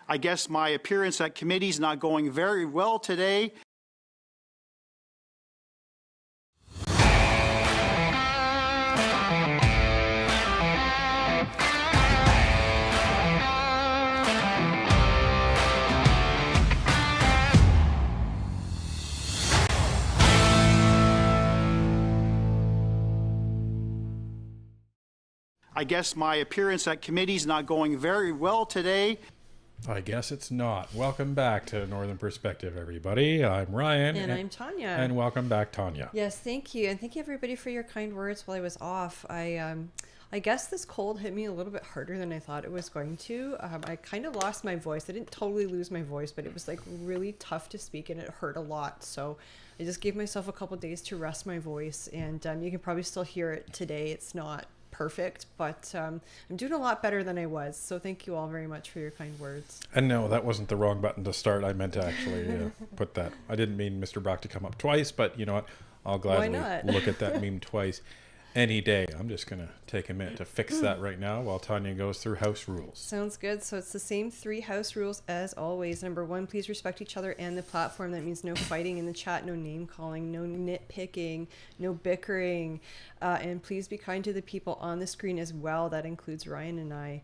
I guess my appearance at committee is not going very well today. I guess my appearance at committee is not going very well today. I guess it's not. Welcome back to Northern Perspective, everybody. I'm Ryan. And I'm Tanya. And welcome back, Tanya. Yes, thank you. And thank you, everybody, for your kind words while I was off. I guess this cold hit me a little bit harder than I thought it was going to. I kind of lost my voice. I didn't totally lose my voice, but it was like really tough to speak and it hurt a lot. So I just gave myself a couple days to rest my voice. And you can probably still hear it today. It's not perfect, but I'm doing a lot better than I was. So thank you all very much for your kind words. And no, that wasn't the wrong button to start. I meant to actually put that. I didn't mean Mr. Brock to come up twice, but you know what? I'll gladly look at that meme twice any day. I'm just going to take a minute to fix that right now while Tanya goes through house rules. Sounds good. So it's the same 3 house rules as always. Number 1, please respect each other and the platform. That means no fighting in the chat, no name calling, no nitpicking, no bickering, and please be kind to the people on the screen as well. That includes Ryan and I.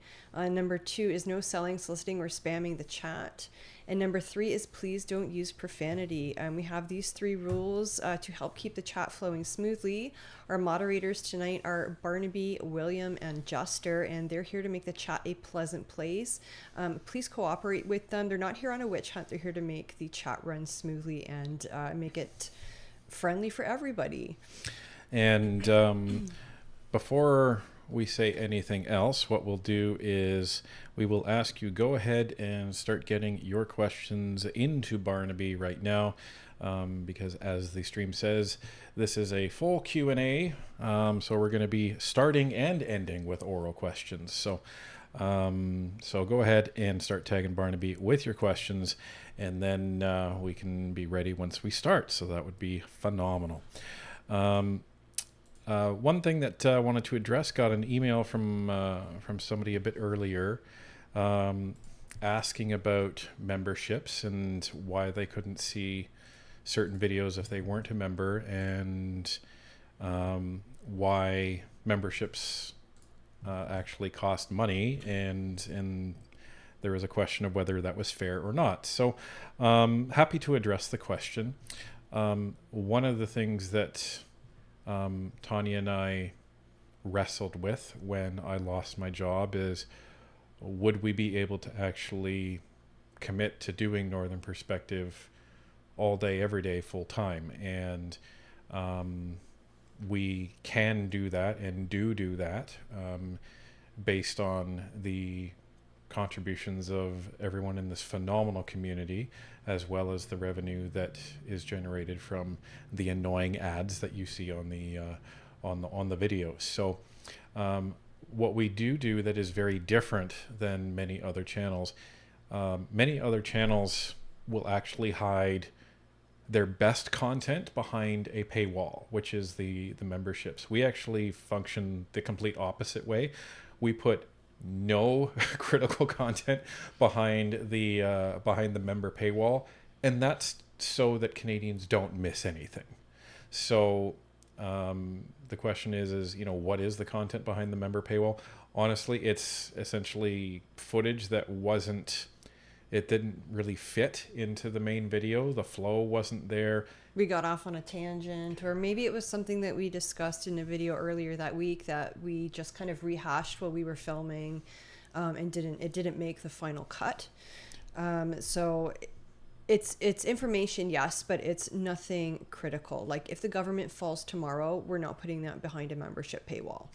Number 2 is no selling, soliciting, or spamming the chat. And number 3 is please don't use profanity. We have these 3 rules to help keep the chat flowing smoothly. Our moderators tonight are Barnaby, William, and Juster, and they're here to make the chat a pleasant place. Please cooperate with them. They're not here on a witch hunt. They're here to make the chat run smoothly and make it friendly for everybody. And before we say anything else, what we'll do is we will ask you go ahead and start getting your questions into Barnaby right now, because as the stream says, this is a full Q&A, so we're going to be starting and ending with oral questions. So go ahead and start tagging Barnaby with your questions, and then we can be ready once we start. So that would be phenomenal. One thing that I wanted to address, got an email from somebody a bit earlier asking about memberships and why they couldn't see certain videos if they weren't a member, and why memberships actually cost money, and there was a question of whether that was fair or not. So happy to address the question. One of the things that Tanya and I wrestled with when I lost my job is, would we be able to actually commit to doing Northern Perspective all day, every day, full time? And we can do that and do that based on the contributions of everyone in this phenomenal community, as well as the revenue that is generated from the annoying ads that you see on the videos. So what we do that is very different than many other channels will actually hide their best content behind a paywall, which is the memberships. We actually function the complete opposite way. We put no critical content behind the member paywall, and that's so that Canadians don't miss anything. So the question is what is the content behind the member paywall? Honestly, it's essentially footage that didn't really fit into the main video. The flow wasn't there. We got off on a tangent, or maybe it was something that we discussed in a video earlier that week that we just kind of rehashed while we were filming, and it didn't make the final cut. So it's information, yes, but it's nothing critical. Like if the government falls tomorrow, we're not putting that behind a membership paywall.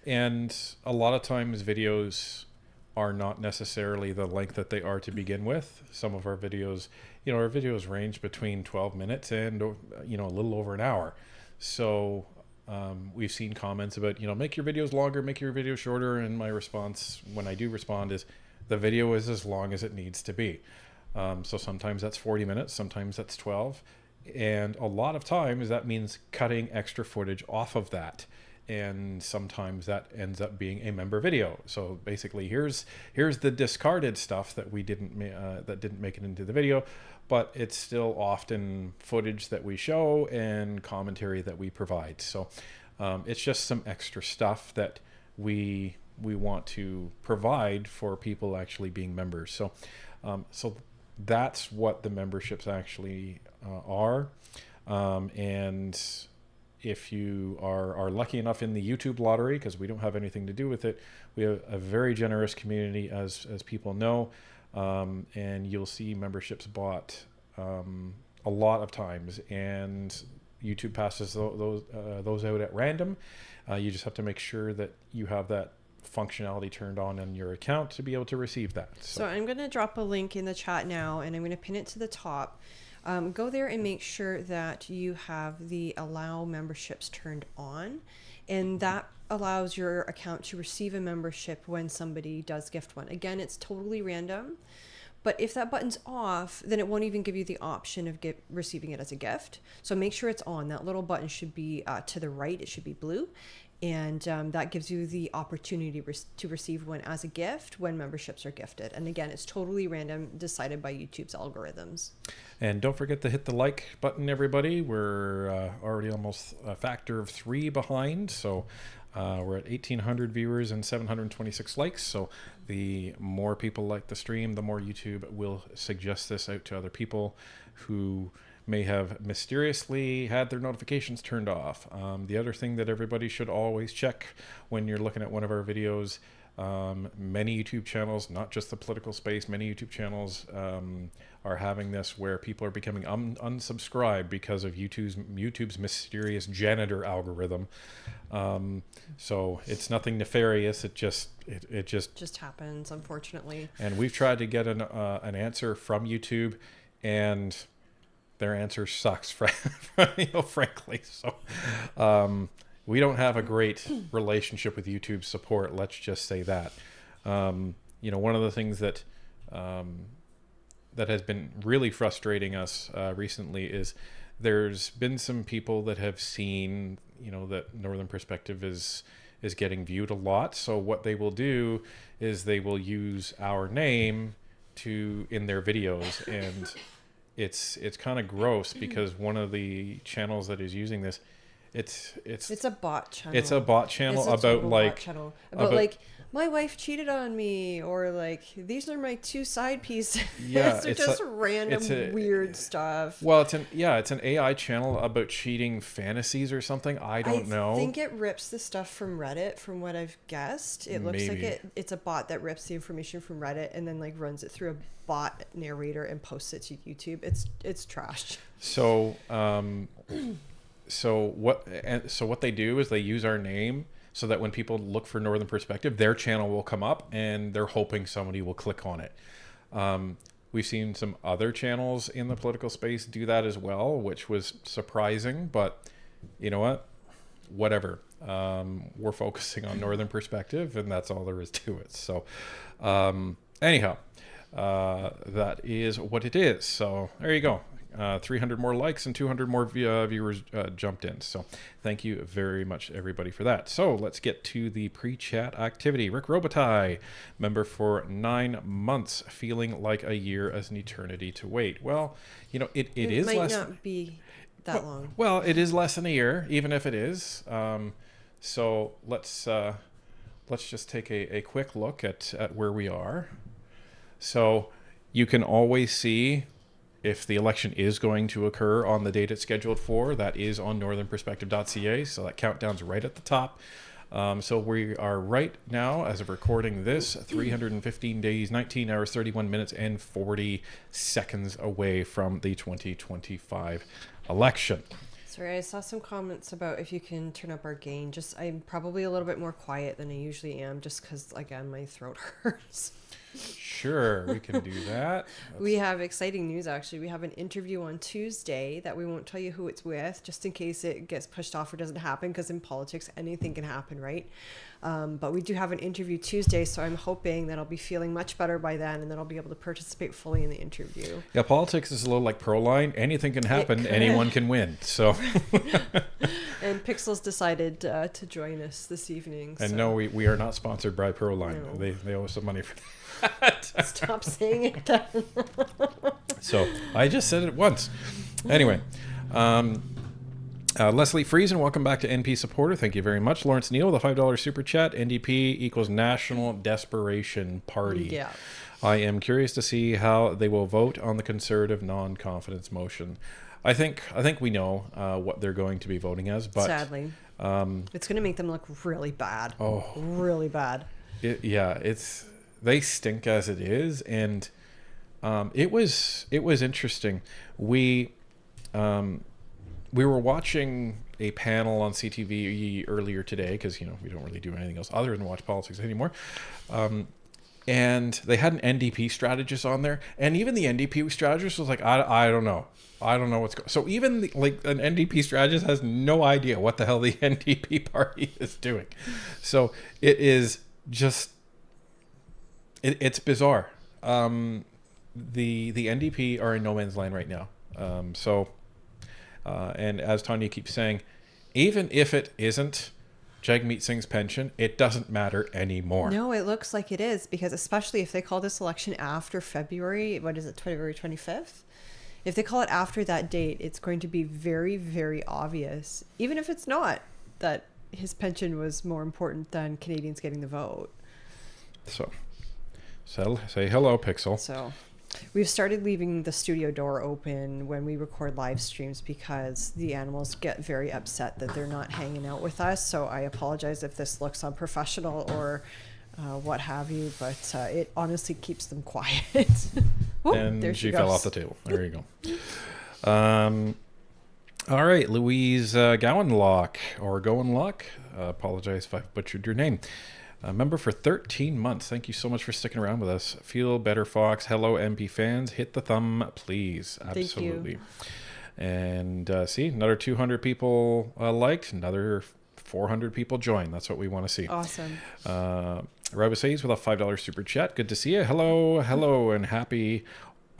And a lot of times videos are not necessarily the length that they are to begin with. Some of our videos, range between 12 minutes and, a little over an hour. So we've seen comments about, make your videos longer, make your videos shorter. And my response, when I do respond, is the video is as long as it needs to be. So sometimes that's 40 minutes, sometimes that's 12. And a lot of times that means cutting extra footage off of that. and sometimes that ends up being a member video. So basically, here's the discarded stuff that we didn't make it into the video, but it's still often footage that we show and commentary that we provide. So it's just some extra stuff that we want to provide for people actually being members. So so that's what the memberships actually are. And if you are lucky enough in the YouTube lottery, because we don't have anything to do with it, we have a very generous community, as people know, and you'll see memberships bought a lot of times, and YouTube passes those out at random. You just have to make sure that you have that functionality turned on in your account to be able to receive that. So I'm going to drop a link in the chat now, and I'm going to pin it to the top. Go there and make sure that you have the allow memberships turned on, and that allows your account to receive a membership when somebody does gift one. Again, it's totally random, but if that button's off, then it won't even give you the option of receiving it as a gift. So make sure it's on. That little button should be to the right. It should be blue. And that gives you the opportunity to receive one as a gift when memberships are gifted. And again, it's totally random, decided by YouTube's algorithms. And don't forget to hit the like button, everybody. We're already almost a factor of 3 behind. So we're at 1,800 viewers and 726 likes. So the more people like the stream, the more YouTube will suggest this out to other people who may have mysteriously had their notifications turned off. The other thing that everybody should always check when you're looking at one of our videos, many YouTube channels, not just the political space, many YouTube channels are having this where people are becoming unsubscribed because of YouTube's mysterious janitor algorithm. So it's nothing nefarious. It just happens, unfortunately. And we've tried to get an answer from YouTube, and their answer sucks, frankly. So we don't have a great relationship with YouTube support. Let's just say that. One of the things that has been really frustrating us recently is there's been some people that have seen, that Northern Perspective is getting viewed a lot. So what they will do is they will use our name in their videos, and it's kind of gross because one of the channels that is using this, it's a bot channel. It's a bot channel about like my wife cheated on me, or like these are my 2 side pieces. Yeah, it's just random weird stuff. Well, it's an AI channel about cheating fantasies or something. I don't know. I think it rips the stuff from Reddit, from what I've guessed. It looks Maybe. like it's a bot that rips the information from Reddit and then like runs it through a bot narrator and posts it to YouTube. It's trash. So what they do is they use our name so that when people look for Northern Perspective, their channel will come up, and they're hoping somebody will click on it. We've seen some other channels in the political space do that as well, which was surprising, but you know what? Whatever. We're focusing on Northern Perspective, and that's all there is to it. So anyhow, that is what it is. So there you go. 300 more likes and 200 more viewers jumped in. So thank you very much, everybody, for that. So let's get to the pre-chat activity. Rick Robitaille, member for 9 months, feeling like a year as an eternity to wait. Well, it is might less. Not be that long. Well, it is less than a year, even if it is. So let's just take a quick look at where we are. So you can always see if the election is going to occur on the date it's scheduled for. That is on northernperspective.ca, so that countdown's right at the top. So we are right now, as of recording this, 315 days, 19 hours, 31 minutes, and 40 seconds away from the 2025 election. Sorry, I saw some comments about if you can turn up our gain. I'm probably a little bit more quiet than I usually am, just because, again, my throat hurts. Sure, we can do that. We have exciting news, actually. We have an interview on Tuesday that we won't tell you who it's with, just in case it gets pushed off or doesn't happen, because in politics, anything can happen, right? But we do have an interview Tuesday, so I'm hoping that I'll be feeling much better by then, and then I'll be able to participate fully in the interview. Yeah, politics is a little like Proline. Anything can happen. Anyone can win. So And Pixels decided to join us this evening. And so no, we are not sponsored by Proline. No. They owe us some money for that. Stop saying it. So I just said it once. Anyway, Leslie Friesen, welcome back to NP supporter. Thank you very much. Lawrence Neal with a $5 super chat. NDP equals National Desperation Party. Yeah. I am curious to see how they will vote on the Conservative non-confidence motion. I think we know what they're going to be voting as, but Sadly, it's going to make them look really bad. Oh, Really bad. They stink as it is, and it was interesting. We were watching a panel on CTV earlier today because we don't really do anything else other than watch politics anymore. And they had an NDP strategist on there, and even the NDP strategist was like, I don't know. I don't know what's going. So even an NDP strategist has no idea what the hell the NDP party is doing. So it is just it's bizarre. The NDP are in no man's land right now. And as Tanya keeps saying, even if it isn't Jagmeet Singh's pension, it doesn't matter anymore. No, it looks like it is, because especially if they call this election after February, February 25th? If they call it after that date, it's going to be very, very obvious, even if it's not, that his pension was more important than Canadians getting the vote. So say hello, Pixel. So we've started leaving the studio door open when we record live streams because the animals get very upset that they're not hanging out with us. So I apologize if this looks unprofessional or what have you, but it honestly keeps them quiet. Whoop, and there she goes. fell off the table. There you go. All right, Louise Gowanlock, or Gowanlock. Apologize if I butchered your name. Member for 13 months. Thank you so much for sticking around with us. Feel better, Fox. Hello, MP fans. Hit the thumb, please. Absolutely. Thank you. And see, another 200 people liked. Another 400 people joined. That's what we want to see. Awesome. Rabasays with a $5 super chat. Good to see you. Hello, and happy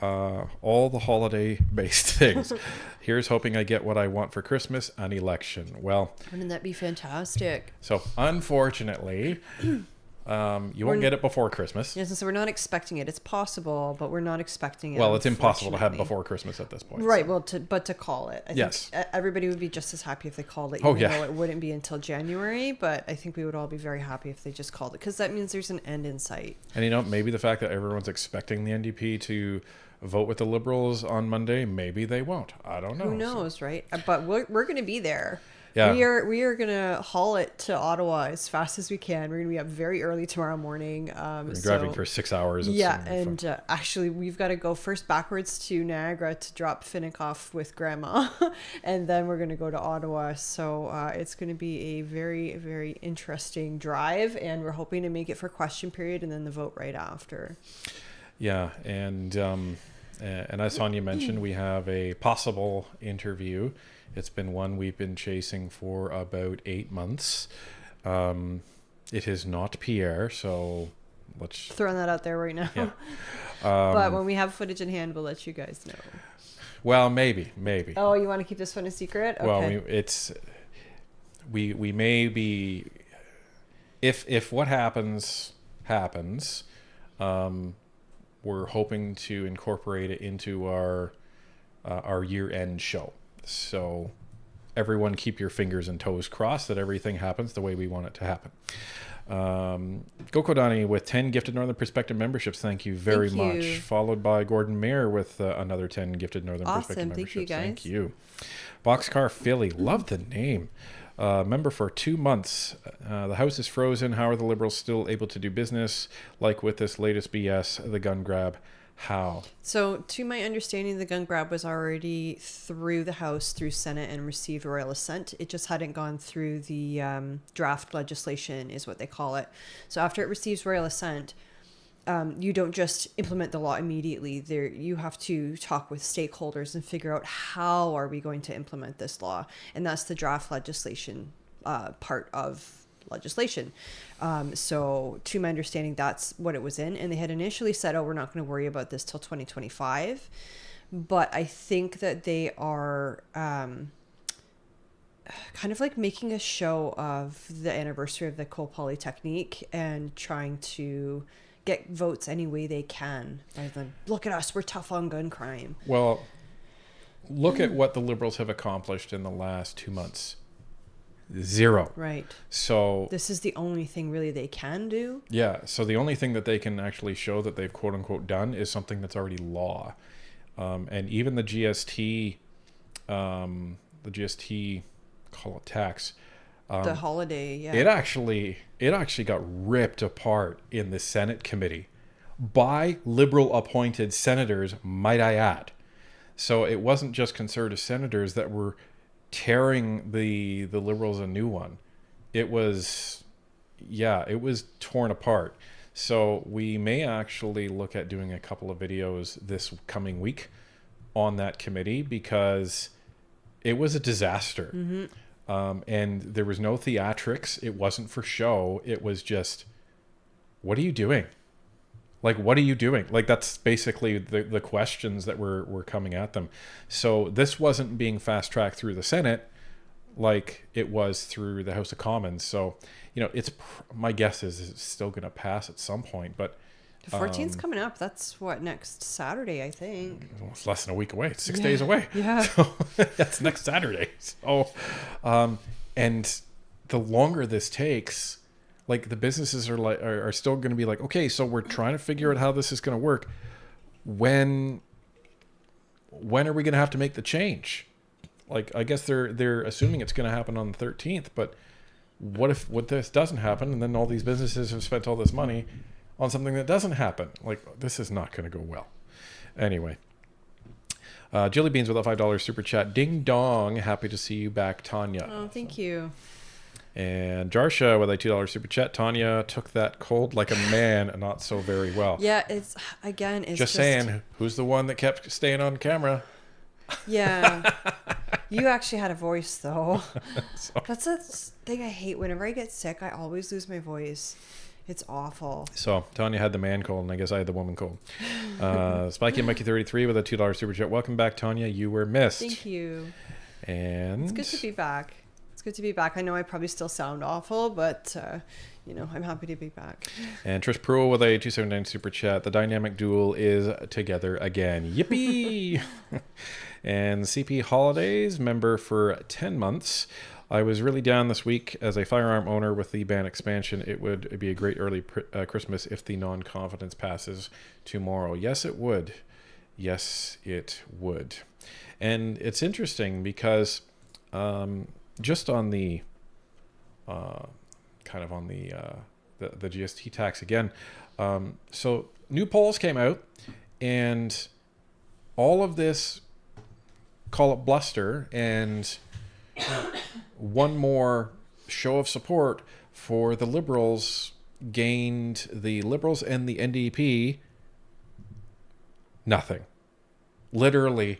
all the holiday-based things. Here's hoping I get what I want for Christmas, an election. Well, Wouldn't that be fantastic? so unfortunately, you won't get it before Christmas. Yes, so we're not expecting it. It's possible, but we're not expecting it. Well, it's impossible to have unfortunately. before Christmas at this point. Right. so. Well, to call it. I Yes. think everybody would be just as happy if they called it. Oh, Even yeah. though it wouldn't be until January, but I think we would all be very happy if they just called it, because that means there's an end in sight. And maybe the fact that everyone's expecting the NDP to vote with the Liberals on Monday, maybe they won't. I don't know. Who knows, right? But we're going to be there. Yeah. We are going to haul it to Ottawa as fast as we can. We're going to be up very early tomorrow morning. We're driving for 6 hours. It's Yeah, gonna be fun. and actually we've got to go first backwards to Niagara to drop Finnick off with Grandma, and then we're going to go to Ottawa. So it's going to be a very, very interesting drive, and we're hoping to make it for question period and then the vote right after. Yeah, and as Sonia mentioned, we have a possible interview. It's been one we've been chasing for about 8 months. It is not Pierre, so let's... Throwing that out there right now. Yeah. But when we have footage in hand, we'll let you guys know. Well, maybe. Oh, you want to keep this one a secret? Okay. Well, we may be... If what happens, we're hoping to incorporate it into our year-end show. So everyone keep your fingers and toes crossed that everything happens the way we want it to happen. Gokodani with 10 gifted Northern Perspective memberships. Thank you very Thank much. you. Followed by Gordon Mayer with another 10 gifted Northern Perspective Awesome. Thank memberships. you, guys. Thank you. Boxcar Philly. Love the name. Member for 2 months. The house is frozen. How are the Liberals still able to do business? Like with this latest BS, the gun grab. How? So, to my understanding, the gun grab was already through the House, through Senate, and received royal assent. It just hadn't gone through the draft legislation, is what they call it. So, after it receives royal assent, you don't just implement the law immediately. You have to talk with stakeholders and figure out how are we going to implement this law, and that's the draft legislation part of legislation. So to my understanding, that's what it was in, and they had initially said, oh, we're not going to worry about this till 2025, but I think that they are kind of like making a show of the anniversary of the Cole Polytechnique and trying to get votes any way they can. Rather than, look at us, we're tough on gun crime. Well, look at what the Liberals have accomplished in the last 2 months. Zero. Right. So This is the only thing really they can do. yeah, so the only thing that they can actually show that they've quote unquote done is something that's already law. And even the GST, call it tax, The holiday, yeah. it actually got ripped apart in the Senate committee by Liberal appointed senators, might I add. So it wasn't just Conservative senators that were tearing the Liberals a new one. It was torn apart. So we may actually look at doing a couple of videos this coming week on that committee, because it was a disaster. And there was no theatrics. It wasn't for show. It was just, what are you doing? Like, what are you doing? Like, that's basically the questions that were coming at them. So this wasn't being fast-tracked through the Senate like it was through the House of Commons. So, my guess is it's still going to pass at some point. But The 14th's coming up. That's what, next Saturday, I think. it's less than a week away. It's 6 days away. Yeah. So that's next Saturday. So, and the longer this takes, like, the businesses are still going to be like, okay, so we're trying to figure out how this is going to work. When are we going to have to make the change? Like, I guess they're assuming it's going to happen on the 13th, but what this doesn't happen, and then all these businesses have spent all this money on something that doesn't happen? Like, this is not going to go well. Anyway, Jilly Beans with a $5 super chat. Ding dong, happy to see you back, Tanya. Oh, thank you. And Jarsha with a $2 super chat. Tanya took that cold like a man, not so very well. Yeah, it's Just saying, who's the one that kept staying on camera? Yeah. You actually had a voice, though. So- That's a thing I hate. Whenever I get sick, I always lose my voice. It's awful. So Tanya had the man cold, and I guess I had the woman cold. Spiky and Mikey 33 with a $2 super chat. Welcome back, Tanya. You were missed. Thank you. And It's good to be back. It's good to be back. I know I probably still sound awful, but I'm happy to be back. And Trish Pro with a 279 super chat. The dynamic duel is together again. Yippee! And CP Holidays, member for 10 months. I was really down this week as a firearm owner with the ban expansion. It would be a great early Christmas if the non-confidence passes tomorrow. Yes, it would. Yes, it would. And it's interesting because just on the kind of on the GST tax again. So new polls came out, and all of this, call it bluster, and one more show of support for the Liberals gained the Liberals and the NDP nothing. Literally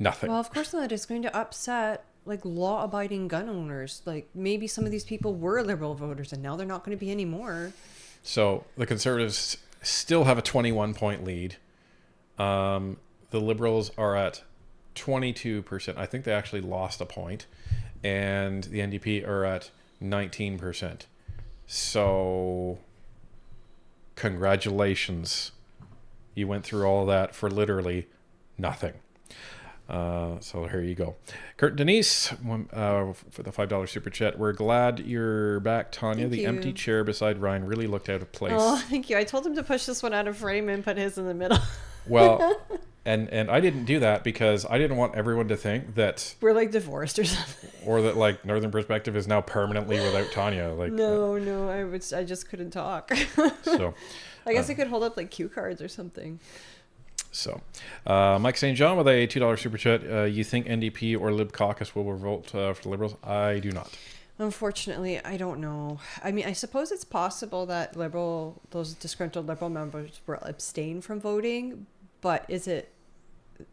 nothing. Well, of course not. It's going to upset like law-abiding gun owners. Like maybe some of these people were Liberal voters, and now they're not going to be anymore. So the Conservatives still have a 21-point lead. The Liberals are at 22%. I think they actually lost a point. And the NDP are at 19%. So congratulations. You went through all of that for literally nothing. So here you go. Kurt Denise for the $5 super chat. We're glad you're back, Tanya. Thank the you. empty chair beside Ryan really looked out of place. Oh, thank you. I told him to push this one out of frame and put his in the middle. Well, and I didn't do that because I didn't want everyone to think that We're like divorced or something. or that like Northern Perspective is now permanently without Tanya. Like No, I just couldn't talk. so. I guess I could hold up like cue cards or something. So, Mike St. John with a $2 super chat. You think NDP or Lib Caucus will revolt for the Liberals? I do not. Unfortunately, I don't know. I mean, I suppose it's possible that those disgruntled Liberal members will abstain from voting, but is it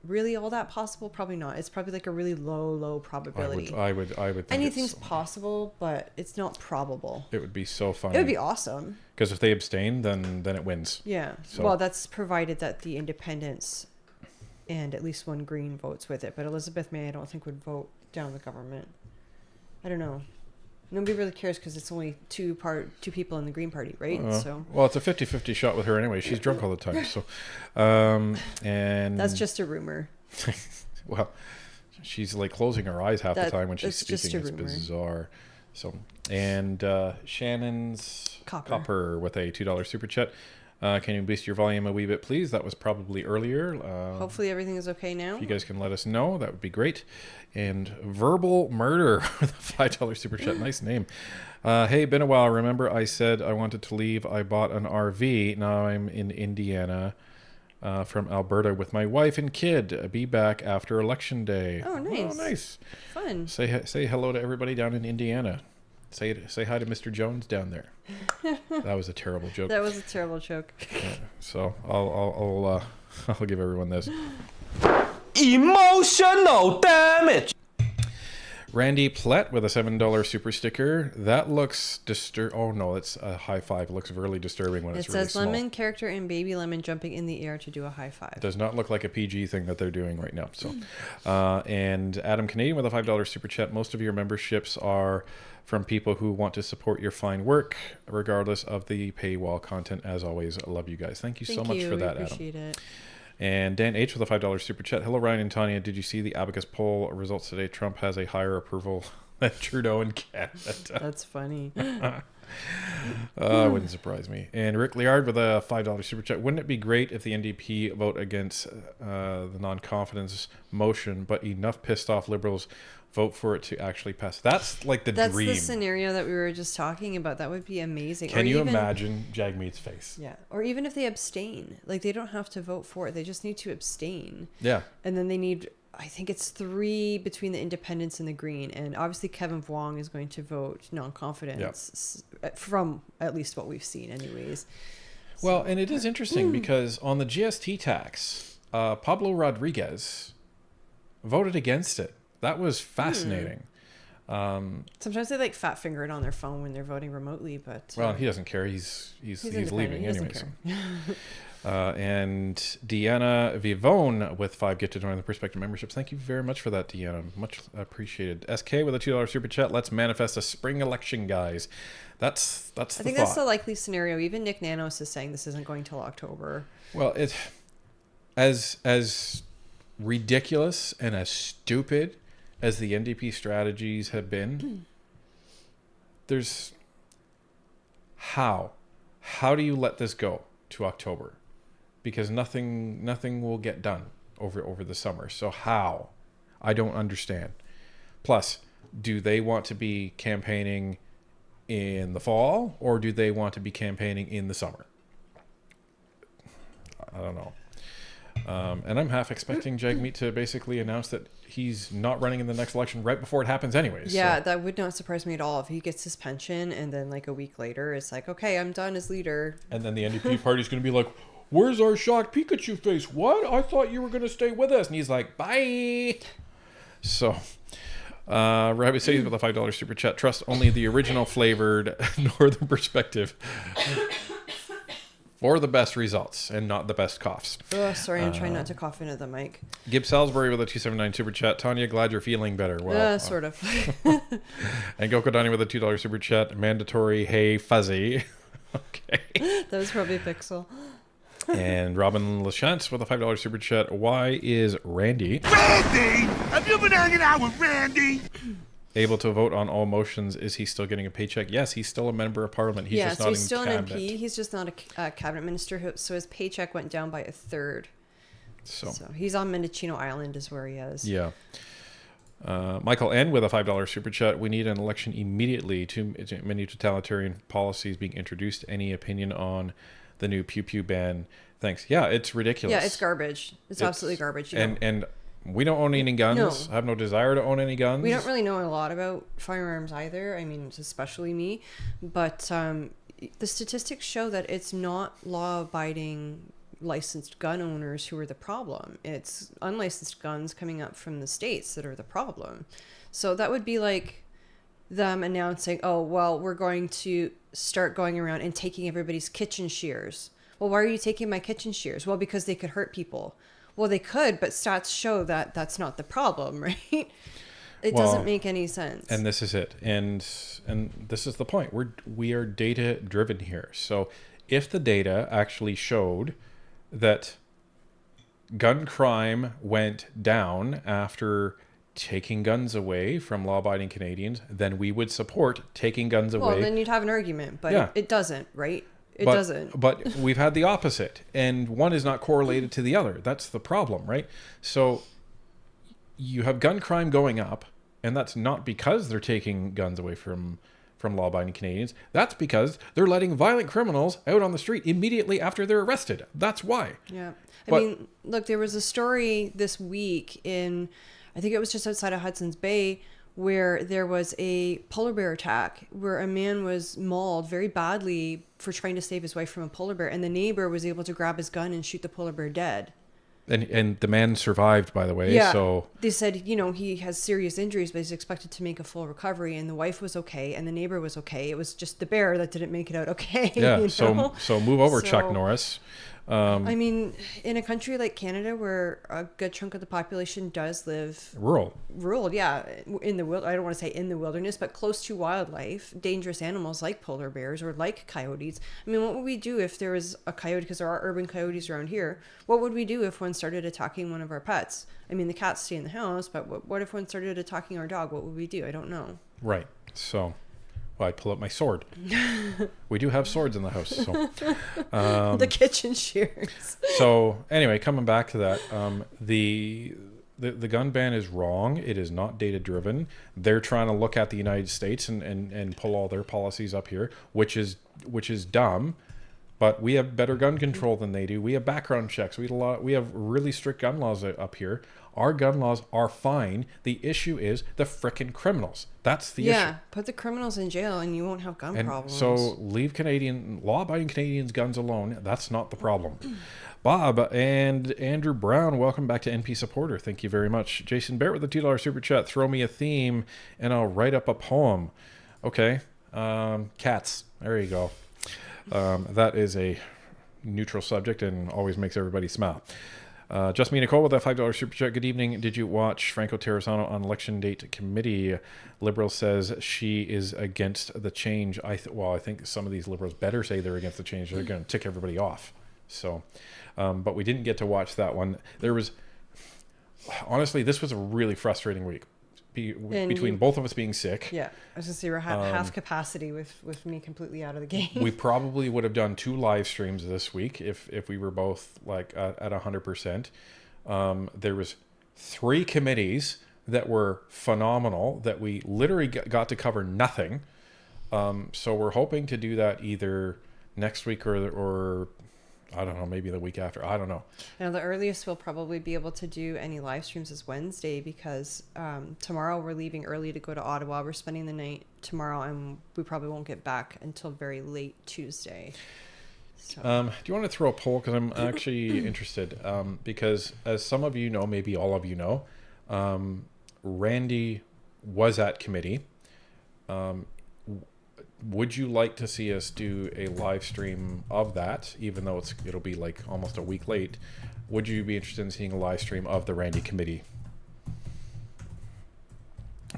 really all that possible? Probably not. It's probably like a really low probability. I would think Anything's possible, but it's not probable. It would be so funny. It would be awesome. Because if they abstain, then it wins. Yeah. So- Well, that's provided that the independents and at least one Green votes with it. But Elizabeth May, I don't think, would vote down the government. I don't know. Nobody really cares because it's only two people in the Green Party, right? So well, it's a 50-50 shot with her anyway. She's drunk all the time. So, and that's just a rumor. well, she's like closing her eyes half the time when she's that's speaking. just It's a rumor. bizarre. So, and Shannon's Copper with a $2 super chat. Can you boost your volume a wee bit, please? That was probably earlier. Hopefully everything is okay now. If you guys can let us know, that would be great. And Verbal Murder with a $5 super chat. Nice name. Hey, been a while. Remember I said I wanted to leave. I bought an RV. Now I'm in Indiana from Alberta with my wife and kid. Be back after Election Day. Oh, nice. Oh, nice. Fun. Say hello to everybody down in Indiana. Say hi to Mr. Jones down there. That was a terrible joke. That was a terrible joke. So I'll give everyone this. Emotional damage. Randy Plett with a $7 super sticker. That looks Oh no, it's a high five. It looks really disturbing when it's really says small. lemon character and baby lemon jumping in the air to do a high five. Does not look like a PG thing that they're doing right now. So, and Adam Canadian with a $5 super chat. Most of your memberships are from people who want to support your fine work, regardless of the paywall content. As always, I love you guys. Thank you so much for that, Adam. Appreciate it. And Dan H with a $5 super chat. Hello, Ryan and Tanya. Did you see the Abacus poll results today? Trump has a higher approval than Trudeau in Canada. That's funny. Wouldn't surprise me. And Rick Liard with a $5 super chat. Wouldn't it be great if the NDP vote against the non-confidence motion, but enough pissed off Liberals vote for it to actually pass? That's like That's dream. the scenario that we were just talking about. That would be amazing. Can you imagine Jagmeet's face? Yeah. Or even if they abstain. Like, they don't have to vote for it. They just need to abstain. Yeah. And then they need, I think it's 3 between the independents and the Green. And obviously Kevin Vuong is going to vote non-confidence from at least what we've seen anyways. Well, and it is interesting because on the GST tax, Pablo Rodriguez voted against it. That was fascinating. Sometimes they like fat finger it on their phone when they're voting remotely, but Well, he doesn't care. He's leaving He doesn't anyway. And Deanna Vivone with 5 gifted on the Perspective memberships. Thank you very much for that, Deanna. Much appreciated. SK with a $2 super chat. Let's manifest a spring election, guys. That's I think that's the likely scenario. Even Nick Nanos is saying this isn't going till October. Well, it's as ridiculous and as stupid as the NDP strategies have been. There's how do you let this go to October? Because nothing will get done over the summer. So how? I don't understand. Plus, do they want to be campaigning in the fall or do they want to be campaigning in the summer? I don't know. And I'm half expecting Jagmeet to basically announce that he's not running in the next election right before it happens anyways. Yeah, so. that would not surprise me at all if he gets his pension and then like a week later it's like, okay, I'm done as leader. And then the NDP party's going to be like, where's our shocked Pikachu face? What? I thought you were going to stay with us. And he's like, bye. So, Rabbit says with a $5 super chat, trust only the original flavored Northern Perspective for the best results and not the best coughs. Oh, sorry, I'm trying not to cough into the mic. Gib Salisbury with a 279 super chat. Tanya, glad you're feeling better. Well, Sort of. And Goko Donnie with a $2 super chat. Mandatory, hey, fuzzy. Okay. That was probably Pixel. And Robin Lachance with a $5 super chat. Why is Randy Have you been hanging out with Randy? able to vote on all motions? Is he still getting a paycheck? Yes, he's still a member of parliament. He's just so not he's in still cabinet. an MP. He's just not a cabinet minister. So his paycheck went down by 1/3. So he's on Mendocino Island is where he is. yeah. Michael N with a $5 super chat. We need an election immediately. Too many totalitarian policies being introduced. Any opinion on the new pew pew ban? Thanks. Yeah, it's ridiculous. Yeah, it's garbage. It's absolutely garbage. And we don't own any guns. No. I have no desire to own any guns. We don't really know a lot about firearms either. I mean, especially me. But the statistics show that it's not law-abiding licensed gun owners who are the problem. It's unlicensed guns coming up from the States that are the problem. So that would be like them announcing, oh, well, we're going to start going around and taking everybody's kitchen shears. Well, why are you taking my kitchen shears? Well, because they could hurt people. Well, they could, but stats show that that's not the problem, right? It doesn't make any sense. And this is it. And this is the point. We are data driven here. So if the data actually showed that gun crime went down after taking guns away from law-abiding Canadians, then we would support taking guns away. Well, then you'd have an argument, but Yeah. it doesn't, right? It doesn't. But we've had the opposite, and one is not correlated to the other. That's the problem, right? So you have gun crime going up, and that's not because they're taking guns away from law-abiding Canadians. That's because they're letting violent criminals out on the street immediately after they're arrested. That's why. Yeah. But- I mean, look, there was a story this week I think it was just outside of Hudson's Bay, where there was a polar bear attack where a man was mauled very badly for trying to save his wife from a polar bear, and the neighbor was able to grab his gun and shoot the polar bear dead. And the man survived, by the way. Yeah. So They said, he has serious injuries, but he's expected to make a full recovery, and the wife was okay, and the neighbor was okay. It was just the bear that didn't make it out okay. yeah. you know? So move over, Chuck So- Norris. I mean, in a country like Canada, where a good chunk of the population does live Rural. yeah, in the I don't want to say in the wilderness, but close to wildlife, dangerous animals like polar bears or like coyotes. I mean, what would we do if there was a coyote? Because there are urban coyotes around here. What would we do if one started attacking one of our pets? I mean, the cats stay in the house, but what if one started attacking our dog? What would we do? I don't know. Right. So, well, I pull up my sword. We do have swords in the house. So, The kitchen shears. so anyway, coming back to that, the gun ban is wrong. It is not data driven. They're trying to look at the United States and pull all their policies up here, which is dumb. But we have better gun control than they do. We have background checks. We have really strict gun laws up here. Our gun laws are fine. The issue is the frickin' criminals. That's the issue. Yeah, put the criminals in jail and you won't have gun And problems. so leave law-abiding Canadians' guns alone. That's not the problem. Bob and Andrew Brown, welcome back to NP Supporter. Thank you very much. Jason Barrett with the $2 super chat. Throw me a theme and I'll write up a poem. Okay. Cats. There you go. That is a neutral subject and always makes everybody smile. Just me, Nicole, with that $5 super chat. Good evening. Did you watch Franco Terrazzano on election date committee? Liberal says she is against the change. I think some of these liberals better say they're against the change. They're going to tick everybody off. So, but we didn't get to watch that one. Honestly, this was a really frustrating week between both of us being sick. Yeah, I was gonna say we're half capacity with me completely out of the game. We probably would have done 2 live streams this week if we were both like at 100%. There was 3 committees that were phenomenal that we literally got to cover nothing. So we're hoping to do that either next week or I don't know, maybe the week after. I don't know. Now, the earliest we'll probably be able to do any live streams is Wednesday because tomorrow we're leaving early to go to Ottawa. We're spending the night tomorrow, and we probably won't get back until very late Tuesday. So. Do you want to throw a poll? Because I'm actually interested. Because as some of you know, maybe all of you know, Randy was at committee. Would you like to see us do a live stream of that, even though it'll be like almost a week late? Would you be interested in seeing a live stream of the Randy committee?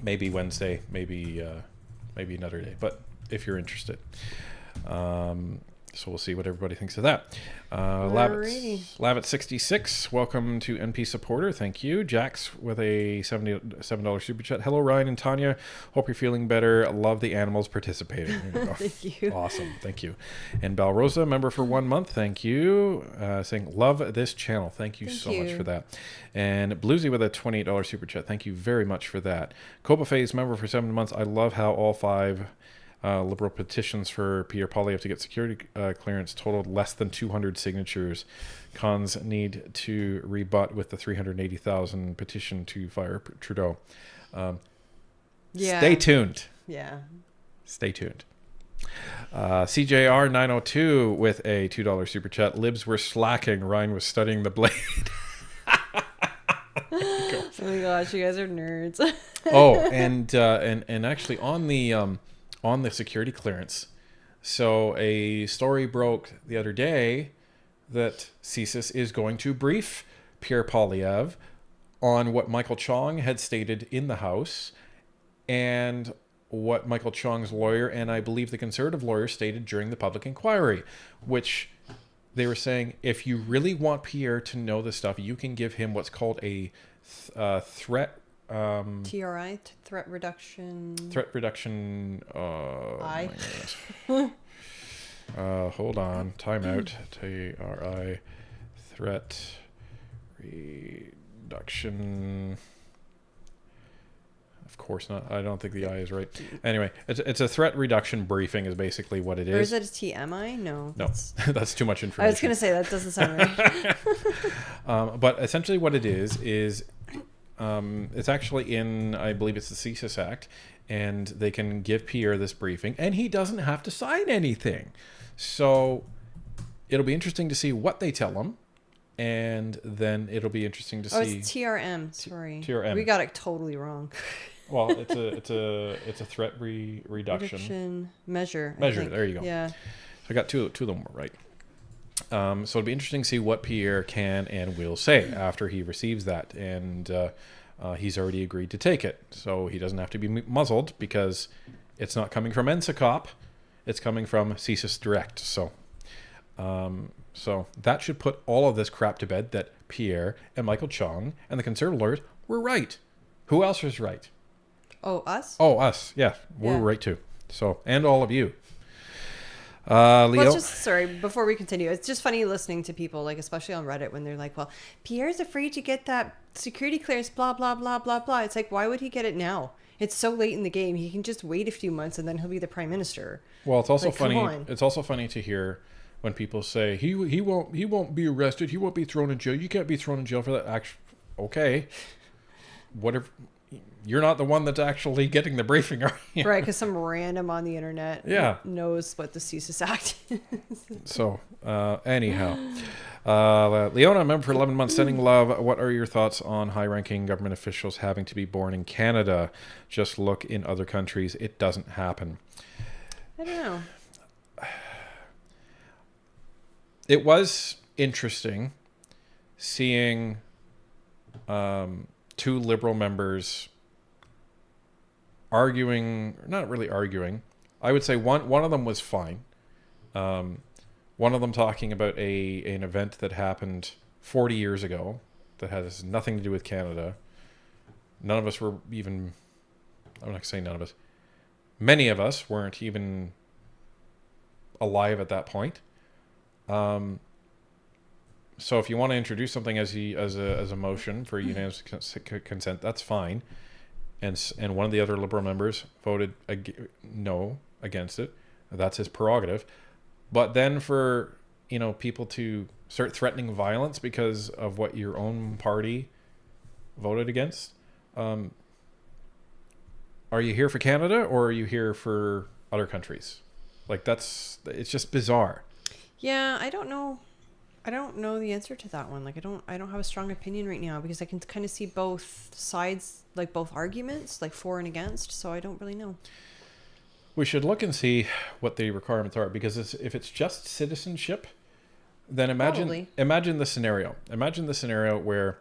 Maybe Wednesday, maybe another day, but if you're interested. So we'll see what everybody thinks of that. Lavitt66, welcome to NP Supporter. Thank you. Jax with a $7 super chat. Hello, Ryan and Tanya. Hope you're feeling better. Love the animals participating. Thank you. Awesome. Thank you. And Balrosa, member for 1 month. Thank you. Saying, love this channel. Thank you so much for that. And Bluesy with a $28 super chat. Thank you very much for that. Copa Phase, member for 7 months. I love how all 5... Liberal petitions for Pierre Poilievre to get security clearance totaled less than 200 signatures. Cons need to rebut with the 380,000 petition to fire Trudeau. Stay tuned. Yeah. Stay tuned. CJR 902 with a $2 super chat. Libs were slacking. Ryan was studying the blade. Oh my gosh, you guys are nerds. Oh, and actually on the security clearance. So a story broke the other day that CSIS is going to brief Pierre Poilievre on what Michael Chong had stated in the House and what Michael Chong's lawyer and I believe the Conservative lawyer stated during the public inquiry, which they were saying, if you really want Pierre to know this stuff, you can give him what's called a threat... TRI, threat reduction. Threat reduction... I. Hold on. Timeout. TRI. Threat reduction... Of course not. I don't think the I is right. Anyway, it's a threat reduction briefing is basically what it is. Or is it a TMI? No. No, that's too much information. I was going to say that doesn't sound right. But essentially what it is it's actually in, I believe it's the CSIS Act, and they can give Pierre this briefing, and he doesn't have to sign anything. So it'll be interesting to see what they tell him. And then it'll be interesting to see. Oh, it's TRM. Sorry, TRM. We got it totally wrong. Well, it's a threat reduction measure. Measure. There you go. Yeah. So I got two of them right. So it'll be interesting to see what Pierre can and will say after he receives that, and he's already agreed to take it, so he doesn't have to be muzzled because it's not coming from NSICOP, it's coming from CSIS Direct. So that should put all of this crap to bed that Pierre and Michael Chong and the Conservative lawyers were right. Who else was right? Oh, us? Oh, us. Yeah, we're Yeah. right too. So, and all of you. Leo? Well, it's just, sorry, before we continue, it's just funny listening to people, like, especially on Reddit, when they're like, well, Pierre's afraid to get that security clearance, blah, blah, blah, blah, blah. It's like, why would he get it now? It's so late in the game. He can just wait a few months and then he'll be the prime minister. Well, it's also Like, come funny. on. It's also funny to hear when people say he won't be arrested. He won't be thrown in jail. You can't be thrown in jail for that. Okay, whatever. You're not the one that's actually getting the briefing, are you? Right, because some random on the internet knows what the CSIS Act is. So, anyhow, Leona, member for 11 months, sending love. What are your thoughts on high-ranking government officials having to be born in Canada? Just look in other countries. It doesn't happen. I don't know. It was interesting seeing two Liberal members not really arguing. I would say one of them was fine. One of them talking about an event that happened 40 years ago that has nothing to do with Canada. None of us were even, I'm not going to say none of us. Many of us weren't even alive at that point. So if you want to introduce something as a motion for unanimous consent, that's fine. And one of the other Liberal members voted no against it. That's his prerogative. But then for people to start threatening violence because of what your own party voted against, are you here for Canada or are you here for other countries? Like it's just bizarre. Yeah, I don't know the answer to that one. Like I don't have a strong opinion right now because I can kind of see both sides, like both arguments, like for and against, so I don't really know. We should look and see what the requirements are, because if it's just citizenship, then imagine the scenario. Imagine the scenario where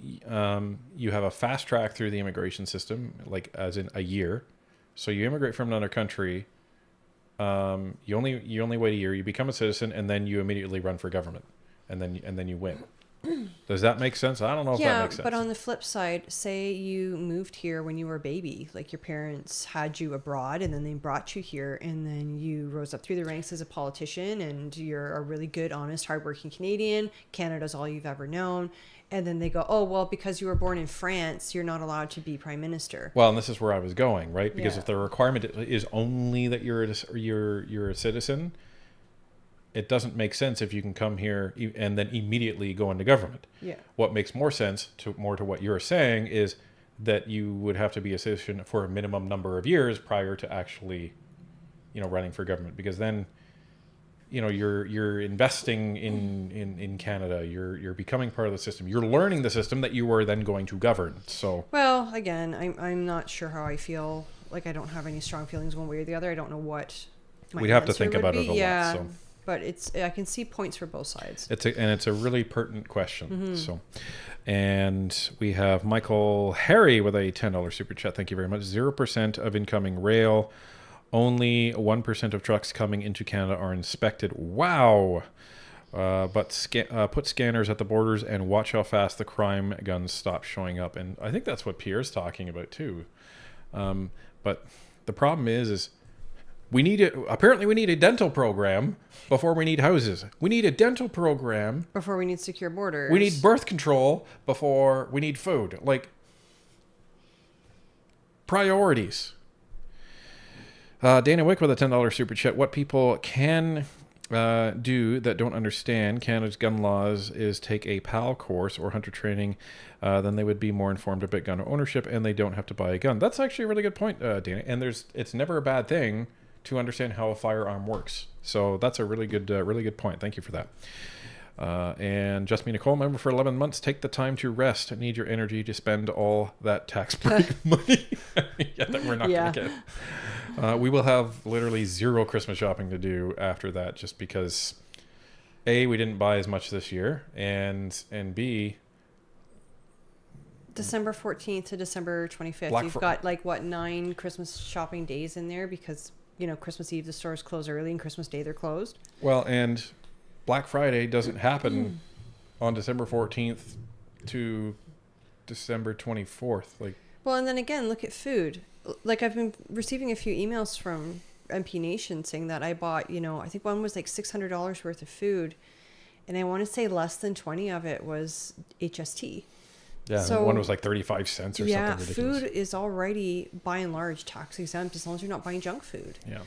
you have a fast track through the immigration system, like as in a year. So you immigrate from another country, you only wait a year, you become a citizen, and then you immediately run for government, and then you win. Does that make sense? I don't know if that makes sense. Yeah, but on the flip side, say you moved here when you were a baby, like your parents had you abroad and then they brought you here, and then you rose up through the ranks as a politician and you're a really good, honest, hardworking Canadian. Canada's all you've ever known. And then they go, oh, well, because you were born in France, you're not allowed to be prime minister. Well, and this is where I was going, right? Because Yeah. if the requirement is only that you're a citizen, it doesn't make sense if you can come here and then immediately go into government. Yeah. What makes more sense, to what you're saying, is that you would have to be a citizen for a minimum number of years prior to actually, running for government. Because then, you're investing in Canada. You're becoming part of the system. You're learning the system that you are then going to govern. So. Well, again, I'm not sure how I feel. Like I don't have any strong feelings one way or the other. I don't know what. We'd have to think answer would about it be. a lot. So. but I can see points for both sides. It's a really pertinent question. So, and we have Michael Harry with a $10 super chat. Thank you very much. 0% of incoming rail. Only 1% of trucks coming into Canada are inspected. Wow. But put scanners at the borders and watch how fast the crime guns stop showing up. And I think that's what Pierre's talking about too. But the problem is apparently we need a dental program before we need houses. We need a dental program Before we need secure borders. we need birth control before we need food. Like, priorities. Dana Wick with a $10 super chat. What people can do that don't understand Canada's gun laws is take a PAL course or hunter training. Then they would be more informed about gun ownership and they don't have to buy a gun. That's actually a really good point, Dana. And it's never a bad thing to understand how a firearm works. So that's a really good point. Thank you for that. And Just Me Nicole, member for 11 months. Take the time to rest. Need your energy to spend all that tax break money. That we're not going to get. We will have literally zero Christmas shopping to do after that, just because A, we didn't buy as much this year, and B, December 14th to December 25th. You've got 9 Christmas shopping days in there because, Christmas Eve the stores close early and Christmas Day they're closed. Well, and Black Friday doesn't happen on December 14th to December 24th. Well, and then again, look at food. I've been receiving a few emails from MP Nation saying that I bought, I think one was $600 worth of food, and I want to say less than 20 of it was HST. Yeah, so, one was 35 cents or something ridiculous. Food is already, by and large, tax exempt as long as you're not buying junk food. Yeah.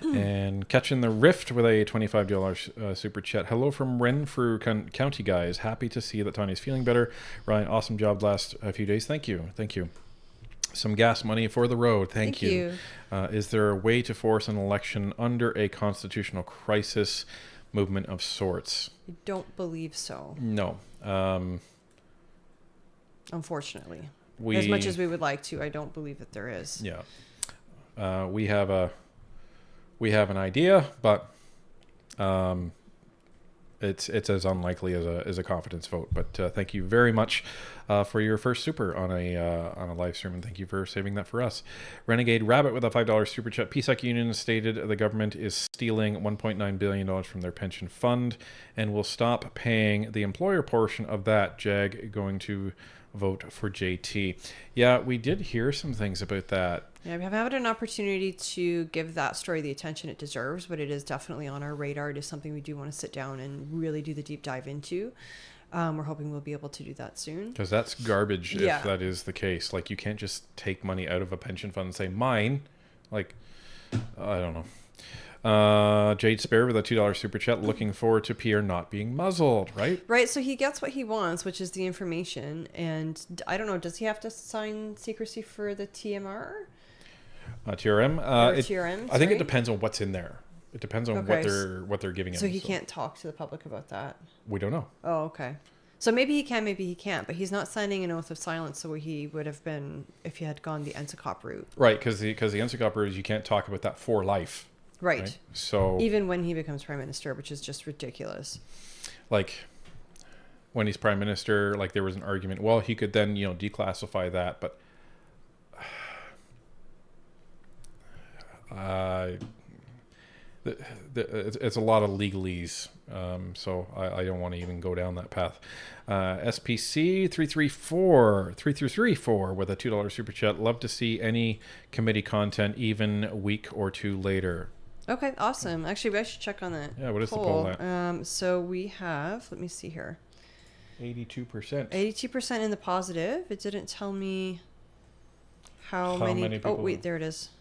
And Catching the Rift with a $25 super chat. Hello from Renfrew County, guys. Happy to see that Tanya's feeling better. Ryan, awesome job last few days. Thank you. Some gas money for the road. Thank you. Is there a way to force an election under a constitutional crisis movement of sorts? I don't believe so. No. Unfortunately. As much as we would like to, I don't believe that there is. Yeah. We have an idea, but it's as unlikely as a confidence vote. But thank you very much for your first super on a live stream, and thank you for saving that for us. Renegade Rabbit with a $5 super chat. PSEC Union stated the government is stealing $1.9 billion from their pension fund and will stop paying the employer portion of that. JAG going to vote for JT. Yeah, we did hear some things about that. Yeah, we haven't had an opportunity to give that story the attention it deserves, but it is definitely on our radar. It is something we do want to sit down and really do the deep dive into. We're hoping we'll be able to do that soon. Because that's garbage if that is the case. You can't just take money out of a pension fund and say, mine. I don't know. Jade Spare with a $2 super chat. Looking forward to Pierre not being muzzled, right? Right, so he gets what he wants, which is the information. And I don't know, does he have to sign secrecy for the TMR? TRM? TRM, I think it depends on what's in there. It depends on what they're giving him. So he can't talk to the public about that? We don't know. Oh, okay. So maybe he can, maybe he can't, but he's not signing an oath of silence, so he would have been if he had gone the NSCOP route. Right, because the NSCOP route is you can't talk about that for life. Right. So even when he becomes prime minister, which is just ridiculous. When he's prime minister, there was an argument. Well, he could then declassify that, but it's a lot of legalese. So I don't want to even go down that path. SPC 334 with a $2 super chat. Love to see any committee content even a week or two later. Okay, awesome. Actually, I should check on that. Yeah, what is the poll at? So we have, let me see here. 82%. 82% in the positive. It didn't tell me how many people. Oh, wait, there it is.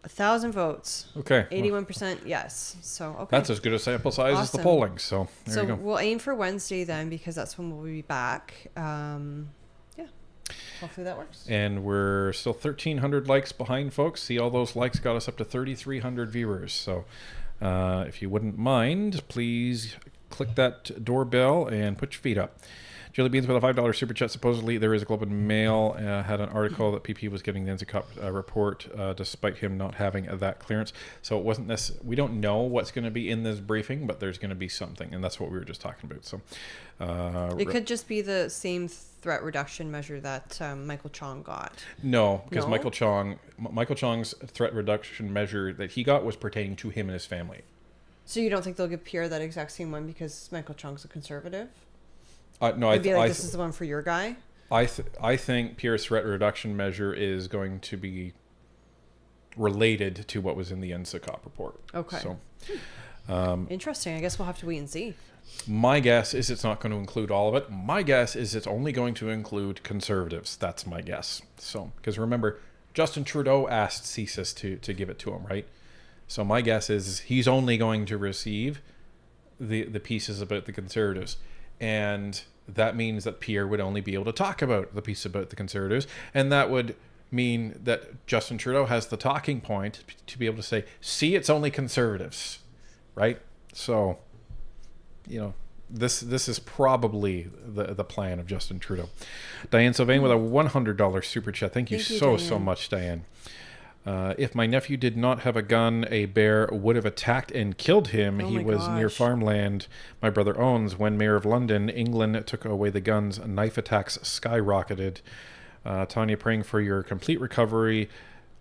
1,000 votes. Okay. 81% yes. So, okay. That's as good a sample size as the polling. So, there you go. We'll aim for Wednesday then, because that's when we'll be back. Hopefully that works. And we're still 1,300 likes behind, folks. See, all those likes got us up to 3,300 viewers. So if you wouldn't mind, please click that doorbell and put your feet up. Jelly Beans with a $5 super chat. Supposedly, there is a Globe and Mail had an article that PP was getting the NZCOP report despite him not having that clearance. So it wasn't this. We don't know what's going to be in this briefing, but there's going to be something, and that's what we were just talking about. So it could just be the same threat reduction measure that Michael Chong got. No, because No? Michael Chong's threat reduction measure that he got was pertaining to him and his family. So you don't think they'll give Pierre that exact same one because Michael Chong's a conservative? No, I It'd be like, this is the one for your guy? I think Pierre's threat reduction measure is going to be related to what was in the NZCOP report. Okay. So, Interesting. I guess we'll have to wait and see. my guess is it's not going to include all of it. My guess is it's only going to include conservatives. That's my guess. So, because remember, Justin Trudeau asked CSIS to give it to him, right? So my guess is he's only going to receive the pieces about the conservatives. And that means that Pierre would only be able to talk about the piece about the conservatives. And that would mean that Justin Trudeau has the talking point to be able to say, see, it's only conservatives, right? So, this is probably the plan of Justin Trudeau. Diane Sylvain with a $100 super chat. Thank you so much, Diane. If my nephew did not have a gun, a bear would have attacked and killed him. Oh He my was near gosh. farmland my brother owns. When Mayor of London, England took away the guns, knife attacks skyrocketed. Tanya, praying for your complete recovery.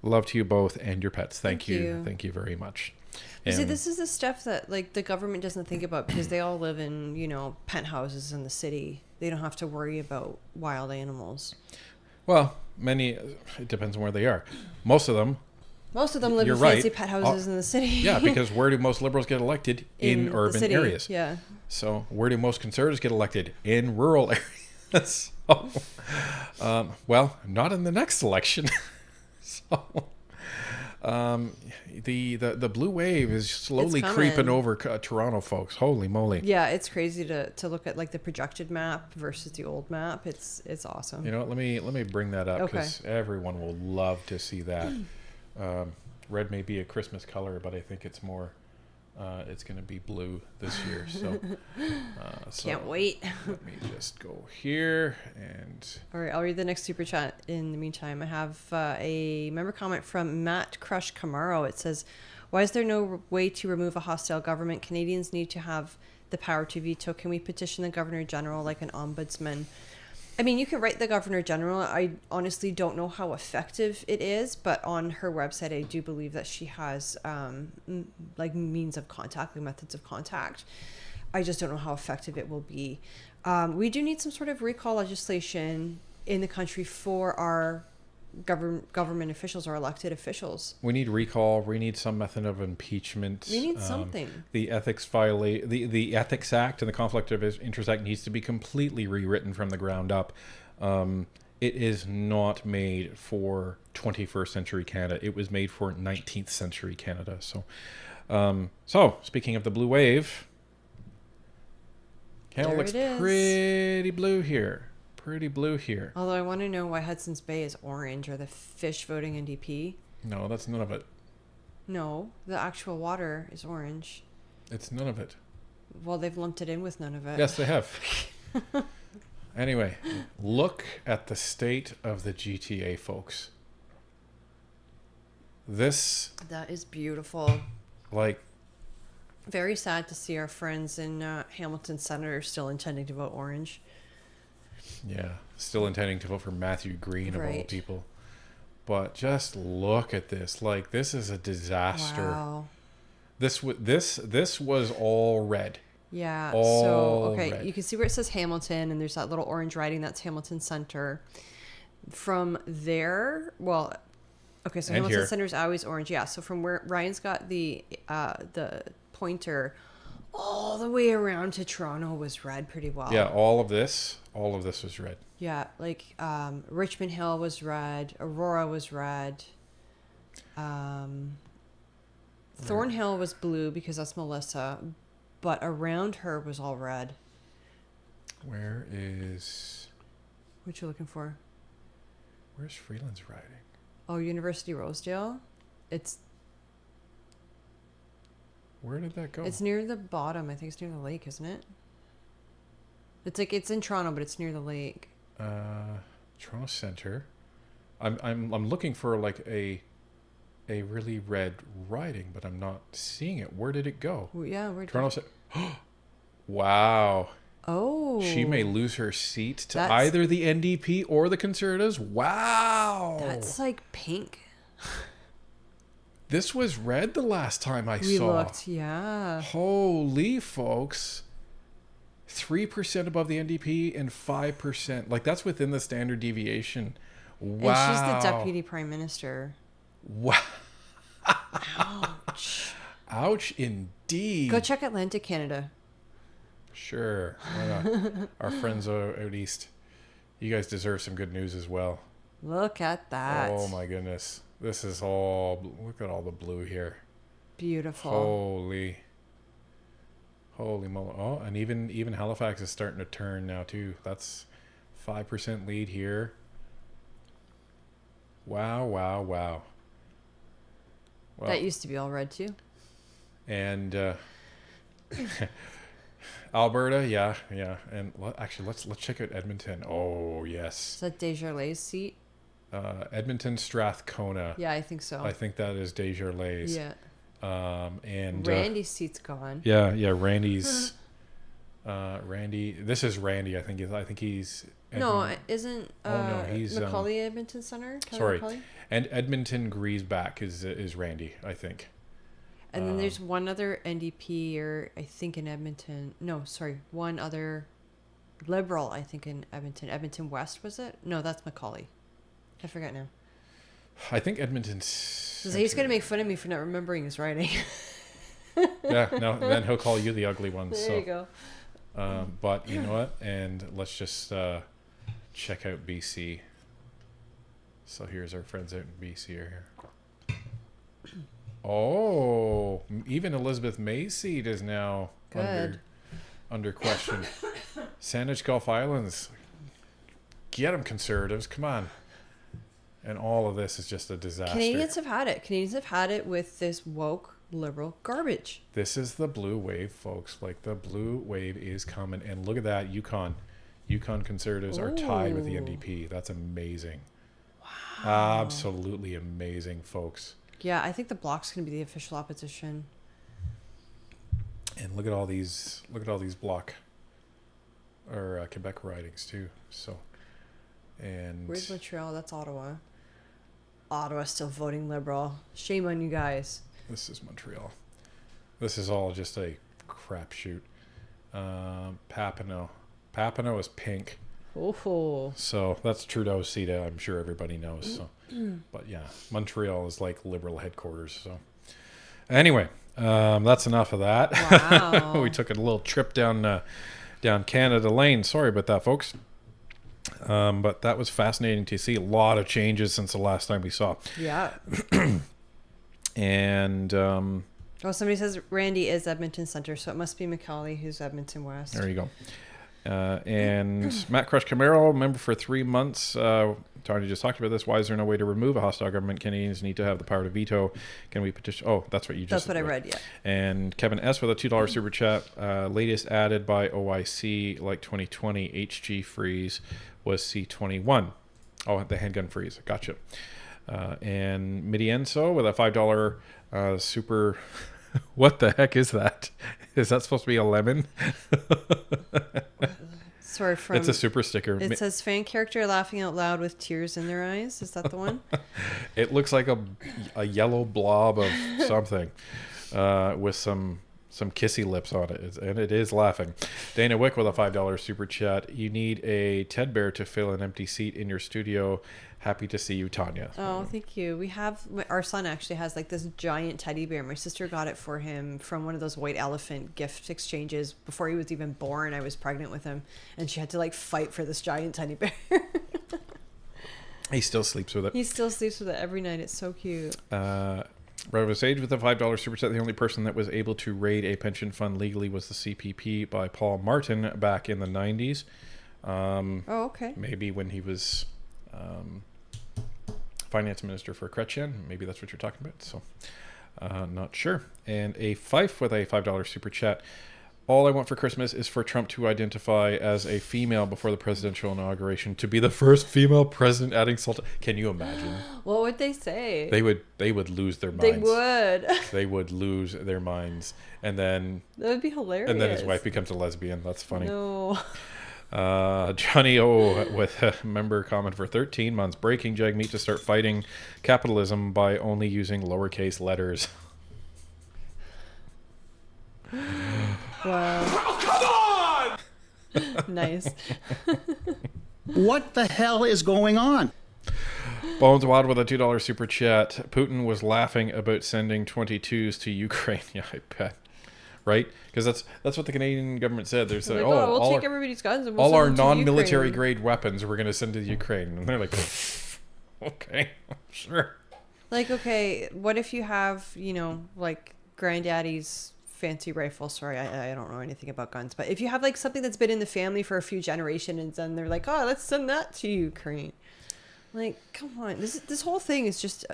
Love to you both and your pets. Thank you. Thank you very much. You see, And- this is the stuff that like the government doesn't think about because they all live in, penthouses in the city. They don't have to worry about wild animals. Well, it depends on where they are. Most of them, Most of them live You're in fancy right. pet houses in the city. yeah, because where do most liberals get elected? In the urban city, areas. Yeah. So where do most conservatives get elected? In rural areas. So, well, not in the next election. So, the blue wave is slowly It's creeping coming. over Toronto, folks. Holy moly! Yeah, it's crazy to look at like the projected map versus the old map. It's awesome. You know what? Let me bring that up Okay. because everyone will love to see that. Red may be a Christmas color, but I think it's more. It's going to be blue this year. So, Can't wait. Let me just go here and. All right, I'll read the next super chat. In the meantime, I have a member comment from Matt Crush Camaro. It says, "Why is there no way to remove a hostile government? Canadians need to have the power to veto. Can we petition the Governor General like an ombudsman?" I mean, you can write the Governor General. I honestly don't know how effective it is, but on her website, I do believe that she has like means of contact, like methods of contact. I just don't know how effective it will be. We do need some sort of recall legislation in the country for our government officials or elected officials. We need recall. We need some method of impeachment. We need something. The the Ethics Act and the Conflict of Interest Act needs to be completely rewritten from the ground up. It is not made for 21st century Canada. It was made for 19th century Canada. So speaking of the blue wave, Canada There looks it is. pretty blue here. Pretty blue here. Although I want to know why Hudson's Bay is orange. Are the fish voting NDP? No, that's none of it. No, the actual water is orange. It's none of it. Well, they've lumped it in with none of it. Yes, they have. Anyway, look at the state of the GTA, folks. That is beautiful. Like, Very sad to see our friends in Hamilton Center still intending to vote orange. yeah, still intending to vote for Matthew Green of all Right. people. But just look at this. Like, this is a disaster. Wow. This was all red. Yeah. All so, okay, red. you can see where it says Hamilton, and there's that little orange writing. That's Hamilton Center. From there, well, okay, so And Hamilton here. Center is always orange. Yeah. So from where Ryan's got the pointer, all the way around to Toronto was red pretty well. Yeah, all of this was red. Yeah, like Richmond Hill was red, Aurora was red, Thornhill was blue because that's Melissa, but around her was all red. Where is... What you looking for? Where's Freeland's riding? Oh, University Rosedale. It's Where did that go? It's near the bottom. I think it's near the lake, isn't it? It's like it's in Toronto, but it's near the lake. Toronto Center. I'm looking for like a really red writing, but I'm not seeing it. Where did it go? Yeah, where Toronto Center. Wow. Oh. She may lose her seat to That's- either the NDP or the Conservatives. Wow. That's like pink. This was red the last time I We saw. looked, yeah. Holy folks. 3% above the NDP and 5%. Like, that's within the standard deviation. Wow. And she's the deputy prime minister. Wow. Ouch. Ouch indeed. Go check Atlantic Canada. Sure. Why not? Our friends out east. You guys deserve some good news as well. Look at that. Oh my goodness. This is all, look at all the blue here. Beautiful. Holy moly. Oh, and even Halifax is starting to turn now too. That's 5% lead here. Wow. Well, That used to be all red too. and Alberta, yeah. And actually, let's check out Edmonton. Oh Is yes, that Desjardins' seat? Edmonton Strathcona. Yeah, I think so. I think that is Desjardins. Yeah. And Randy's seat's gone. yeah, Randy's. Randy. This is Randy. I think he's. No, isn't no, he's, Macaulay Edmonton Center? Kelly Sorry, Macaulay? and Edmonton Griesbach is Randy. I think. And then there's one other NDP, or I think in Edmonton. No, sorry, one other Liberal, I think in Edmonton. Edmonton West, was it? No, that's Macaulay. I forget now. I think Edmonton's. So he's going to make fun of me for not remembering his writing. Yeah, no, then he'll call you the ugly one. There you go. But you know what? And let's just check out BC. So here's our friends out in BC here. Oh, even Elizabeth May's seat is now Good. under question. Saanich Gulf Islands. Get them, Conservatives. Come on. And all of this is just a disaster. Canadians have had it. Canadians have had it with this woke liberal garbage. This is the blue wave, folks. Like, the blue wave is coming. And look at that, Yukon Conservatives are tied with the Ooh. NDP. That's amazing. Wow. Absolutely amazing, folks. Yeah, I think the Bloc's going to be the official opposition. And look at all these bloc or Quebec ridings too. So, and Where's Montreal? That's Ottawa. Ottawa's still voting Liberal. Shame on you guys. this is Montreal. This is all just a crapshoot. Papineau is pink. Oh, So that's Trudeau's seat. I'm sure everybody knows. So, but yeah, Montreal is like Liberal headquarters. So anyway, that's enough of that. wow. We took a little trip down Canada Lane. Sorry about that, folks. But that was fascinating to see. A lot of changes since the last time we saw. Yeah. And Oh, somebody says Randy is Edmonton Center, so it must be Macaulay who's Edmonton West. there you go. And Matt Crush Camaro, member for 3 months. Tony just talked about this. Why is there no way to remove a hostile government? Canadians need to have the power to veto. Can we petition? Oh, that's what you just That's what I read, yeah. And Kevin S. with a $2 super chat. Latest added by OIC, like 2020, HG freeze was C21. Oh, the handgun freeze. Gotcha. And Midienso with a $5 super. What the heck is that? Is that supposed to be a lemon? Sorry, from It's a super sticker. it says fan character laughing out loud with tears in their eyes. Is that the one? It looks like a yellow blob of something with some kissy lips on it, and it is laughing. Dana Wick with a $5 super chat. You need a Ted Bear to fill an empty seat in your studio. Happy to see you, Tanya. Oh, thank you. We have our son actually has like this giant teddy bear. My sister got it for him from one of those white elephant gift exchanges before he was even born. I was pregnant with him, and she had to like fight for this giant teddy bear. He still sleeps with it. He still sleeps with it every night. It's so cute. Bravo Sage with a $5 super chat. The only person that was able to raid a pension fund legally was the CPP by Paul Martin back in the 90s. Oh, okay. Maybe when he was finance minister for Chrétien. Maybe that's what you're talking about. So, Not sure. And a Fife with a $5 super chat. All I want for Christmas is for Trump to identify as a female before the presidential inauguration to be the first female president adding salt. Can you imagine? What would they say? They would lose their minds. They would. They would lose their minds. And then That would be hilarious. and then his wife becomes a lesbian. That's funny. No. Johnny O with a member comment for 13 months. Breaking Jagmeet to start fighting capitalism by only using lowercase letters. Wow. Oh, come on! Nice. What the hell is going on? Bones Wad with a $2 super chat. Putin was laughing about sending 22s to Ukraine. Yeah, I bet. Right? Because that's what the Canadian government said. They're saying, Like, oh, we'll all take our, everybody's guns and we'll all send our them to non-military Ukraine. grade weapons we're going to send to the Ukraine. And they're like, okay, sure. Like, okay, what if you have, like granddaddy's fancy rifle? Sorry, I don't know anything about guns, but if you have like something that's been in the family for a few generations and then they're like, oh, let's send that to Ukraine. Like, come on, this whole thing is just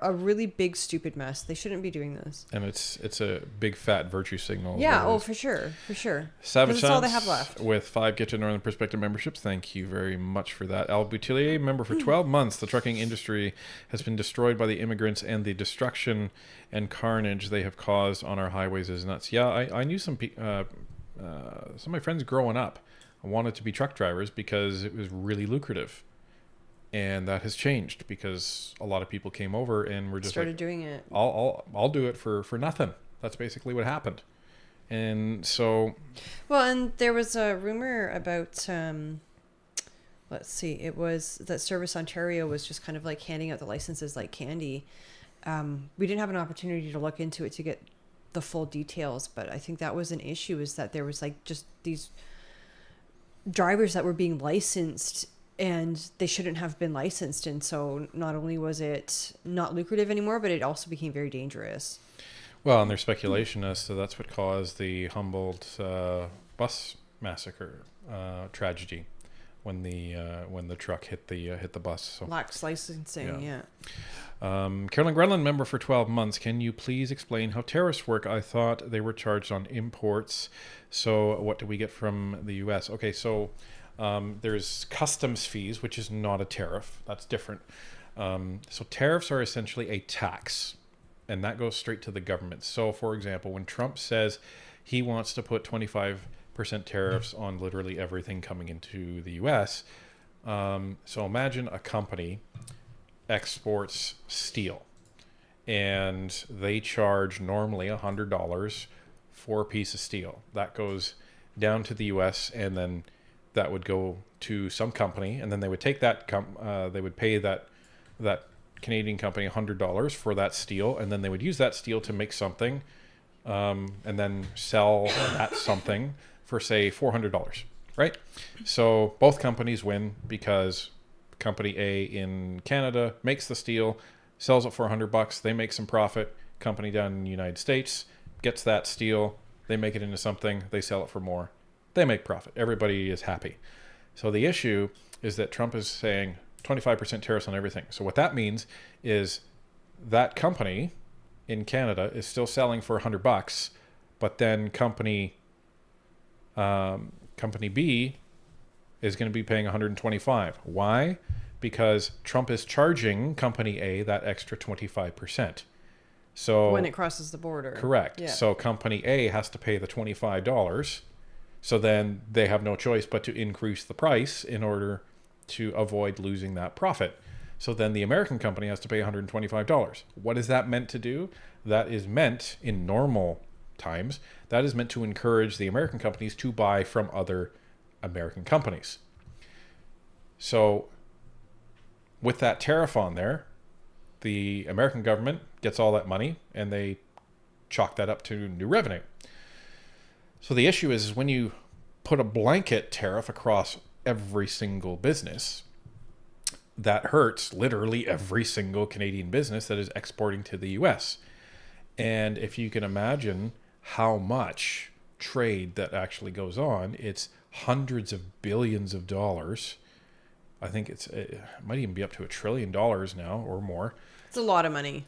a really big stupid mess. They shouldn't be doing this. And it's a big fat virtue signal. Yeah, What it is. for sure. Savage That's all they Chance have left. with 5 Get to Northern Perspective memberships. Thank you very much for that. Al Boutillier, member for 12 months. The trucking industry has been destroyed by the immigrants, and the destruction and carnage they have caused on our highways is nuts. Yeah, I knew some of my friends growing up wanted to be truck drivers because it was really lucrative. And that has changed because a lot of people came over and were just Started doing it. I'll do it for nothing. That's basically what happened. And so, Well, and there was a rumor about, let's see, it was that Service Ontario was just kind of like handing out the licenses like candy. We didn't have an opportunity to look into it to get the full details, but I think that was an issue, is that there was like just these drivers that were being licensed and they shouldn't have been licensed. And so not only was it not lucrative anymore, but it also became very dangerous. well, and there's speculation as to that's what caused the Humboldt bus massacre tragedy when the truck hit the bus. So. Lax licensing, yeah. Carolyn Grenland, member for 12 months. Can you please explain how tariffs work? I thought they were charged on imports. So what do we get from the U.S.? Okay, so there's customs fees, which is not a tariff. That's different. So tariffs are essentially a tax, and that goes straight to the government. So, for example, when Trump says he wants to put 25% tariffs on literally everything coming into the U.S., so imagine a company exports steel, and they charge normally $100 for a piece of steel. That goes down to the U.S., and then that would go to some company, and then they would take that they would pay that Canadian company $100 for that steel, and then they would use that steel to make something, and then sell that something for, say, $400, right? So both companies win because company A in Canada makes the steel, sells it for $100, they make some profit. Company down in the United States gets that steel, they make it into something, they sell it for more, they make profit. Everybody is happy. So the issue is that Trump is saying 25% tariffs on everything. So what that means is that company in Canada is still selling for $100, but then company B is going to be paying 125. Why? Because Trump is charging company A that extra 25%. So When it crosses the border. correct. Yeah. So company A has to pay the $25. So then they have no choice but to increase the price in order to avoid losing that profit. So then the American company has to pay $125. What is that meant to do? That is meant, in normal times, that is meant to encourage the American companies to buy from other American companies. So with that tariff on there, the American government gets all that money and they chalk that up to new revenue. So the issue is when you put a blanket tariff across every single business, that hurts literally every single Canadian business that is exporting to the US. And if you can imagine how much trade that actually goes on, it's hundreds of billions of dollars. I think it might even be up to $1 trillion now or more. It's a lot of money.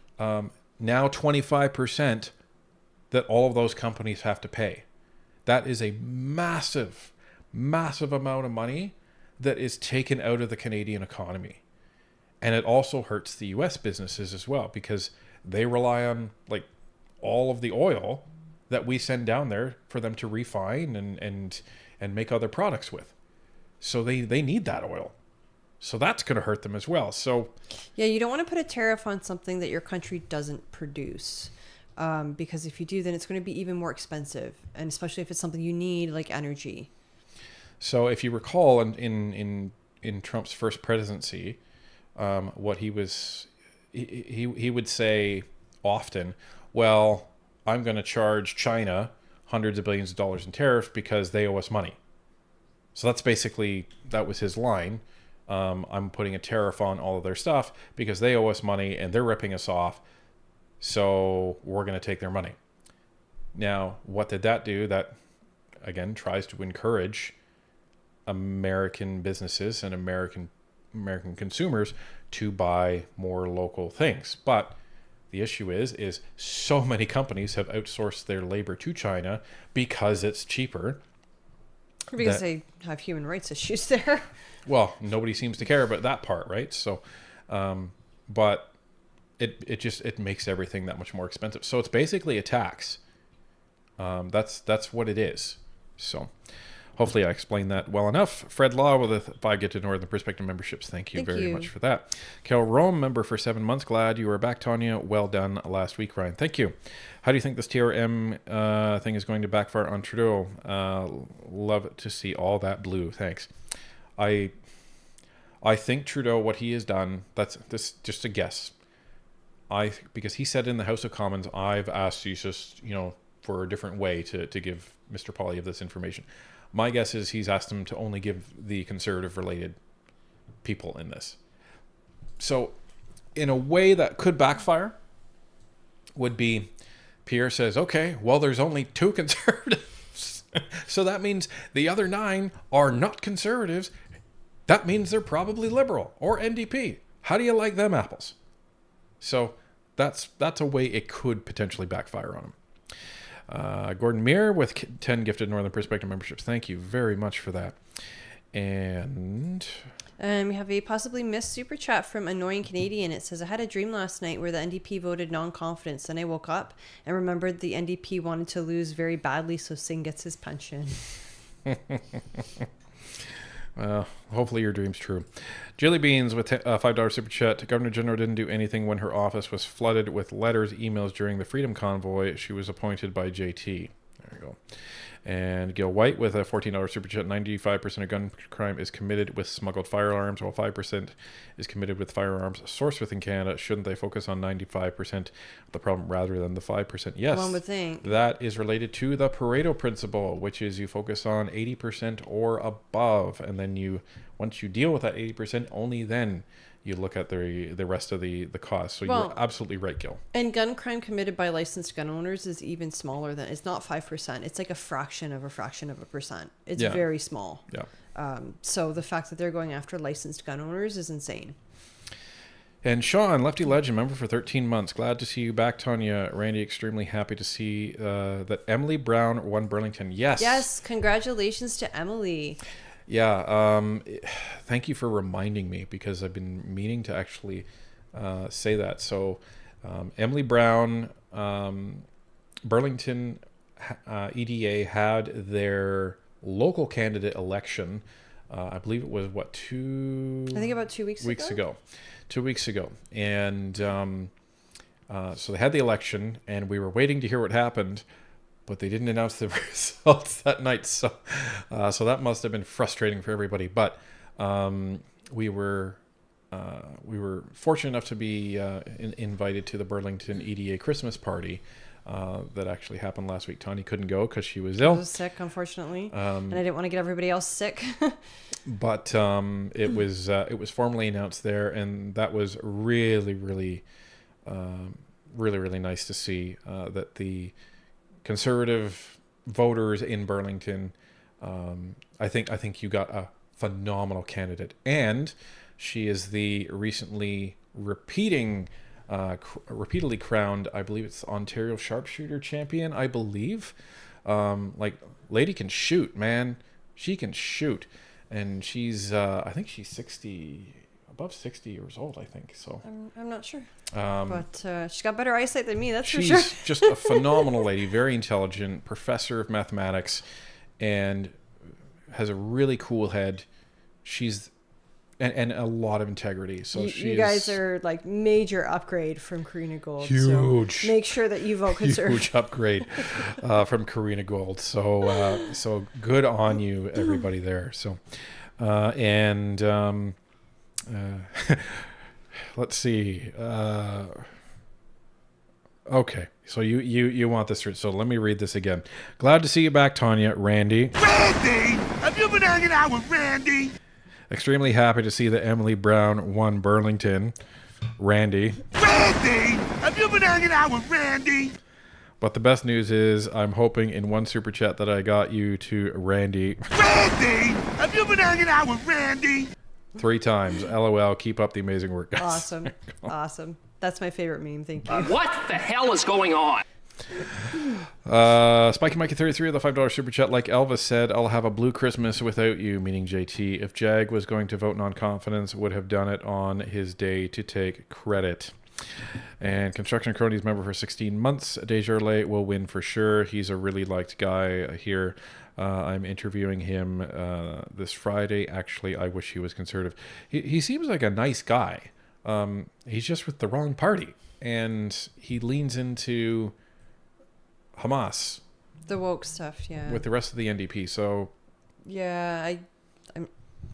now 25% that all of those companies have to pay. That is a massive, massive amount of money that is taken out of the Canadian economy. And it also hurts the US businesses as well, because they rely on like all of the oil that we send down there for them to refine and make other products with. So they need that oil. So that's going to hurt them as well. So yeah, you don't want to put a tariff on something that your country doesn't produce. Because if you do, then it's going to be even more expensive. And especially if it's something you need, like energy. So if you recall in Trump's first presidency, what he would say often, well, I'm going to charge China hundreds of billions of dollars in tariffs because they owe us money. So that was his line. I'm putting a tariff on all of their stuff because they owe us money and they're ripping us off. So we're going to take their money. Now, what did that do? That, again, tries to encourage American businesses and American consumers to buy more local things. But the issue is so many companies have outsourced their labor to China because it's cheaper. Because they have human rights issues there. Well, nobody seems to care about that part, right? So, but it makes everything that much more expensive. So it's basically a tax. That's what it is. So hopefully I explained that well enough. Fred Law with a 5 Get to Northern Perspective memberships. Thank you very much for that. Kel Rome, member for 7 months. Glad you were back, Tanya. Well done last week, Ryan. Thank you. How do you think this TRM thing is going to backfire on Trudeau? Love to see all that blue. Thanks. I think Trudeau, what he has done, that's just a guess. Because he said in the House of Commons, I've asked Jesus, for a different way to give Mr. Poilievre this information. My guess is he's asked him to only give the conservative-related people in this. So, in a way that could backfire, would be Pierre says, okay, well, there's only 2 conservatives. So that means the other 9 are not conservatives. That means they're probably Liberal or NDP. How do you like them apples? So that's a way it could potentially backfire on him. Gordon Meir with 10 gifted Northern Perspective memberships. Thank you very much for that. And we have a possibly missed super chat from Annoying Canadian. It says, I had a dream last night where the NDP voted non-confidence. Then I woke up and remembered the NDP wanted to lose very badly, so Singh gets his pension. Well, hopefully your dream's true. Jilly Beans with a $5 super chat. Governor General didn't do anything when her office was flooded with letters, emails during the Freedom Convoy. She was appointed by JT. There you go. And Gil White with a $14 super chat. 95% of gun crime is committed with smuggled firearms, while 5% is committed with firearms sourced within Canada. Shouldn't they focus on 95% of the problem rather than the 5%? Yes. One would think. That is related to the Pareto principle, which is you focus on 80% or above. And then once you deal with that 80%, only then you look at the rest of the cost. So you're absolutely right, Gil. And gun crime committed by licensed gun owners is even smaller than, it's not 5%. It's like a fraction of a percent. It's very small. Yeah. So the fact that they're going after licensed gun owners is insane. And Sean, Lefty Legend, member for 13 months. Glad to see you back, Tanya. Randy, extremely happy to see that Emily Brown won Burlington. Yes. Yes. Congratulations to Emily. Yeah, thank you for reminding me, because I've been meaning to actually say that. So Emily Brown, Burlington EDA had their local candidate election. I believe it was, I think about 2 weeks ago. 2 weeks ago. And so they had the election, and we were waiting to hear what happened, but they didn't announce the results that night. So that must have been frustrating for everybody. But we were fortunate enough to be invited to the Burlington EDA Christmas party that actually happened last week. Tanya couldn't go because she was ill. I was sick, unfortunately, and I didn't want to get everybody else sick. But it was formally announced there, and that was really, really, really, really nice to see that the Conservative voters in Burlington, I think you got a phenomenal candidate, and she is the recently repeating repeatedly crowned, I believe it's Ontario sharpshooter champion, I believe. Like, lady can shoot, man. She can shoot. And she's, I think she's 60, above 60 years old, I think. So I'm not sure. But she's got better eyesight than me, that's for she's sure. just a phenomenal lady, very intelligent, professor of mathematics, and has a really cool head. She's and a lot of integrity. So you guys are like major upgrade from Karina Gold. Huge. So make sure that you vote conservative. Huge upgrade from Karina Gold. So good on you, everybody there. So let's see. Okay, so you want this, so let me read this again. Glad to see you back, Tanya. Randy. Randy! Have you been hanging out with Randy? Extremely happy to see that Emily Brown won Burlington. Randy. Randy! Have you been hanging out with Randy? But the best news is I'm hoping in one super chat that I got you to Randy. Randy! Have you been hanging out with Randy? 3 times. LOL. Keep up the amazing work, guys. Awesome. Awesome. That's my favorite meme. Thank you. What the hell is going on? Spiky Mikey 33 with the $5 super chat. Like Elvis said, I'll have a blue Christmas without you, meaning JT. If Jag was going to vote non-confidence, would have done it on his day to take credit. And Construction Cronies member for 16 months. Desjardins will win for sure. He's a really liked guy here. I'm interviewing him this Friday. Actually, I wish he was conservative. He seems like a nice guy. He's just with the wrong party. And he leans into Hamas The woke stuff, yeah. with the rest of the NDP. So Yeah, I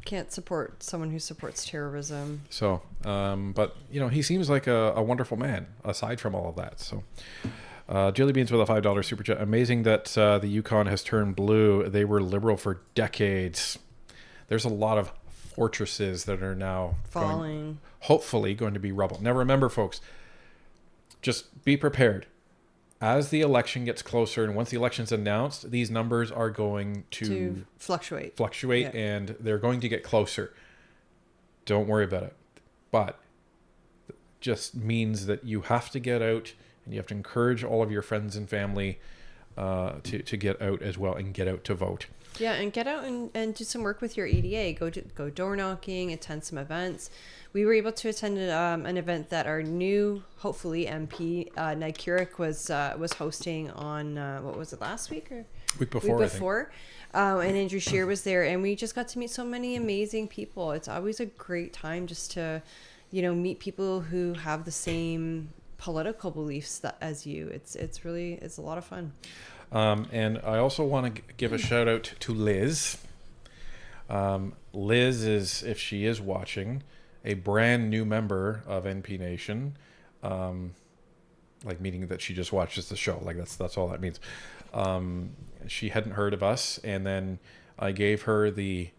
can't support someone who supports terrorism. So, but he seems like a wonderful man aside from all of that. So, Jelly Beans with a $5 super chat. Amazing that the Yukon has turned blue. They were liberal for decades. There's a lot of fortresses that are now Falling. hopefully going to be rubble. Now, remember, folks, just be prepared. As the election gets closer and once the election's announced, these numbers are going to fluctuate. Yeah. And they're going to get closer. Don't worry about it. But it just means that you have to get out and you have to encourage all of your friends and family to get out as well and get out to vote. Yeah, and get out and do some work with your EDA. Go door knocking, attend some events. We were able to attend an event that our new, hopefully, MP, Ned Curick, was hosting on, what was it, last week? Or Week before, I think. And Andrew Scheer was there, and we just got to meet so many amazing people. It's always a great time just to, meet people who have the same political beliefs as you. It's a lot of fun. And I also want to give a shout out to Liz. Liz is, if she is watching, a brand new member of NP Nation, meaning that she just watches the show. Like that's all that means. She hadn't heard of us, and then I gave her the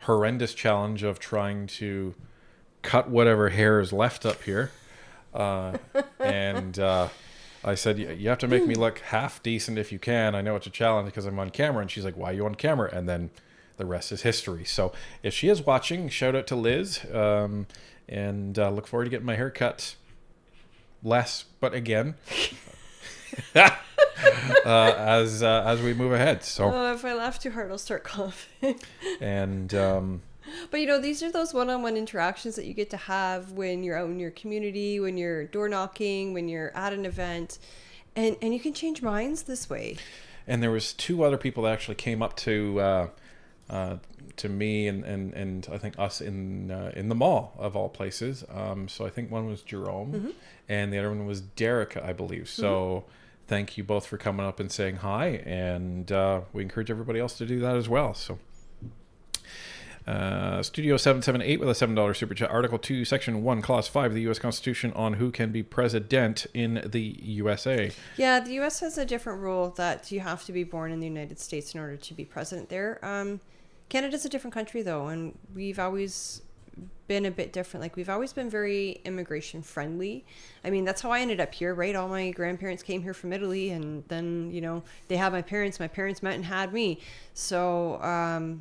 horrendous challenge of trying to cut whatever hair is left up here, and I said, you have to make me look half decent if you can. I know it's a challenge because I'm on camera. And she's like, why are you on camera? And then the rest is history. So if she is watching, shout out to Liz. And look forward to getting my hair cut less, but again, as we move ahead. So if I laugh too hard, I'll start coughing. And but these are those one-on-one interactions that you get to have when you're out in your community, when you're door knocking, when you're at an event, and you can change minds this way. And there was 2 other people that actually came up to me and I think us in the mall of all places. So I think one was Jerome, and the other one was Derek, I believe. So thank you both for coming up and saying hi, and we encourage everybody else to do that as well. So. Studio 778 with a $7 super chat. Article 2, Section 1, Clause 5 of the U.S. Constitution on who can be president in the USA. Yeah, the U.S. has a different rule that you have to be born in the United States in order to be president there. Canada's a different country, though, and we've always been a bit different. Like, we've always been very immigration friendly. I mean, that's how I ended up here, right? All my grandparents came here from Italy, and then, they had my parents met and had me. So,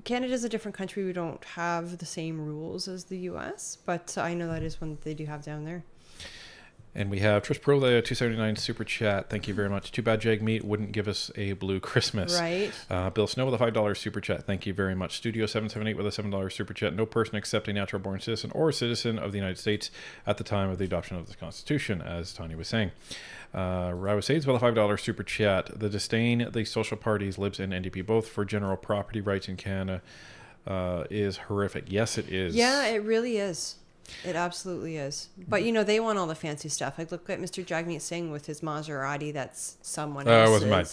Canada's a different country. We don't have the same rules as the US, but I know that is one that they do have down there. And we have Trish Perla, 279 super chat. Thank you very much. Too bad Jag Meat wouldn't give us a blue Christmas. Right. Bill Snow with a $5 super chat. Thank you very much. Studio 778 with a $7 super chat. No person except a natural born citizen or citizen of the United States at the time of the adoption of the Constitution, as Tanya was saying. Rawa Sades with a $5 super chat. The disdain the social parties, Libs and NDP, both for general property rights in Canada is horrific. Yes, it is. Yeah, it really is. It absolutely is. But, you know, they want all the fancy stuff. Like, look at Mr. Jagmeet Singh with his Maserati. That's someone else's. It wasn't mine.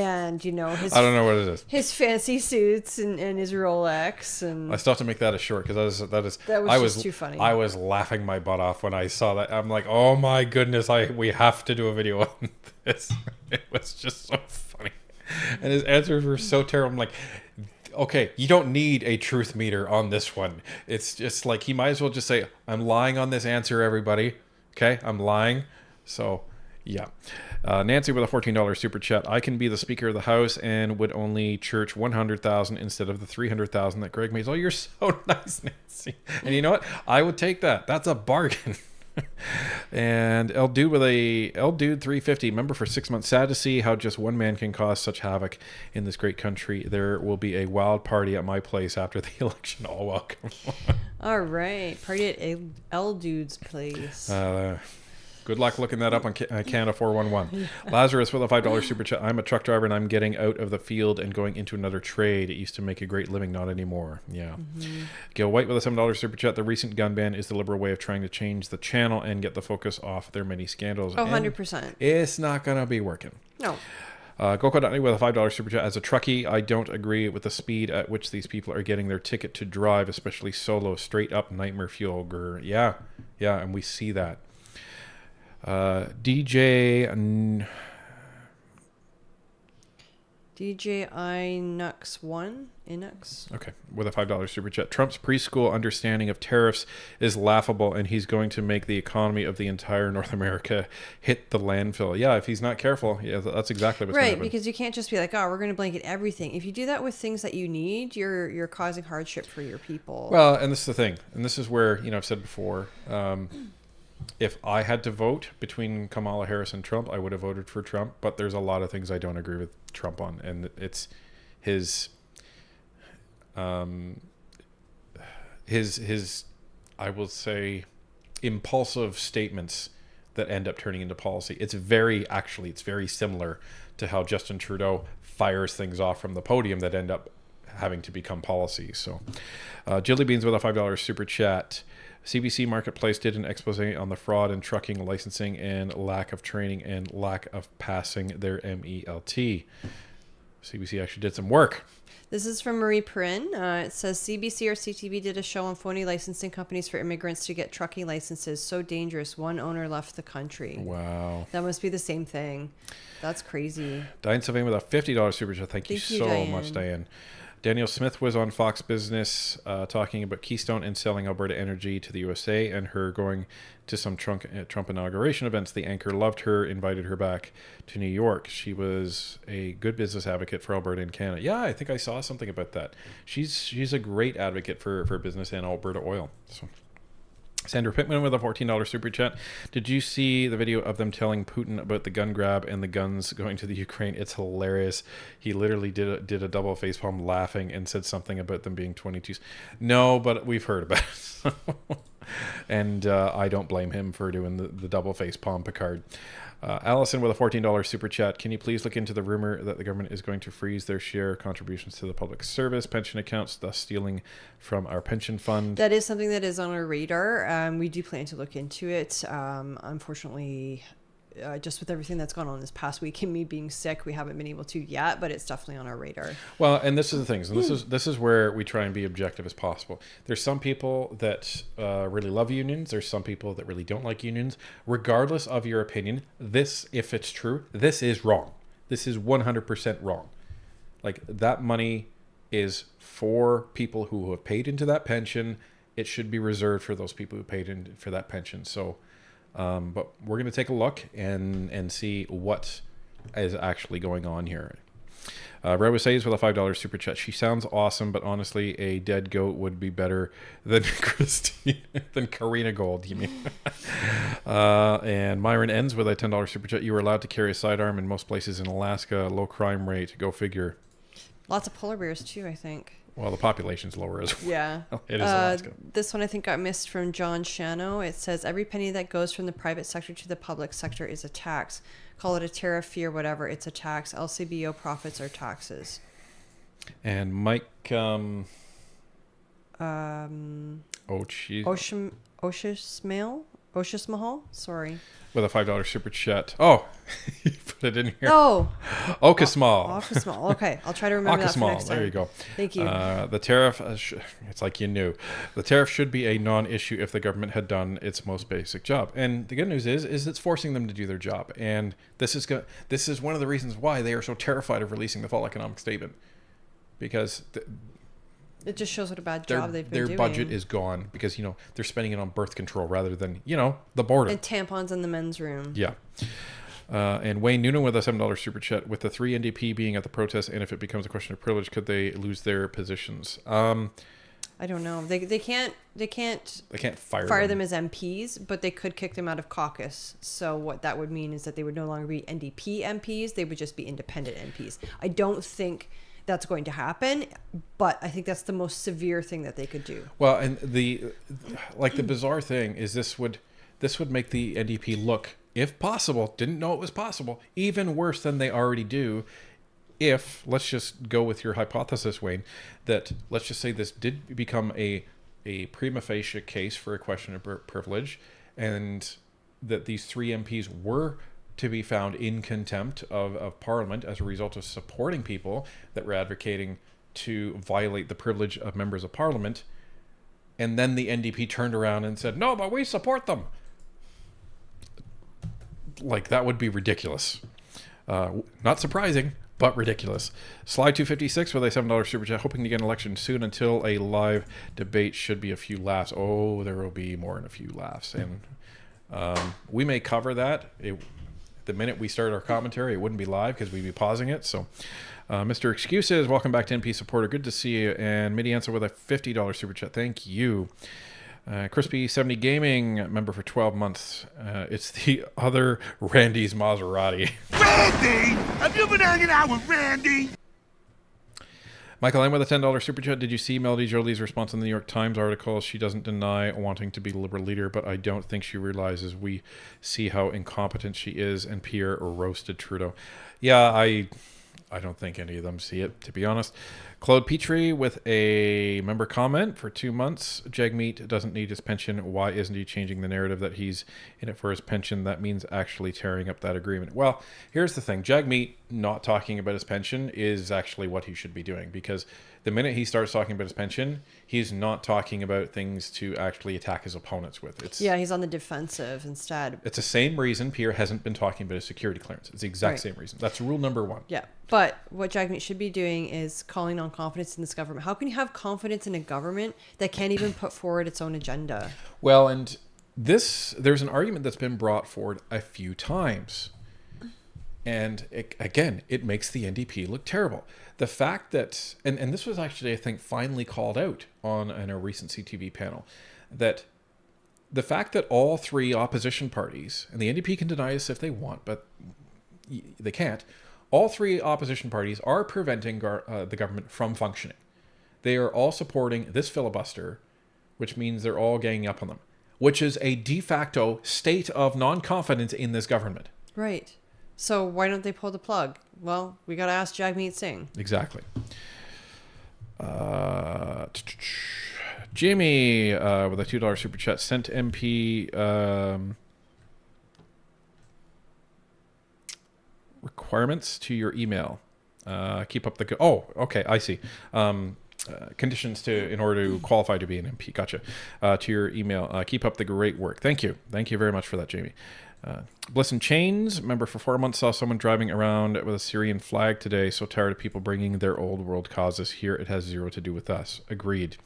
And, you know, his... I don't know what it is. His fancy suits and his Rolex. And I still have to make that a short because that was just too funny. I was laughing my butt off when I saw that. I'm like, oh my goodness, we have to do a video on this. It was just so funny. And his answers were so terrible. I'm like... Okay, you don't need a truth meter on this one. It's just like he might as well just say, I'm lying on this answer, everybody. Okay, I'm lying. So, yeah. Nancy with a $14 super chat. I can be the Speaker of the House and would only church 100,000 instead of the 300,000 that Greg made. Oh, you're so nice, Nancy. And you know what? I would take that. That's a bargain. And El Dude with a El Dude 350 member for 6 months. Sad to see how just one man can cause such havoc in this great country. There will be a wild party at my place after the election. All welcome. all right. Party at El Dude's place. Good luck looking that up on Canada 411. Lazarus with a $5 super chat. I'm a truck driver and I'm getting out of the field and going into another trade. It used to make a great living, not anymore. Yeah. Gail White with a $7 super chat. The recent gun ban is the Liberal way of trying to change the channel and get the focus off their many scandals. Oh, 100%. It's not going to be working. No. Goko.Donny with a $5 super chat. As a truckie, I don't agree with the speed at which these people are getting their ticket to drive, especially solo, straight up nightmare fuel. Yeah, and we see that. DJ Inux. Okay, with a $5 super chat. Trump's preschool understanding of tariffs is laughable, and he's going to make the economy of the entire North America hit the landfill. Yeah, if he's not careful, yeah, that's exactly what's going to happen. Right, because you can't just be like, oh, we're going to blanket everything. If you do that with things that you need, you're causing hardship for your people. Well, and this is the thing, and this is where, I've said before, if I had to vote between Kamala Harris and Trump, I would have voted for Trump. But there's a lot of things I don't agree with Trump on, and it's his I will say impulsive statements that end up turning into policy. It's very similar to how Justin Trudeau fires things off from the podium that end up having to become policy. So, Jilly Beans with a $5 super chat. CBC Marketplace did an expose on the fraud in trucking licensing and lack of training and lack of passing their MELT. CBC actually did some work. This is from Marie Perrin. It says CBC or CTV did a show on phony licensing companies for immigrants to get trucking licenses. So dangerous. One owner left the country. Wow. That must be the same thing. That's crazy. Diane Sylvain with a $50 super chat. Thank you so Diane. much, Diane. Daniel Smith was on Fox Business talking about Keystone and selling Alberta Energy to the USA and her going to some Trump inauguration events. The anchor loved her, invited her back to New York. She was a good business advocate for Alberta and Canada. Yeah, I think I saw something about that. She's a great advocate for business and Alberta oil. So. Sandra Pittman with a $14 super chat. Did you see the video of them telling Putin about the gun grab and the guns going to the Ukraine? It's hilarious. He literally did a double facepalm laughing and said something about them being 22s. No, but we've heard about it. And I don't blame him for doing the double facepalm, Picard. Allison with a $14 super chat. Can you please look into the rumor that the government is going to freeze their share contributions to the public service pension accounts, thus stealing from our pension fund? That is something that is on our radar. We do plan to look into it. Unfortunately, just with everything that's gone on this past week and me being sick, we haven't been able to yet, but it's definitely on our radar. Well, and this is the thing. And this is where we try and be objective as possible. There's some people that really love unions. There's some people that really don't like unions. Regardless of your opinion, this, if it's true, this is wrong. This is 100% wrong. Like, that money is for people who have paid into that pension. It should be reserved for those people who paid in for that pension. So, but we're going to take a look and see what is actually going on here. Red says with a $5 super chat. She sounds awesome, but honestly, a dead goat would be better than than Karina Gold. You mean? And Myron ends with a $10 super chat. You were allowed to carry a sidearm in most places in Alaska. Low crime rate. Go figure. Lots of polar bears too, I think. Well, the population's lower as well. Yeah. It is Alaska. This one I think got missed from John Shano. It says every penny that goes from the private sector to the public sector is a tax. Call it a tariff, fee, or whatever. It's a tax. LCBO profits are taxes. And Mike, Oshamail? Sorry. with a $5 super chat. Oh, you put it in here. Oh. Okasmal. Okasmal. Okay. I'll try to remember that for next time. There you go. Thank you. The tariff, it's like you knew. The tariff should be a non-issue if the government had done its most basic job. And the good news is it's forcing them to do their job. And this is one of the reasons why they are so terrified of releasing the fall economic statement. Because it just shows what a bad job they've been their doing. budget is gone because, they're spending it on birth control rather than, the border. And tampons in the men's room. Yeah. And Wayne Noonan with a $7 super chat. With the 3 NDP being at the protest, and if it becomes a question of privilege, could they lose their positions? I don't know. They can't fire them as MPs, but they could kick them out of caucus. So what that would mean is that they would no longer be NDP MPs. They would just be independent MPs. I don't think that's going to happen, but I think that's the most severe thing that they could do. Well, and the bizarre thing is this would make the NDP look, if possible, didn't know it was possible, even worse than they already do. If, let's just go with your hypothesis, Wayne, that let's just say this did become a prima facie case for a question of privilege, and that these 3 MPs were to be found in contempt of Parliament as a result of supporting people that were advocating to violate the privilege of members of Parliament, and then the NDP turned around and said, no, but we support them. Like, that would be ridiculous. Not surprising, but ridiculous. Slide 256 with a $7 super chat. Hoping to get an election soon. Until a live debate should be a few laughs. Oh, there will be more than a few laughs. And we may cover that. The minute we start our commentary, it wouldn't be live because we'd be pausing it. So, Mr. Excuses, welcome back to NP Supporter. Good to see you. And Midi Answer with a $50 super chat. Thank you. Crispy70 Gaming, member for 12 months. It's the other Randy's Maserati. Randy! Have you been hanging out with Randy? Michael M with a $10 super chat. Did you see Melody Jolie's response in the New York Times article? She doesn't deny wanting to be the Liberal leader, but I don't think she realizes we see how incompetent she is, and Pierre roasted Trudeau. Yeah, I don't think any of them see it, to be honest. Claude Petrie with a member comment for 2 months. Jagmeet doesn't need his pension. Why isn't he changing the narrative that he's in it for his pension? That means actually tearing up that agreement. Well, here's the thing. Jagmeet not talking about his pension is actually what he should be doing, because the minute he starts talking about his pension, he's not talking about things to actually attack his opponents with. He's on the defensive instead. It's the same reason Pierre hasn't been talking about his security clearance. It's the exact same reason. That's rule number 1. Yeah. But what Jagmeet should be doing is calling on confidence in this government. How can you have confidence in a government that can't even put forward its own agenda? Well, and there's an argument that's been brought forward a few times. And it makes the NDP look terrible. The fact that, and this was actually, I think, finally called out in a recent CTV panel, that the fact that all 3 opposition parties, and the NDP can deny this if they want, but they can't, all 3 opposition parties are preventing the government from functioning. They are all supporting this filibuster, which means they're all ganging up on them, which is a de facto state of non-confidence in this government. Right. So why don't they pull the plug? Well, we got to ask Jagmeet Singh. Exactly. Jamie with a $2 super chat sent MP requirements to your email. Keep up the okay, I see. Conditions in order to qualify to be an MP. Gotcha. To your email. Keep up the great work. Thank you very much for that, Jamie. Bliss and Chains, member for 4 months, saw someone driving around with a Syrian flag today. So tired of people bringing their old world causes here. It has zero to do with us. Agreed.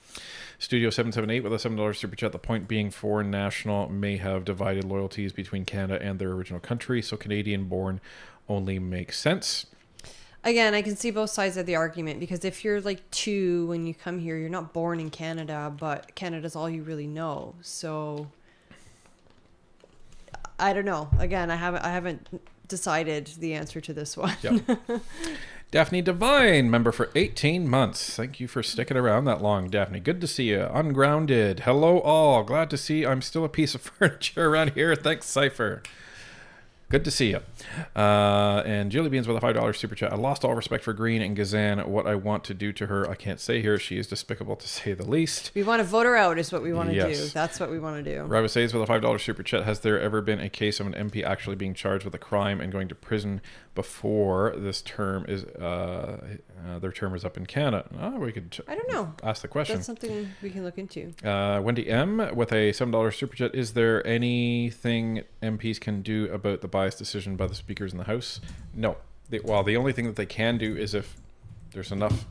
Studio 778 with a $7 super chat. The point being, foreign national may have divided loyalties between Canada and their original country, so Canadian born only makes sense. Again, I can see both sides of the argument, because if you're like 2 when you come here, you're not born in Canada, but Canada's all you really know. So I don't know. Again, I haven't decided the answer to this one. Yep. Daphne Devine, member for 18 months. Thank you for sticking around that long, Daphne. Good to see you. Ungrounded. Hello, all. Glad to see I'm still a piece of furniture around here. Thanks, Cypher. Good to see you. And Julie Beans with a $5 super chat. I lost all respect for Green and Gazan. What I want to do to her, I can't say here. She is despicable, to say the least. We want to vote her out is what we want to do. Yes. That's what we want to do. Rabbi Says with a $5 super chat. Has there ever been a case of an MP actually being charged with a crime and going to prison before this term is their term is up in Canada? Oh, we could I don't know. Ask the question. That's something we can look into. Wendy M with a $7 super chat. Is there anything MPs can do about the biased decision by the speakers in the House? No. The only thing that they can do is if there's enough.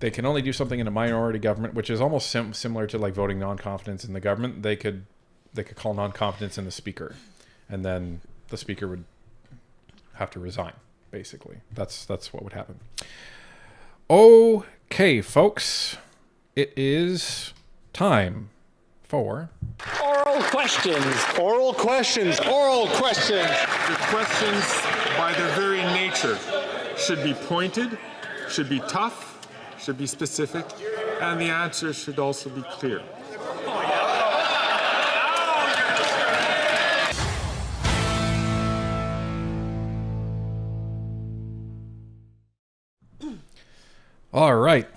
They can only do something in a minority government, which is almost similar to like voting non-confidence in the government. They could call non-confidence in the speaker, and then the speaker would have to resign. Basically, that's what would happen. Okay, folks, it is time for Oral questions. Oral questions. Oral questions. The questions, by their very nature, should be pointed, should be tough, should be specific, and the answers should also be clear. all right.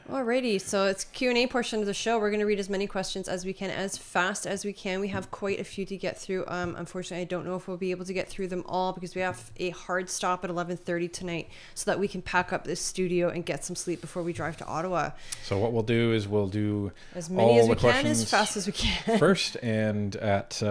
Alrighty, so it's Q&A portion of the show. We're going to read as many questions as we can, as fast as we can. We have quite a few to get through. Unfortunately, I don't know if we'll be able to get through them all, because we have a hard stop at 11:30 tonight, so that we can pack up this studio and get some sleep before we drive to Ottawa. So what we'll do is we'll do As many all as we the can, questions as fast as we can. first, and at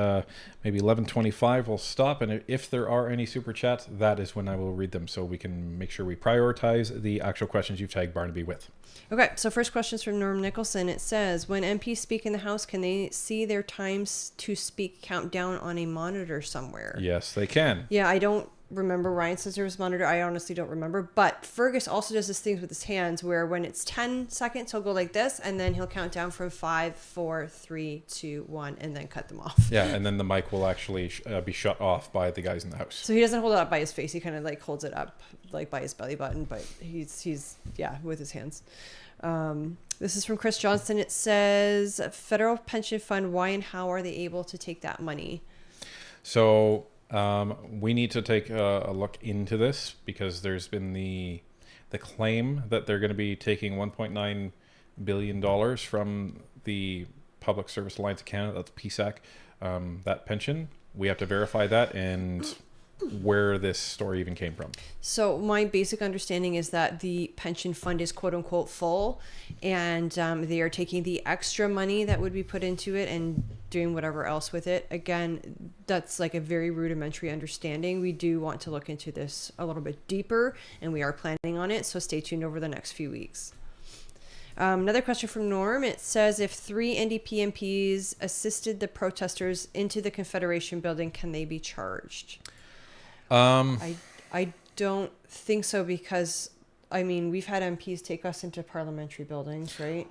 maybe 11:25 we'll stop, and if there are any super chats, that is when I will read them, so we can make sure we prioritize the actual questions you've tagged Barnaby with. Okay, so first question is from Norm Nicholson. It says, when MPs speak in the House, can they see their times to speak count down on a monitor somewhere? Yes, they can. Yeah, I don't remember. Ryan says there was a monitor. I honestly don't remember. But Fergus also does this thing with his hands where when it's 10 seconds, he'll go like this, and then he'll count down from 5, 4, 3, 2, 1, and then cut them off. Yeah, and then the mic will actually be shut off by the guys in the House. So he doesn't hold it up by his face. He kind of like holds it up like by his belly button, but he's with his hands. This is from Chris Johnston. It says, federal pension fund, why and how are they able to take that money? So we need to take a look into this, because there's been the claim that they're going to be taking $1.9 billion from the Public Service Alliance of Canada, that's PSAC, that pension. We have to verify that and where this story even came from. So my basic understanding is that the pension fund is quote unquote full, and they are taking the extra money that would be put into it and doing whatever else with it. Again, that's like a very rudimentary understanding. We do want to look into this a little bit deeper, and we are planning on it. So stay tuned over the next few weeks. Another question from Norm. It says, if 3 NDP MPs assisted the protesters into the Confederation building, can they be charged? I don't think so, because I mean, we've had MPs take us into parliamentary buildings, right?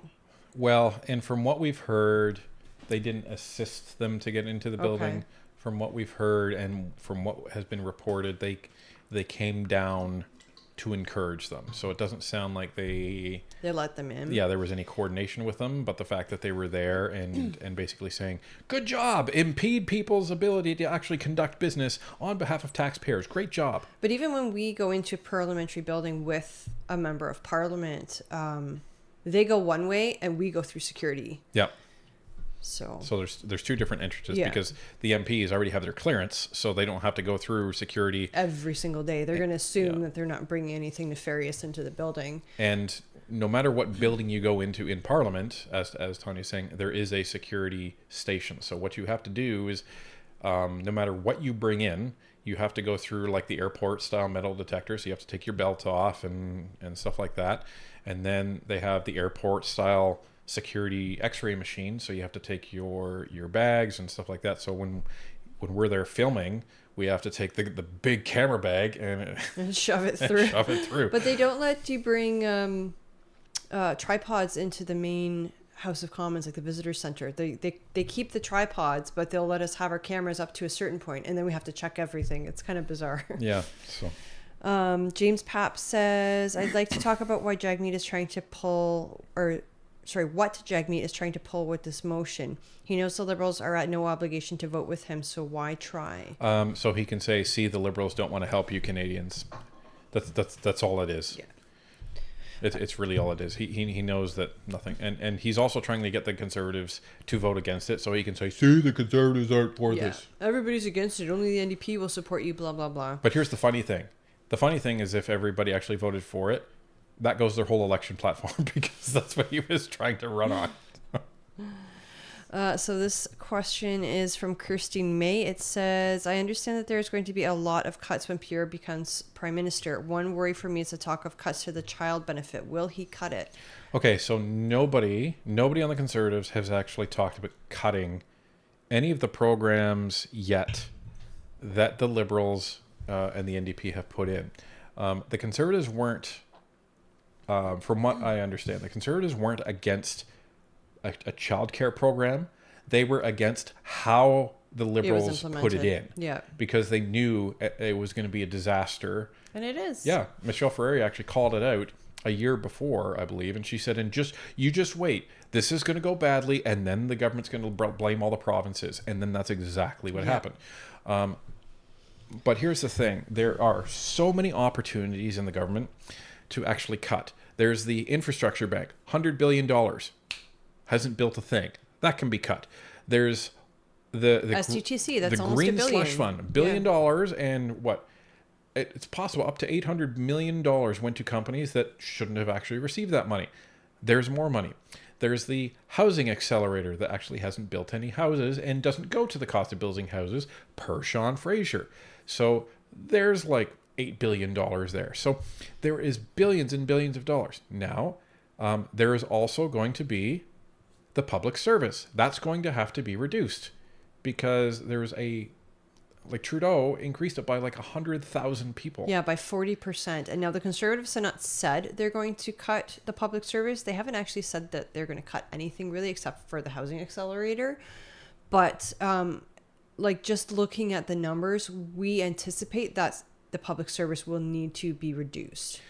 Well, and from what we've heard, they didn't assist them to get into the building. Okay. From what we've heard and from what has been reported, they came down to encourage them. So it doesn't sound like they let them in. Yeah, there was any coordination with them, but the fact that they were there and basically saying, good job, impede people's ability to actually conduct business on behalf of taxpayers. Great job. But even when we go into a parliamentary building with a member of parliament, they go one way and we go through security. Yeah. So there's 2 different entrances, Yeah. because the MPs already have their clearance, so they don't have to go through security. every single day, they're going to assume that they're not bringing anything nefarious into the building. And no matter what building you go into in Parliament, as Tanya's saying, there is a security station. So what you have to do is, no matter what you bring in, you have to go through like the airport style metal detector. So you have to take your belt off and stuff like that. And then they have the airport style security x-ray machine, so you have to take your bags and stuff like that. So when we're there filming, we have to take the big camera bag And shove it through. shove it through. But they don't let you bring tripods into the main House of Commons, like the visitor center. They keep the tripods, but they'll let us have our cameras up to a certain point, and then we have to check everything. It's kind of bizarre. Yeah. So James Papp says, I'd like to talk about why Jagmeet is trying to pull, what Jagmeet is trying to pull with this motion. He knows the Liberals are at no obligation to vote with him, so why try? so he can say, see, the Liberals don't want to help you Canadians. That's all it is. Yeah. It's really all it is. He knows that nothing, and he's also trying to get the Conservatives to vote against it, so he can say, see, the Conservatives aren't for this. Everybody's against it. Only the NDP will support you, blah, blah, blah. But here's the funny thing. The funny thing is if everybody actually voted for it, that goes their whole election platform because that's what he was trying to run on. So this question is from Kirstine May. It says, I understand that there's going to be a lot of cuts when Pierre becomes Prime Minister. One worry for me is the talk of cuts to the child benefit. Will he cut it? Okay, so nobody on the Conservatives has actually talked about cutting any of the programs yet that the Liberals and the NDP have put in. The Conservatives weren't, from what I understand, the Conservatives weren't against a childcare program. They were against how the Liberals put it in. Yeah. Because they knew it was going to be a disaster. And it is. Yeah. Michelle Ferrari actually called it out a year before, I believe, and she said, you just wait. This is going to go badly, and then the government's going to blame all the provinces. And then that's exactly what happened. But here's the thing. There are so many opportunities in the government to actually cut. There's the infrastructure bank, $100 billion. Hasn't built a thing. That can be cut. There's the SDTC, that's the almost Green $1 billion. Slush Fund, $1 billion, and what? It's possible up to $800 million went to companies that shouldn't have actually received that money. There's more money. There's the housing accelerator that actually hasn't built any houses and doesn't go to the cost of building houses per Sean Fraser. So there's like $8 billion there. So there is billions and billions of dollars. Now, there is also going to be the public service. That's going to have to be reduced because there's Trudeau increased it by like 100,000 people. Yeah, by 40%. And now the Conservatives have not said they're going to cut the public service. They haven't actually said that they're going to cut anything really except for the housing accelerator. But just looking at the numbers, we anticipate that the public service will need to be reduced.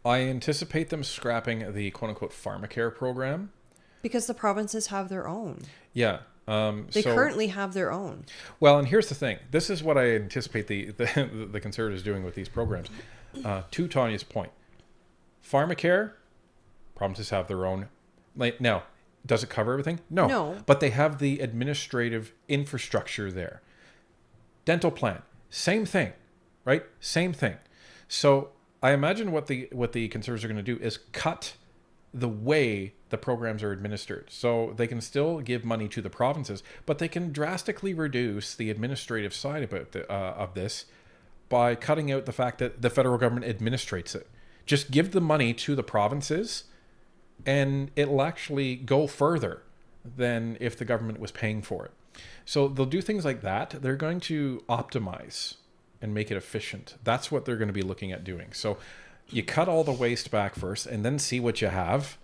I anticipate them scrapping the quote-unquote pharmacare program. Because the provinces have their own. Yeah. They currently have their own. Well, and here's the thing. This is what I anticipate the Conservatives doing with these programs. To Tanya's point, pharmacare, provinces have their own. Now, does it cover everything? No. But they have the administrative infrastructure there. Dental plan, same thing, right? Same thing. So I imagine what the Conservatives are going to do is cut the way the programs are administered. So they can still give money to the provinces, but they can drastically reduce the administrative side of this by cutting out the fact that the federal government administrates it. Just give the money to the provinces and it'll actually go further than if the government was paying for it. So they'll do things like that. They're going to optimize and make it efficient. That's what they're going to be looking at doing. So you cut all the waste back first and then see what you have.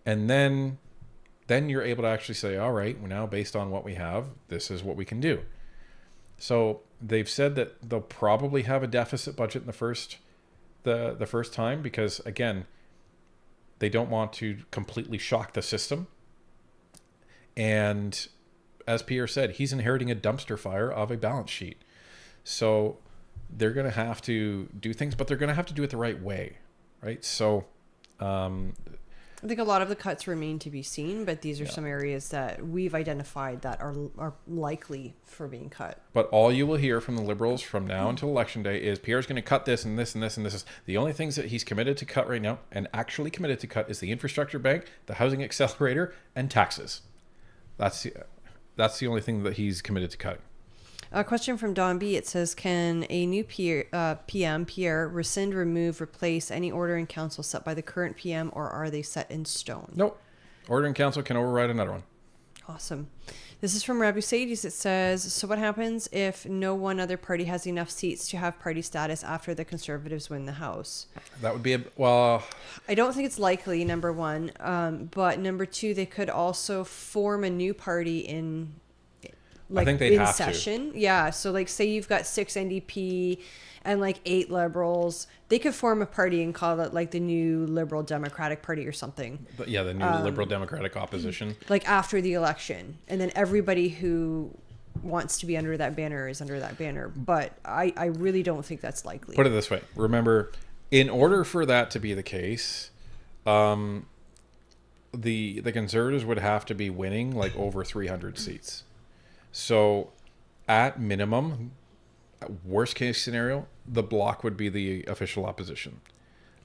And then you're able to actually say, all right, well, now based on what we have, this is what we can do. So they've said that they'll probably have a deficit budget in the first time because, again, they don't want to completely shock the system. And as Pierre said, he's inheriting a dumpster fire of a balance sheet. So they're going to have to do things, but they're going to have to do it the right way, right? So I think a lot of the cuts remain to be seen, but these are some areas that we've identified that are likely for being cut. But all you will hear from the Liberals from now until Election Day is Pierre's going to cut this and this and this and this. The only things that he's committed to cut right now and actually committed to cut is the infrastructure bank, the housing accelerator, and taxes. That's the only thing that he's committed to cutting. A question from Don B. It says, can a new PM, Pierre, rescind, remove, replace any order in council set by the current PM, or are they set in stone? Nope. Order in council can override another one. Awesome. This is from Rabu Sadies. It says, so what happens if no one other party has enough seats to have party status after the Conservatives win the House? That would be well. I don't think it's likely, number one. But number two, they could also form a new party in think they'd in have to. session. Yeah. So like say you've got 6 NDP and like 8 Liberals. They could form a party and call it like the new Liberal Democratic Party or something. But yeah, the new Liberal Democratic opposition. Like after the election. And then everybody who wants to be under that banner is under that banner. But I really don't think that's likely. Put it this way. Remember, in order for that to be the case, the Conservatives would have to be winning like over 300 seats. So at minimum, worst case scenario, the Bloc would be the official opposition.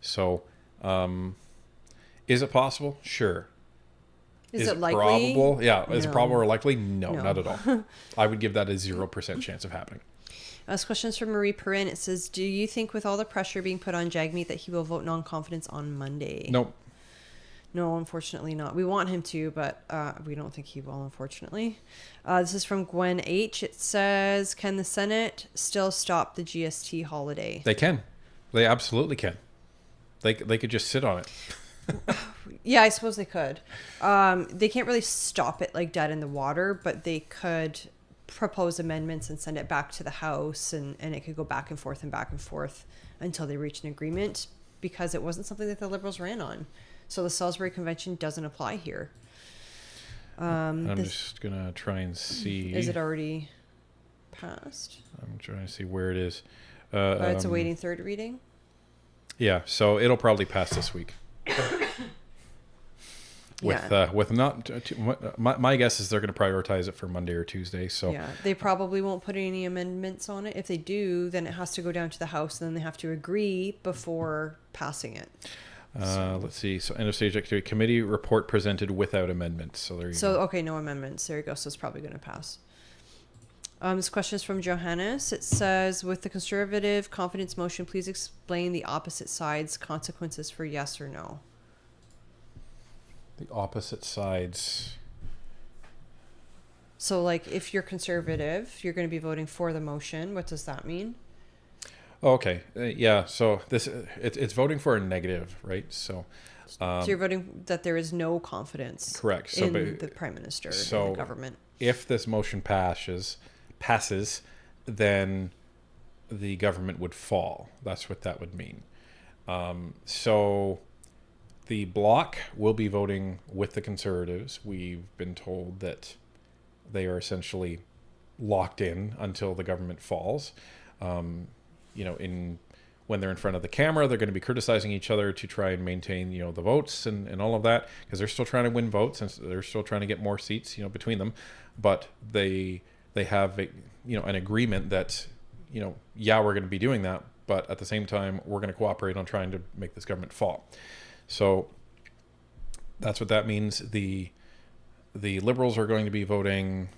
So is it possible? Sure. Is it likely? Probable? Yeah. Is it No. probable or likely? No, No. not at all. I would give that a 0% chance of happening. This question's from Marie Perrin. It says, do you think with all the pressure being put on Jagmeet that he will vote non-confidence on Monday? Nope. No, unfortunately not. We want him to, but we don't think he will, unfortunately. This is from Gwen H. It says, can the Senate still stop the GST holiday? They can. They absolutely can. They could just sit on it. Yeah, I suppose they could. They can't really stop it like dead in the water, but they could propose amendments and send it back to the House, and it could go back and forth until they reach an agreement, because it wasn't something that the Liberals ran on. So the Salisbury Convention doesn't apply here. I'm just going to try and see. Is it already passed? I'm trying to see where it is. It's awaiting third reading. Yeah, so it'll probably pass this week. With not my guess is they're going to prioritize it for Monday or Tuesday. So yeah, they probably won't put any amendments on it. If they do, then it has to go down to the House, and then they have to agree before passing it. Let's see. So end of stage activity committee report presented without amendments. So there you go. Okay, no amendments. There you go. So it's probably going to pass. This question is from Johannes. It says, with the Conservative confidence motion, please explain the opposite side's consequences for yes or no. The opposite sides. So like if you're Conservative, you're going to be voting for the motion. What does that mean? Okay. Yeah. So it's voting for a negative, right? So you're voting that there is no confidence correct. So, in the Prime Minister and the government. If this motion passes, then the government would fall. That's what that would mean. So the Bloc will be voting with the Conservatives. We've been told that they are essentially locked in until the government falls. When they're in front of the camera, they're going to be criticizing each other to try and maintain, the votes and all of that, because they're still trying to win votes and they're still trying to get more seats, between them. But they have an agreement that, we're going to be doing that, but at the same time, we're going to cooperate on trying to make this government fall. So that's what that means. The Liberals are going to be voting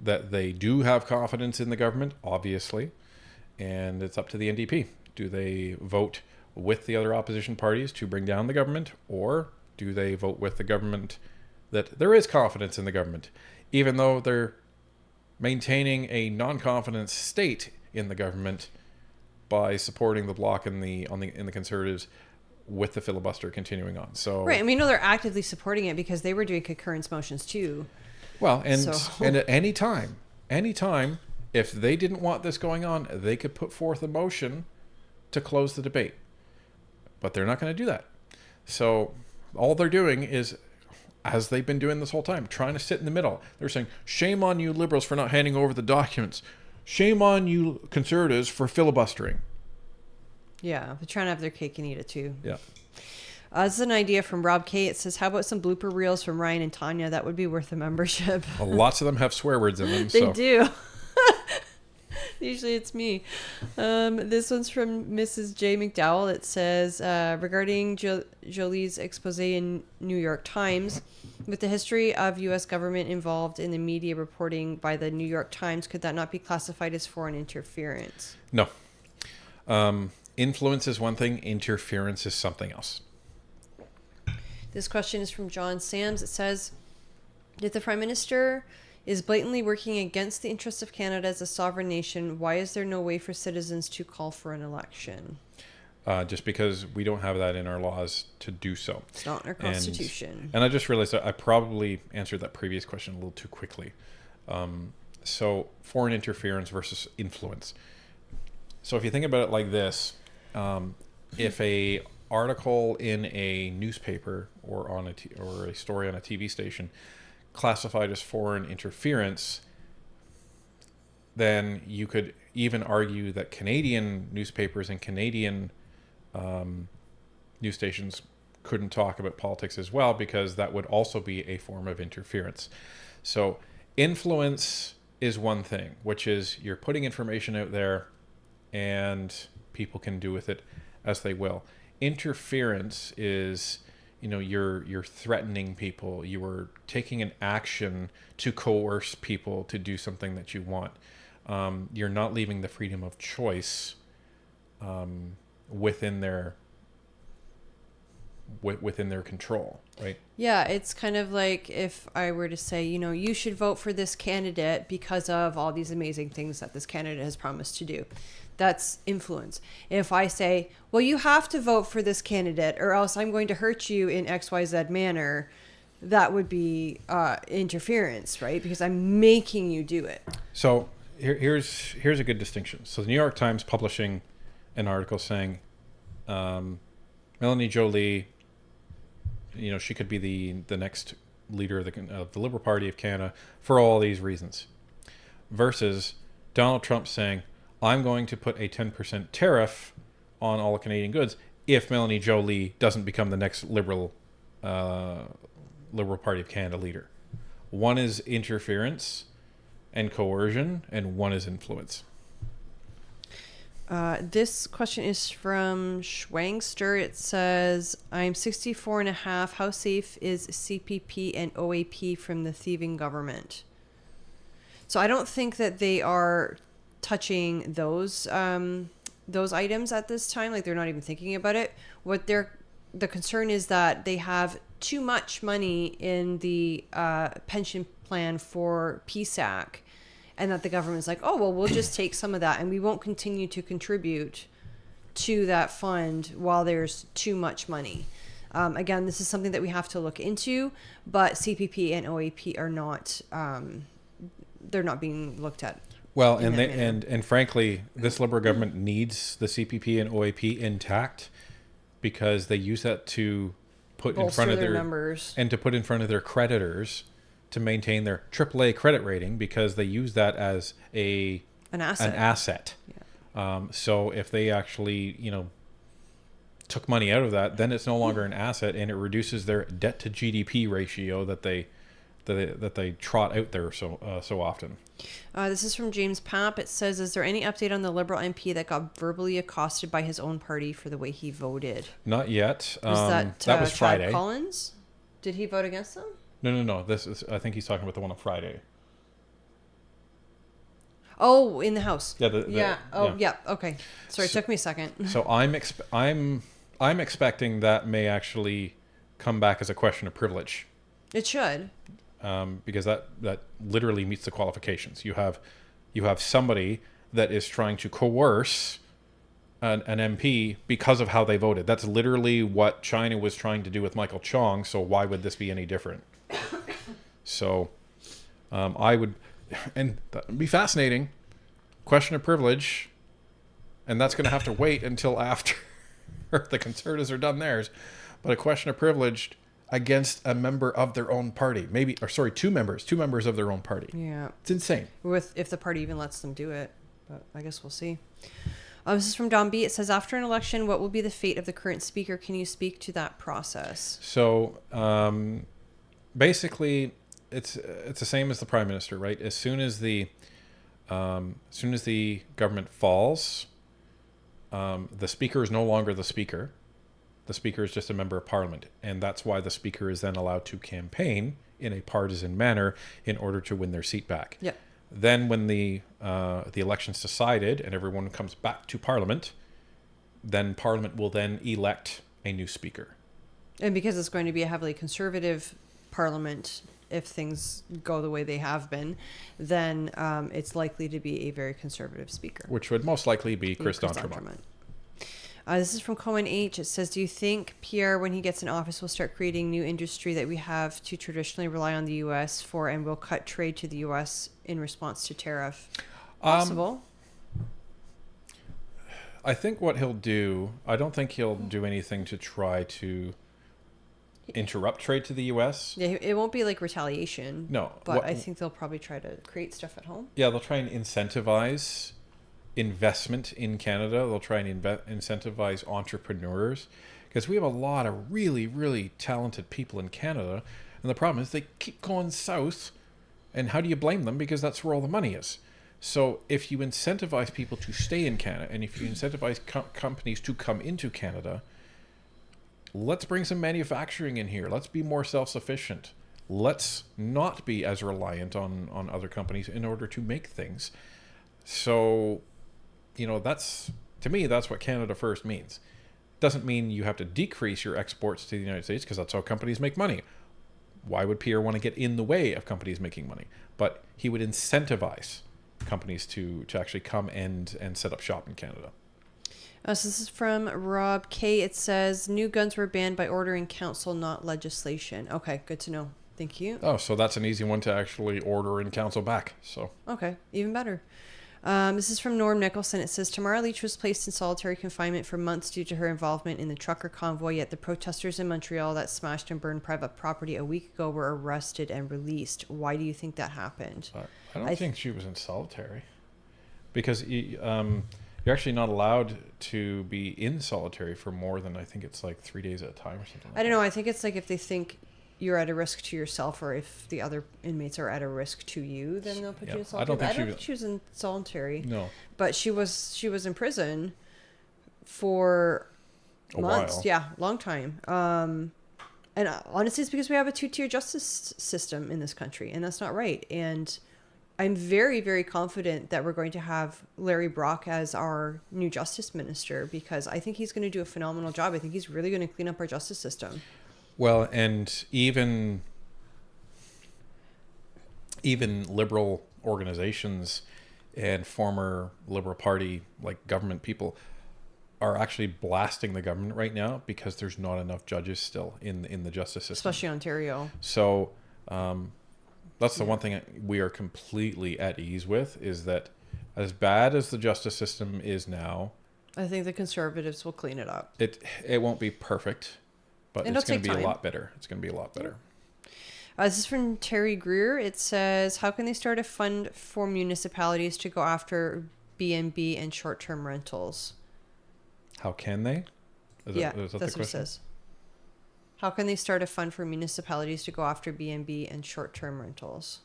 that they do have confidence in the government, obviously. And it's up to the NDP. Do they vote with the other opposition parties to bring down the government, or do they vote with the government that there is confidence in the government, even though they're maintaining a non-confidence state in the government by supporting the Bloc in the Conservatives with the filibuster continuing on? So right, and we know they're actively supporting it because they were doing concurrence motions too. Well, and at any time. If they didn't want this going on, they could put forth a motion to close the debate. But they're not going to do that. So all they're doing is, as they've been doing this whole time, trying to sit in the middle. They're saying, shame on you Liberals for not handing over the documents. Shame on you Conservatives for filibustering. Yeah, they're trying to have their cake and eat it too. Yeah. This is an idea from Rob K. It says, how about some blooper reels from Ryan and Tanya? That would be worth a membership. Well, lots of them have swear words in them. They do. Usually it's me. This one's from Mrs. J. McDowell. It says, regarding Jolie's expose in New York Times, with the history of U.S. government involved in the media reporting by the New York Times, could that not be classified as foreign interference? No. Influence is one thing. Interference is something else. This question is from John Sams. It says, If the Prime Minister is blatantly working against the interests of Canada as a sovereign nation, why is there no way for citizens to call for an election? Just because we don't have that in our laws to do so. It's not in our Constitution. And I just realized that I probably answered that previous question a little too quickly. So foreign interference versus influence. So if you think about it like this, if a article in a newspaper or or a story on a TV station classified as foreign interference, then you could even argue that Canadian newspapers and Canadian news stations couldn't talk about politics as well, because that would also be a form of interference. So influence is one thing, which is you're putting information out there and people can do with it as they will. Interference is, you're threatening people, you are taking an action to coerce people to do something that you want. You're not leaving the freedom of choice within their control, right? Yeah, it's kind of like if I were to say, you should vote for this candidate because of all these amazing things that this candidate has promised to do. That's influence. If I say, well, you have to vote for this candidate or else I'm going to hurt you in XYZ manner, that would be interference, right? Because I'm making you do it. So here's a good distinction. So the New York Times publishing an article saying Melanie Jolie, she could be the next leader of the Liberal Party of Canada for all these reasons, versus Donald Trump saying, I'm going to put a 10% tariff on all Canadian goods if Melanie Jolie doesn't become the next Liberal Party of Canada leader. One is interference and coercion, and one is influence. This question is from Schwangster. It says, I'm 64 and a half. How safe is CPP and OAP from the thieving government? So I don't think that they are touching those items at this time. Like, they're not even thinking about it. The concern is that they have too much money in the pension plan for PSAC, and that the government's like, oh, well, we'll just take some of that and we won't continue to contribute to that fund while there's too much money. Again, this is something that we have to look into, but CPP and OAP are not, they're not being looked at. Well, and frankly, this Liberal government needs the CPP and OAP intact, because they use that to put in front of their numbers and to put in front of their creditors to maintain their AAA credit rating, because they use that as an asset. Yeah. So if they actually, took money out of that, then it's no longer an asset, and it reduces their debt to GDP ratio that they trot out there so often. This is from James Papp. It says, is there any update on the Liberal MP that got verbally accosted by his own party for the way he voted? Not yet. Was that was Friday. Chad Collins? Did he vote against them? No. I think he's talking about the one on Friday. Oh, in the House. Yeah. Yeah. Okay. Sorry, it took me a second. So I'm expecting that may actually come back as a question of privilege. It should. Because that literally meets the qualifications. You have somebody that is trying to coerce an MP because of how they voted. That's literally what China was trying to do with Michael Chong. So why would this be any different? So I would, and that would be fascinating. Question of privilege, and that's going to have to wait until after the Conservatives are done theirs. But a question of privilege against a member of their own party, two members of their own party. Yeah, it's insane. If the party even lets them do it, but I guess we'll see. This is from Don B. It says, after an election, what will be the fate of the current speaker? Can you speak to that process? So basically, it's the same as the Prime Minister, right? As soon as the government falls, the speaker is no longer the speaker. The speaker is just a member of parliament, and that's why the speaker is then allowed to campaign in a partisan manner in order to win their seat back. Yeah. Then when the election's decided and everyone comes back to parliament, then parliament will then elect a new speaker. And because it's going to be a heavily conservative parliament, if things go the way they have been, then it's likely to be a very conservative speaker. Which would most likely be Chris D'Entremont. D'Entremont. This is from Cohen H. It says, do you think Pierre, when he gets in office, will start creating new industry that we have to traditionally rely on the U.S. for, and will cut trade to the U.S. in response to tariff? Possible. I think what he'll do, I don't think he'll do anything to try to interrupt trade to the U.S. Yeah, it won't be like retaliation. No. But I think they'll probably try to create stuff at home. Yeah, they'll try and incentivize investment in Canada. They'll try and incentivize entrepreneurs, because we have a lot of really, really talented people in Canada, and the problem is they keep going south, and how do you blame them? Because that's where all the money is. So if you incentivize people to stay in Canada, and if you incentivize companies to come into Canada, let's bring some manufacturing in here. Let's be more self-sufficient. Let's not be as reliant on other companies in order to make things. So, you know, that's, to me, that's what Canada First means. Doesn't mean you have to decrease your exports to the United States, because that's how companies make money. Why would Pierre want to get in the way of companies making money? But he would incentivize companies to actually come and set up shop in Canada. So this is from Rob K. It says, new guns were banned by order in council, not legislation. Okay, good to know. Thank you. Oh, so that's an easy one to actually order in council back. So okay, even better. This is from Norm Nicholson. It says, Tamara Leach was placed in solitary confinement for months due to her involvement in the trucker convoy, yet the protesters in Montreal that smashed and burned private property a week ago were arrested and released. Why do you think that happened? I don't think she was in solitary, because you're actually not allowed to be in solitary for more than, I think it's like 3 days at a time or something like I don't know. I think it's like if they think you're at a risk to yourself, or if the other inmates are at a risk to you, then they'll put you in solitary. I don't think she was in solitary. No. But she was in prison for months. While. Yeah, long time. And honestly, it's because we have a two-tier justice system in this country, and that's not right. And I'm very, very confident that we're going to have Larry Brock as our new justice minister, because I think he's going to do a phenomenal job. I think he's really going to clean up our justice system. Well, and even liberal organizations and former Liberal Party, like government people, are actually blasting the government right now because there's not enough judges still in the justice system. Especially Ontario. So that's the one thing we are completely at ease with, is that as bad as the justice system is now, I think the Conservatives will clean it up. It won't be perfect, but it's going to be a lot better. It's going to be a lot better. This is from Terry Greer. It says, how can they start a fund for municipalities to go after B&B and short-term rentals? How can they? Is that that's the what it question? says. How can they start a fund for municipalities to go after B&B and short-term rentals?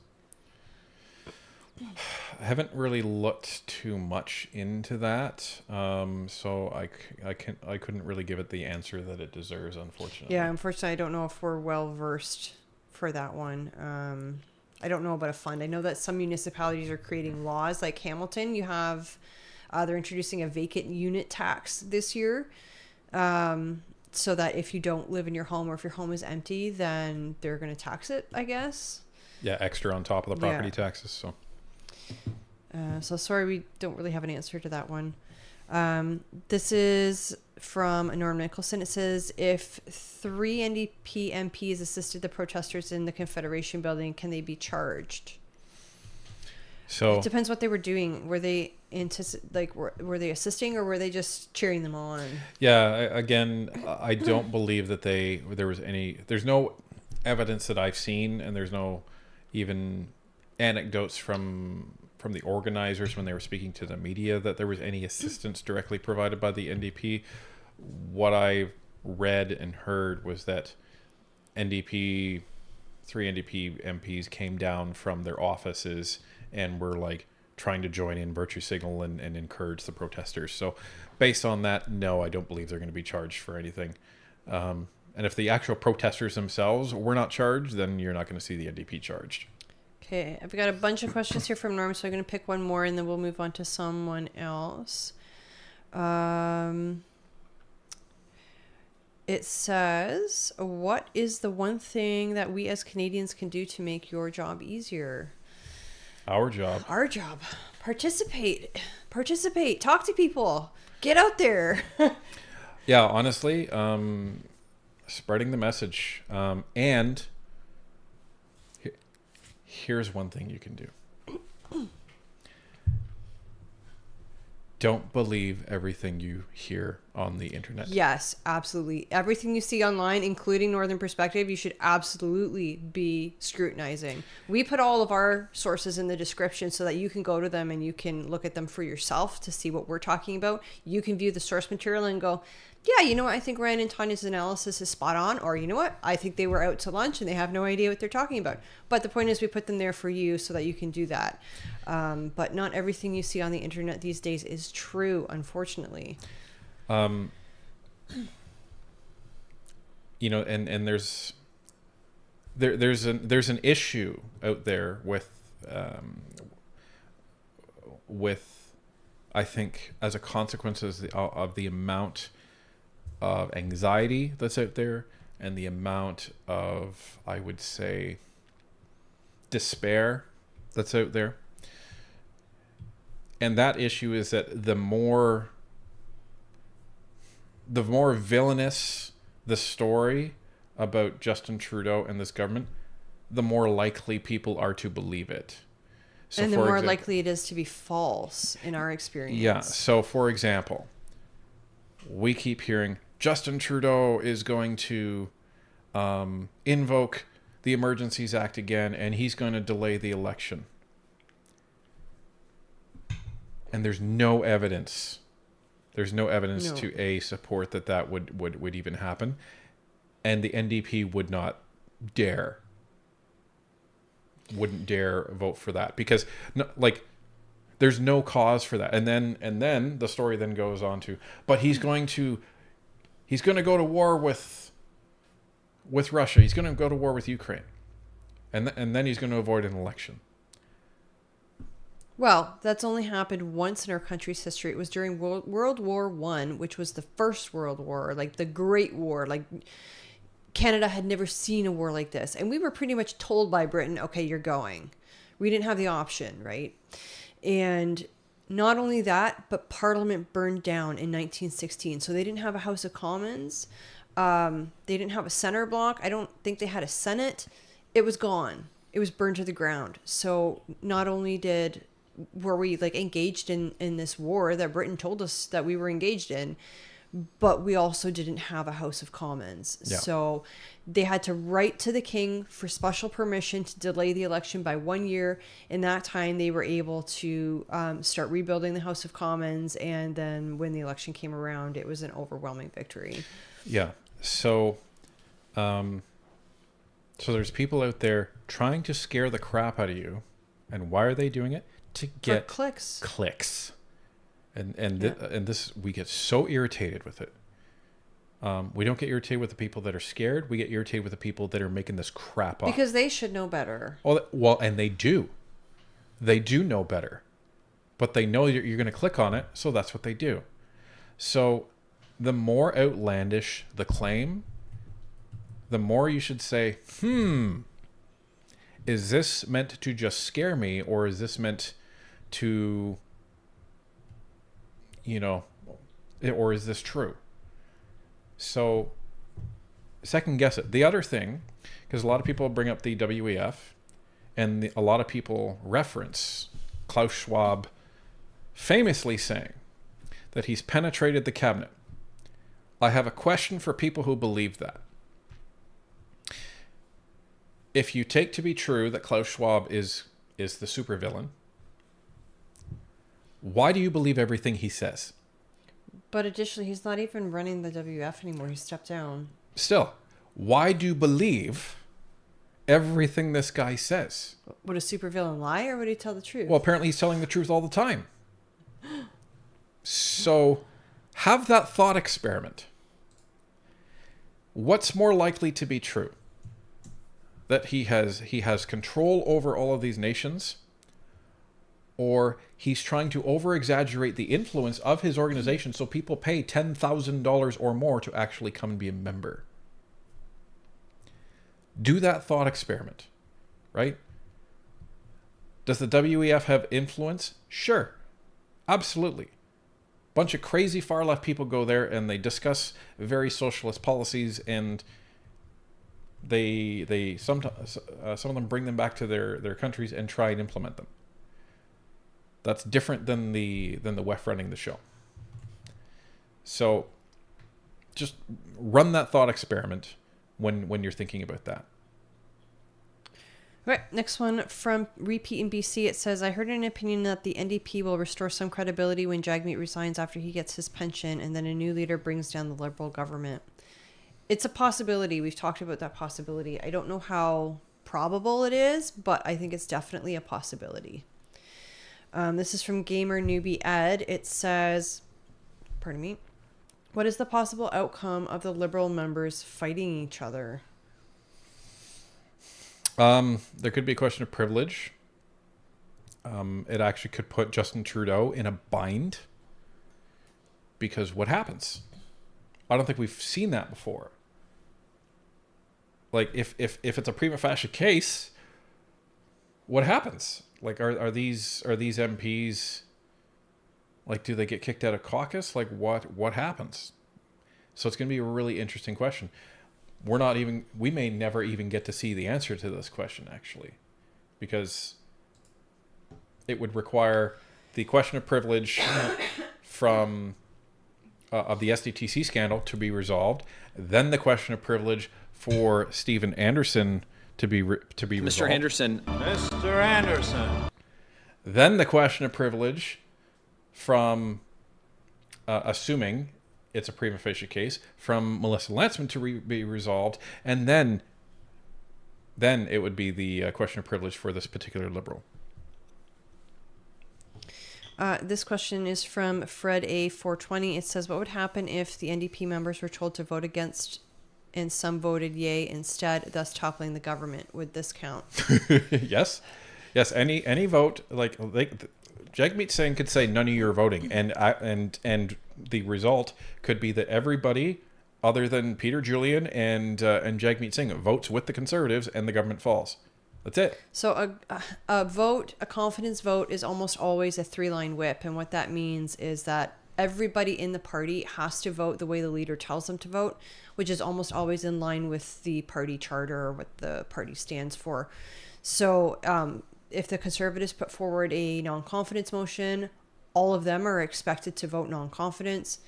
I haven't really looked too much into that, so I couldn't really give it the answer that it deserves, unfortunately. Yeah, unfortunately, I don't know if we're well versed for that one. I don't know about a fund. I know that some municipalities are creating laws, like Hamilton. You have they're introducing a vacant unit tax this year, so that if you don't live in your home, or if your home is empty, then they're going to tax it, I guess. Yeah, extra on top of the property taxes. So sorry, we don't really have an answer to that one. This is from Norm Nicholson. It says, if 3 NDP MPs assisted the protesters in the Confederation building, can they be charged? So it depends what they were doing. Were they were they assisting, or were they just cheering them on? Yeah, again, I don't believe that there's no evidence that I've seen, and there's no even anecdotes from the organizers when they were speaking to the media that there was any assistance directly provided by the NDP. What I read and heard was that 3 NDP MPs came down from their offices and were like trying to join in, virtue signal, and encourage the protesters. So based on that, no, I don't believe they're going to be charged for anything. And if the actual protesters themselves were not charged, then you're not going to see the NDP charged. Okay, I've got a bunch of questions here from Norm, so I'm going to pick one more and then we'll move on to someone else. It says, what is the one thing that we as Canadians can do to make your job easier? Our job. Our job. Participate. Participate. Talk to people. Get out there. Yeah, honestly, spreading the message. And here's one thing you can do. Don't believe everything you hear on the internet. Yes, absolutely. Everything you see online, including Northern Perspective, you should absolutely be scrutinizing. We put all of our sources in the description so that you can go to them and you can look at them for yourself to see what we're talking about. You can view the source material and go, yeah, you know what? I think Ryan and Tanya's analysis is spot on. Or you know what? I think they were out to lunch and they have no idea what they're talking about. But the point is we put them there for you so that you can do that. But not everything you see on the internet these days is true, unfortunately. You know, and there's an issue out there with I think as a consequence of the amount of anxiety that's out there and the amount of, I would say, despair that's out there. And that issue is that the more villainous the story about Justin Trudeau and this government, the more likely people are to believe it. So and the more likely it is to be false in our experience. Yeah. So, for example, we keep hearing Justin Trudeau is going to invoke the Emergencies Act again, and he's going to delay the election. And there's no evidence. There's no evidence to support that would even happen. And the NDP wouldn't dare vote for that because there's no cause for that. And then the story then goes on to, but he's going to go to war with Russia. He's going to go to war with Ukraine. And then he's going to avoid an election. Well, that's only happened once in our country's history. It was during World War I, which was the first World War, like the Great War. Like Canada had never seen a war like this. And we were pretty much told by Britain, okay, you're going. We didn't have the option, right? And not only that, but Parliament burned down in 1916. So they didn't have a House of Commons. They didn't have a center block. I don't think they had a Senate. It was gone. It was burned to the ground. So not only were we engaged in this war that Britain told us that we were engaged in, but we also didn't have a House of Commons. Yeah. So they had to write to the king for special permission to delay the election by 1 year. In that time, they were able to start rebuilding the House of Commons. And then when the election came around, it was an overwhelming victory. Yeah. So, so there's people out there trying to scare the crap out of you. And why are they doing it? To get clicks. And this, we get so irritated with it. We don't get irritated with the people that are scared. We get irritated with the people that are making this crap up. Because they should know better. Well, and they do. They do know better. But they know you're going to click on it, so that's what they do. So the more outlandish the claim, the more you should say, is this meant to just scare me, or is this meant to, or is this true? So second guess it. The other thing, because a lot of people bring up the WEF, and a lot of people reference Klaus Schwab famously saying that he's penetrated the cabinet. I have a question for people who believe that. If you take to be true that Klaus Schwab is the supervillain, why do you believe everything he says? But additionally, he's not even running the WF anymore. He stepped down. Still, why do you believe everything this guy says? Would a supervillain lie, or would he tell the truth? Well, apparently he's telling the truth all the time. So, have that thought experiment. What's more likely to be true? That he has control over all of these nations, or he's trying to over-exaggerate the influence of his organization so people pay $10,000 or more to actually come and be a member. Do that thought experiment, right? Does the WEF have influence? Sure, absolutely. Bunch of crazy far-left people go there and they discuss very socialist policies, and they sometimes some of them bring them back to their countries and try and implement them. That's different than the WEF running the show. So just run that thought experiment when you're thinking about that. Right, next one from Repeat in BC. It says, I heard an opinion that the NDP will restore some credibility when Jagmeet resigns after he gets his pension and then a new leader brings down the Liberal government. It's a possibility. We've talked about that possibility. I don't know how probable it is, but I think it's definitely a possibility. This is from Gamer Newbie Ed. It says, pardon me, what is the possible outcome of the Liberal members fighting each other? There could be a question of privilege. It actually could put Justin Trudeau in a bind, because what happens? I don't think we've seen that before. Like, if it's a prima facie case, what happens? Like, are these MPs, like, do they get kicked out of caucus? Like, what happens? So it's going to be a really interesting question. We may never even get to see the answer to this question, actually, because it would require the question of privilege from of the SDTC scandal to be resolved, then the question of privilege for Stephen Anderson to be resolved. Mr. Anderson. Mr. Anderson. Then the question of privilege from, assuming it's a prima facie case, from Melissa Lantsman to be resolved, and then it would be the question of privilege for this particular Liberal. This question is from Fred A420. It says, what would happen if the NDP members were told to vote against and some voted yay instead, thus toppling the government? Would this count? Yes. Any vote, like Jagmeet Singh could say none of you are voting, and the result could be that everybody other than Peter Julian and Jagmeet Singh votes with the Conservatives, and the government falls. That's it. So a confidence vote is almost always a 3-line whip, and what that means is that everybody in the party has to vote the way the leader tells them to vote, which is almost always in line with the party charter or what the party stands for. So if the Conservatives put forward a non-confidence motion, all of them are expected to vote non-confidence.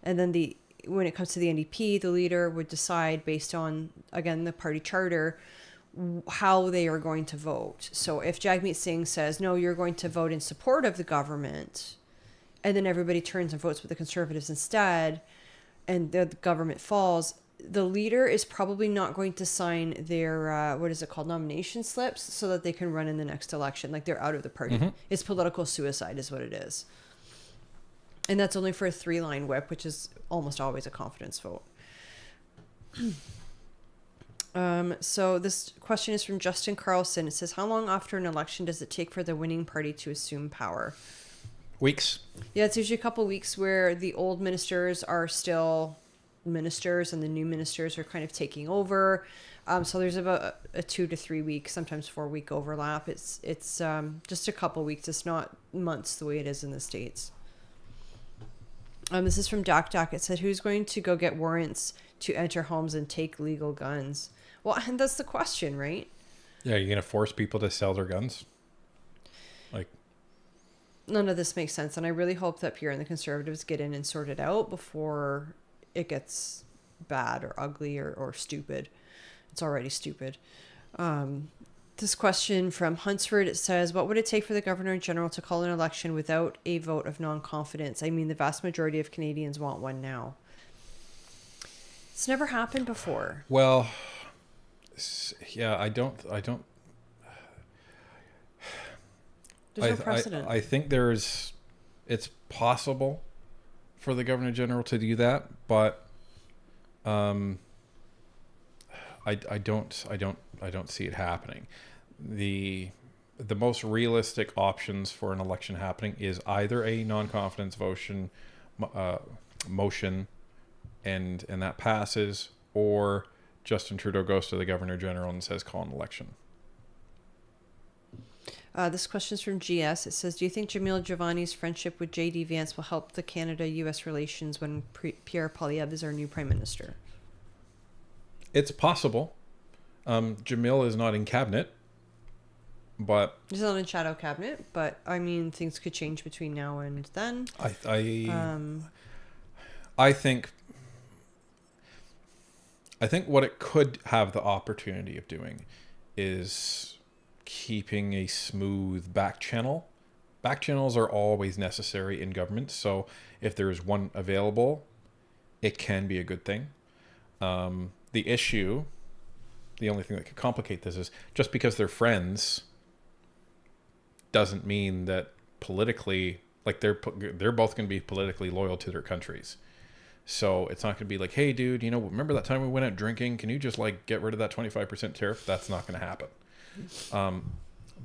And then when it comes to the NDP, the leader would decide based on, again, the party charter, how they are going to vote. So if Jagmeet Singh says, no, you're going to vote in support of the government, and then everybody turns and votes with the Conservatives instead, and the government falls, the leader is probably not going to sign their, nomination slips so that they can run in the next election. Like, they're out of the party. Mm-hmm. It's political suicide is what it is. And that's only for a 3-line whip, which is almost always a confidence vote. So this question is from Justin Carlson. It says, how long after an election does it take for the winning party to assume power? Weeks. Yeah, it's usually a couple of weeks where the old ministers are still ministers and the new ministers are kind of taking over. So there's about a 2 to 3 week, sometimes 4-week overlap. It's just a couple of weeks. It's not months the way it is in the States. This is from Dak. It said, who's going to go get warrants to enter homes and take legal guns? Well, and that's the question, right? Yeah, you're going to force people to sell their guns? Like, none of this makes sense. And I really hope that Pierre and the Conservatives get in and sort it out before it gets bad or ugly or stupid. It's already stupid. This question from Hunsford, it says, what would it take for the Governor General to call an election without a vote of non-confidence? I mean, the vast majority of Canadians want one now. It's never happened before. Well, yeah, I don't. There's no precedent. I think it's possible for the Governor General to do that, but I don't see it happening. the most realistic options for an election happening is either a non-confidence motion and that passes, or Justin Trudeau goes to the Governor General and says call an election. This question is from GS. It says, do you think Jamil Giovanni's friendship with J.D. Vance will help the Canada-U.S. relations when Pierre Poilievre is our new Prime Minister? It's possible. Jamil is not in cabinet, but... He's not in shadow cabinet, but, I mean, things could change between now and then. I think what it could have the opportunity of doing is keeping a smooth back channel. Back channels are always necessary in government, so if there is one available, it can be a good thing. The only thing that could complicate this is just because they're friends doesn't mean that politically, like they're both going to be politically loyal to their countries. So it's not going to be like, hey, dude, remember that time we went out drinking? Can you just like get rid of that 25% tariff? That's not going to happen.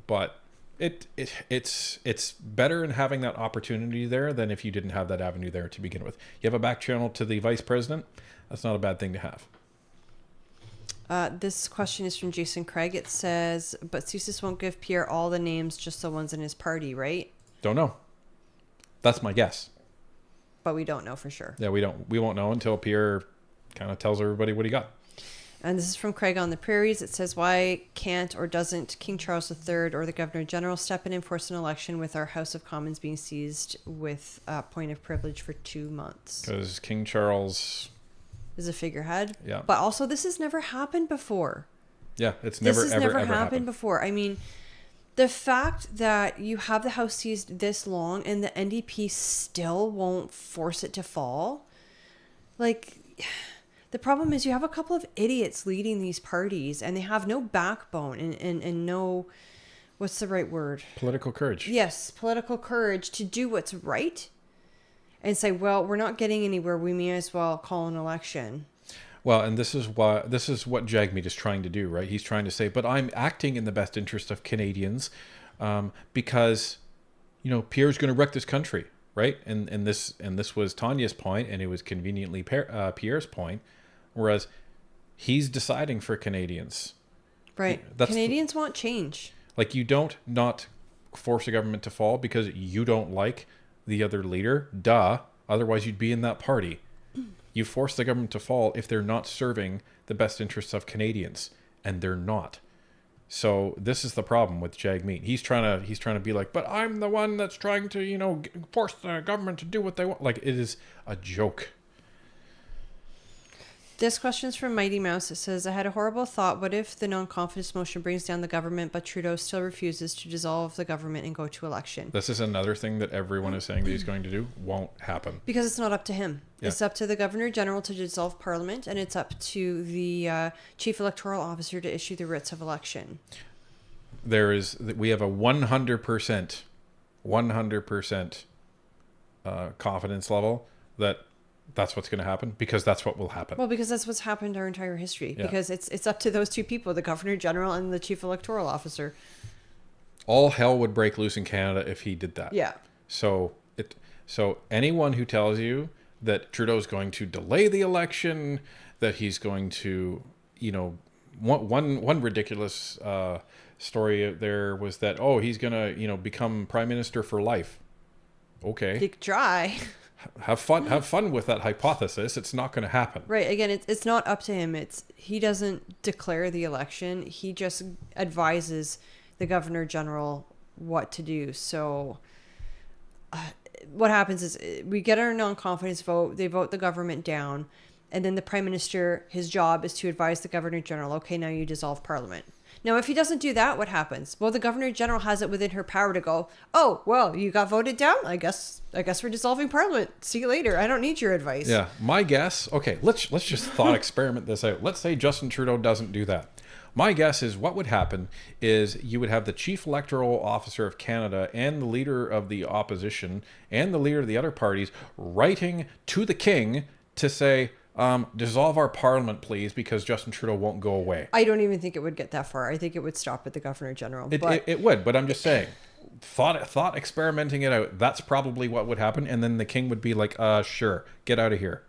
But it's better in having that opportunity there than if you didn't have that avenue there to begin with. You have a back channel to the vice president. That's not a bad thing to have. This question is from Jason Craig. It says, but CSIS won't give Pierre all the names, just the ones in his party, right? Don't know. That's my guess. But we don't know for sure. Yeah, we won't know until Pierre kind of tells everybody what he got. And this is from Craig on the Prairies. It says, why can't or doesn't King Charles III or the Governor General step in and force an election with our House of Commons being seized with a point of privilege for 2 months? Because King Charles is a figurehead. Yeah. But also, this has never happened before. Yeah, it's never, this has ever, never ever happened before. I mean, the fact that you have the House seized this long and the NDP still won't force it to fall, like... The problem is you have a couple of idiots leading these parties and they have no backbone and no, what's the right word? Political courage. Yes, political courage to do what's right and say, well, we're not getting anywhere. We may as well call an election. Well, and this is what Jagmeet is trying to do, right? He's trying to say, but I'm acting in the best interest of Canadians because, Pierre's going to wreck this country, right? And this was Tanya's point, and it was conveniently Pierre's point. Whereas he's deciding for Canadians. Right. Canadians want change. Like, you don't not force a government to fall because you don't like the other leader. Duh. Otherwise, you'd be in that party. You force the government to fall if they're not serving the best interests of Canadians. And they're not. So this is the problem with Jagmeet. He's trying to be like, but I'm the one that's trying to, force the government to do what they want. Like, it is a joke. This question is from Mighty Mouse. It says, I had a horrible thought. What if the non-confidence motion brings down the government, but Trudeau still refuses to dissolve the government and go to election? This is another thing that everyone is saying that he's going to do. Won't happen. Because it's not up to him. Yeah. It's up to the Governor General to dissolve Parliament, and it's up to the Chief Electoral Officer to issue the writs of election. We have a 100% confidence level that that's what's going to happen, because that's what will happen. Well, because that's what's happened our entire history. Yeah. Because it's up to those two people, the Governor General and the Chief Electoral Officer. All hell would break loose in Canada if he did that. Yeah. So anyone who tells you that Trudeau's going to delay the election, that he's going to, one ridiculous story there was that, he's going to, become Prime Minister for life. Okay. You could try. Have fun with that hypothesis. It's not going to happen. Right. Again, it's not up to him. He doesn't declare the election. He just advises the Governor General what to do. So what happens is we get our non-confidence vote. They vote the government down. And then the Prime Minister, his job is to advise the Governor General, okay, now you dissolve Parliament. Now, if he doesn't do that, what happens? Well, the Governor General has it within her power to go, oh, well, you got voted down? I guess we're dissolving Parliament. See you later. I don't need your advice. Yeah. My guess, okay, let's just thought experiment this out. Let's say Justin Trudeau doesn't do that. My guess is what would happen is you would have the Chief Electoral Officer of Canada and the Leader of the Opposition and the Leader of the other parties writing to the King to say, dissolve our parliament, please, because Justin Trudeau won't go away. I don't even think it would get that far. I think it would stop at the Governor General. It would, but I'm just saying, thought experimenting it out, that's probably what would happen, and then the king would be like, sure, get out of here.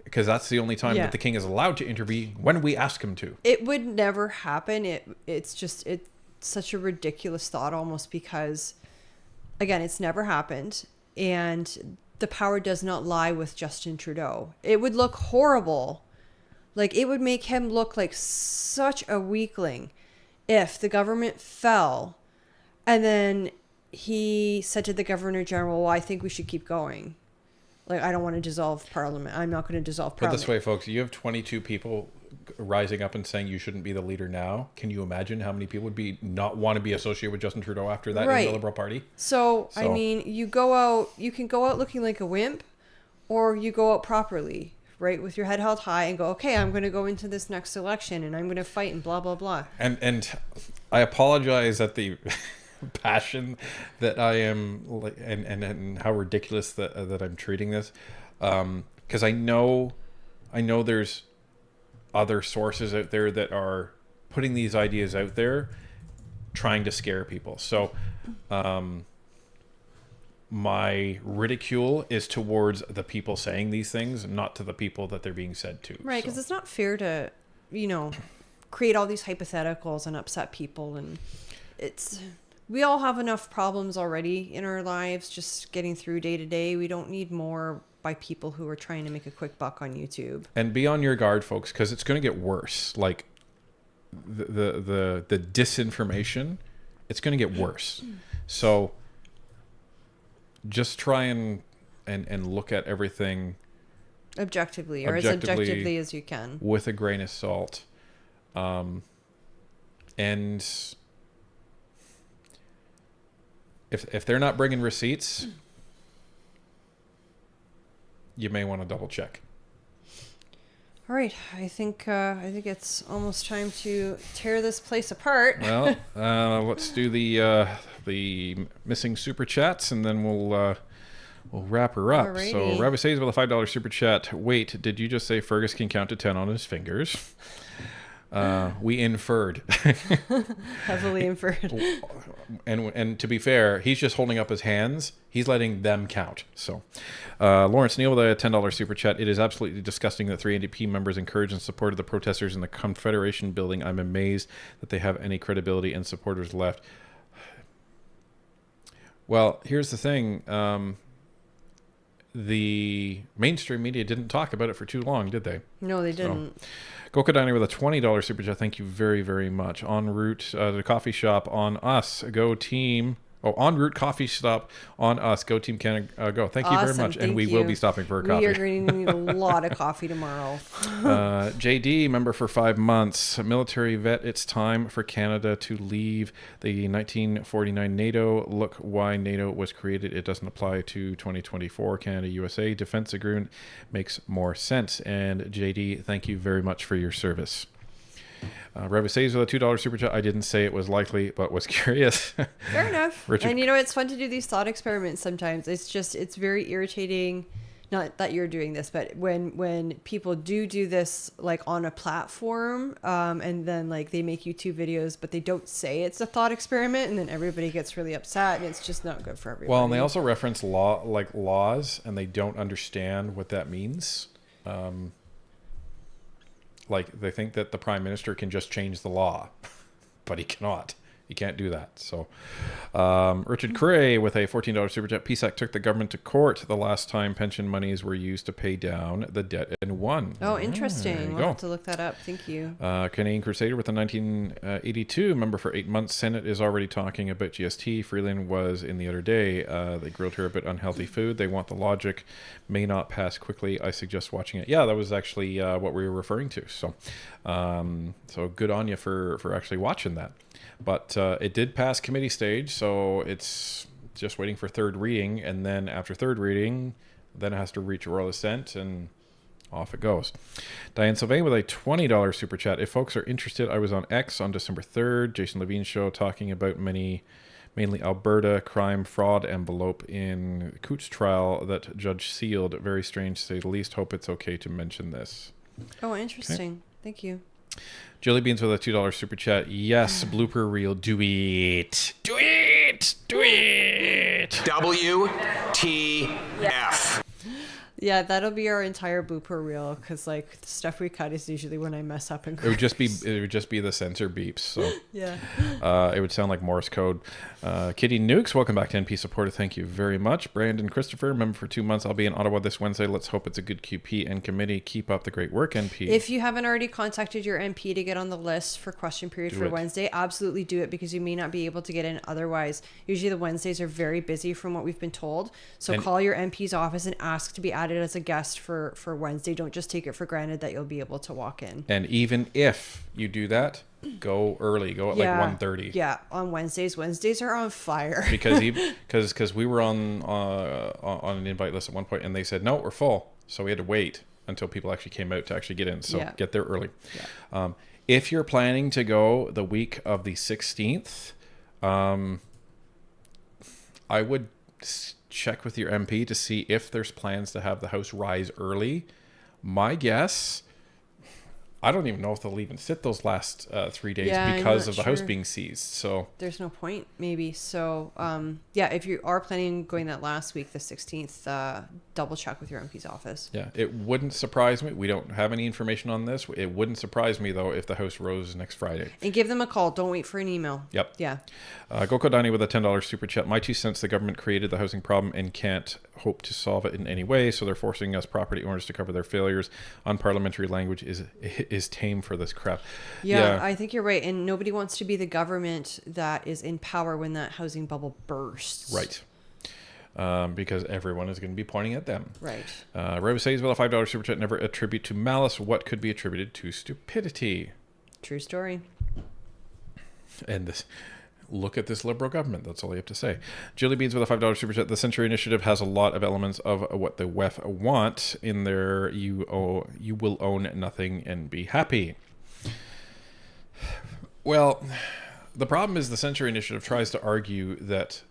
Because that's the only time that the king is allowed to intervene, when we ask him to. It would never happen. It's such a ridiculous thought almost, because, again, it's never happened. And the power does not lie with Justin Trudeau. It would look horrible. Like, it would make him look like such a weakling if the government fell and then he said to the Governor General, well, I think we should keep going. Like, I don't want to dissolve Parliament. I'm not going to dissolve Parliament. But this way, folks, you have 22 people rising up and saying you shouldn't be the leader now. Can you imagine how many people would not want to be associated with Justin Trudeau after that in the Liberal Party? So, I mean, you can go out looking like a wimp, or you go out properly, right? With your head held high and go, okay, I'm going to go into this next election and I'm going to fight and blah, blah, blah. And I apologize at the passion that I am, like, and how ridiculous that I'm treating this, because I know there's other sources out there that are putting these ideas out there, trying to scare people. So my ridicule is towards the people saying these things, not to the people that they're being said to. Right, because it's not fair to, create all these hypotheticals and upset people. And we all have enough problems already in our lives, just getting through day to day. We don't need more by people who are trying to make a quick buck on YouTube. And be on your guard, folks, because it's going to get worse. Like the disinformation, it's going to get worse. So just try and look at everything objectively, or as objectively as you can, with a grain of salt. And if they're not bringing receipts, you may want to double check. All right, I think it's almost time to tear this place apart. Well, let's do the missing super chats, and then we'll wrap her up. Alrighty. So Ravi says with a $5 super chat. Wait, did you just say Fergus can count to 10 on his fingers? We inferred. Heavily inferred. And to be fair, he's just holding up his hands. He's letting them count. So, Lawrence Neal with a $10 super chat. It is absolutely disgusting that 3 NDP members encouraged and supported the protesters in the Confederation building. I'm amazed that they have any credibility and supporters left. Well, here's the thing. The mainstream media didn't talk about it for too long, did they? No, they didn't. Gokodani with a $20 super chat. Thank you very, very much. En route to the coffee shop on us. Go team. Oh, en route coffee stop on us. Go Team Canada. Go. Thank you very much. And we will be stopping for a coffee. We are going to need a lot of coffee tomorrow. JD, member for 5 months. Military vet. It's time for Canada to leave the 1949 NATO. Look why NATO was created. It doesn't apply to 2024 Canada-USA defense agreement. Makes more sense. And JD, thank you very much for your service. Ravi says with a $2 super chat. I didn't say it was likely, but was curious. Fair enough. Richard, and it's fun to do these thought experiments sometimes. It's very irritating. Not that you're doing this, but when people do this like on a platform, and then like they make YouTube videos, but they don't say it's a thought experiment, and then everybody gets really upset, and it's just not good for everybody. Well, and they also reference laws, and they don't understand what that means. Like, they think that the prime minister can just change the law, but he cannot. He can't do that. So, Richard Cray with a $14 super chat. PSAC took the government to court the last time pension monies were used to pay down the debt and won. Oh, interesting. We'll have to look that up. Thank you. Canadian Crusader with a 1982 member for 8 months. Senate is already talking about GST. Freeland was in the other day. They grilled her a bit unhealthy food. They want the logic. May not pass quickly. I suggest watching it. Yeah, that was actually what we were referring to. So, so good on you for actually watching that. But it did pass committee stage, so it's just waiting for third reading. And then after third reading, then it has to reach royal assent, and off it goes. Diane Sylvain with a $20 super chat. If folks are interested, I was on X on December 3rd, Jason Levine's show, talking about many mainly Alberta crime fraud envelope in Coots trial that judge sealed. Very strange to say the least. Hope it's okay to mention this. Oh, interesting. Thank you. Jelly Beans with a $2 super chat. Yes, blooper reel. Do it. Do it. Do it. WTF. Yeah, that'll be our entire blooper reel because like the stuff we cut is usually when I mess up and It would just be the sensor beeps. So yeah. it would sound like Morse code. Kitty Nukes, welcome back to NP supporter. Thank you very much. Brandon Christopher, member for 2 months. I'll be in Ottawa this Wednesday. Let's hope it's a good QP and committee. Keep up the great work, NP. If you haven't already contacted your MP to get on the list for question period for it. Wednesday, absolutely do it because you may not be able to get in otherwise. Usually the Wednesdays are very busy from what we've been told. So And- call your MP's office and ask to be added as a guest for Wednesday. Don't just take it for granted that you'll be able to walk in. And even if you do that, go early. Go at like 1:30. Yeah, on Wednesdays. Wednesdays are on fire. because we were on an invite list at one point and they said no, we're full, so we had to wait until people actually came out to actually get in. So get there early. If you're planning to go the week of the 16th, I would check with your MP to see if there's plans to have the house rise early. My guess, I don't even know if they'll even sit those last 3 days Yeah, I'm because not of the house sure. being seized. So There's no point, maybe. So, yeah, if you are planning on going that last week, the 16th, double check with your MP's office. yeah, it wouldn't surprise me. We don't have any information on this. It wouldn't surprise me though if the house rose next Friday. And give them a call. Don't wait for an email. Yep. Yeah. Goko Dani with a $10 super chat. My 2 cents, the government created the housing problem and can't hope to solve it in any way, so they're forcing us property owners to cover their failures. Unparliamentary language is tame for this crap. Yeah, I think you're right. And nobody wants to be the government that is in power when that housing bubble bursts. Right. Because everyone is going to be pointing at them. Right. Rose says, well, a $5 super chat, never attribute to malice what could be attributed to stupidity. True story. And this, look at this Liberal government. That's all you have to say. Jilly Beans with a $5 super chat. The Century Initiative has a lot of elements of what the WEF want in there. You will own nothing and be happy. Well, the problem is the Century Initiative tries to argue that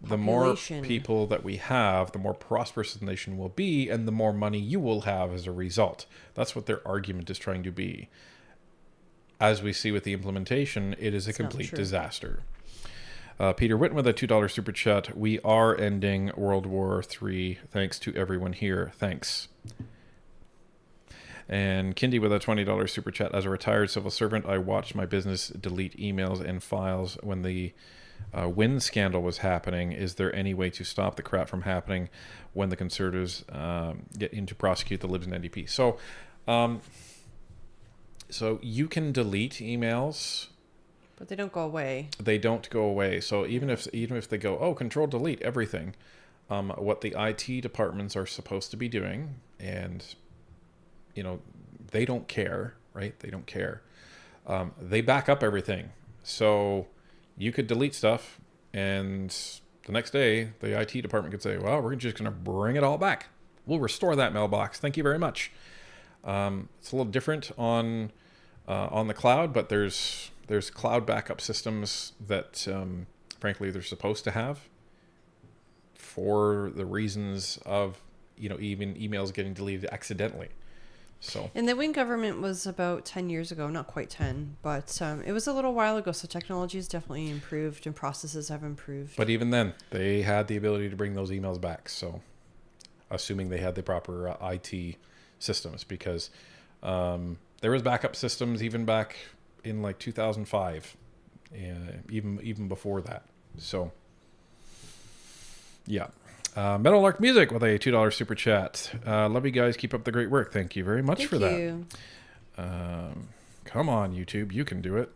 the more Population. people that we have, the more prosperous the nation will be, and the more money you will have as a result. That's what their argument is trying to be. As we see with the implementation, it is a complete disaster. Peter Whitten with a $2 super chat. We are ending World War III. Thanks to everyone here. Thanks. And Kindy with a $20 super chat. As a retired civil servant, I watched my business delete emails and files when the Wynne scandal was happening. Is there any way to stop the crap from happening when the Conservatives get in to prosecute the Libs and NDP? So you can delete emails, But they don't go away. they don't go away. So even if they go, oh, control delete everything, what the IT departments are supposed to be doing, and they don't care, right? They don't care. They back up everything. So you could delete stuff, and the next day the IT department could say, well, we're just going to bring it all back. We'll restore that mailbox. Thank you very much. It's a little different on the cloud, but there's cloud backup systems that, frankly, they're supposed to have for the reasons of, even emails getting deleted accidentally. So. And the Wynne government was about 10 years ago, not quite 10, but it was a little while ago. So technology has definitely improved and processes have improved. But even then, they had the ability to bring those emails back. So, assuming they had the proper IT systems, because there was backup systems even back in like 2005, even before that. So, yeah. Meadowlark Music with a $2 super chat. Love you guys. Keep up the great work. Thank you very much for that. Come on, YouTube. You can do it.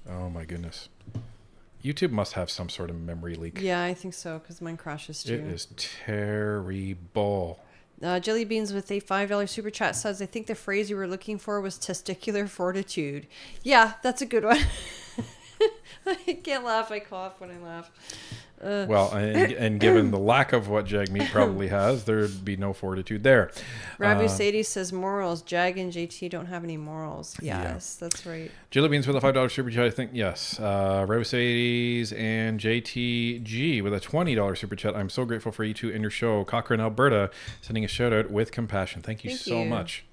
Oh, my goodness. YouTube must have some sort of memory leak. Yeah, I think so, because mine crashes too. It is terrible. Jelly Beans with a $5 super chat says, I think the phrase you were looking for was testicular fortitude. Yeah, that's a good one. I can't laugh. I cough when I laugh. Well, and given the lack of what Jagmeet probably has, there'd be no fortitude there. Rabu Sadie says morals. Jag and JT don't have any morals. Yes, that's right. Jilly Beans with a $5 super chat, I think. Yes. Rabu Sadie's and JTG with a $20 super chat. I'm so grateful for you two and your show. Cochrane, Alberta, sending a shout out with compassion. Thank you so much.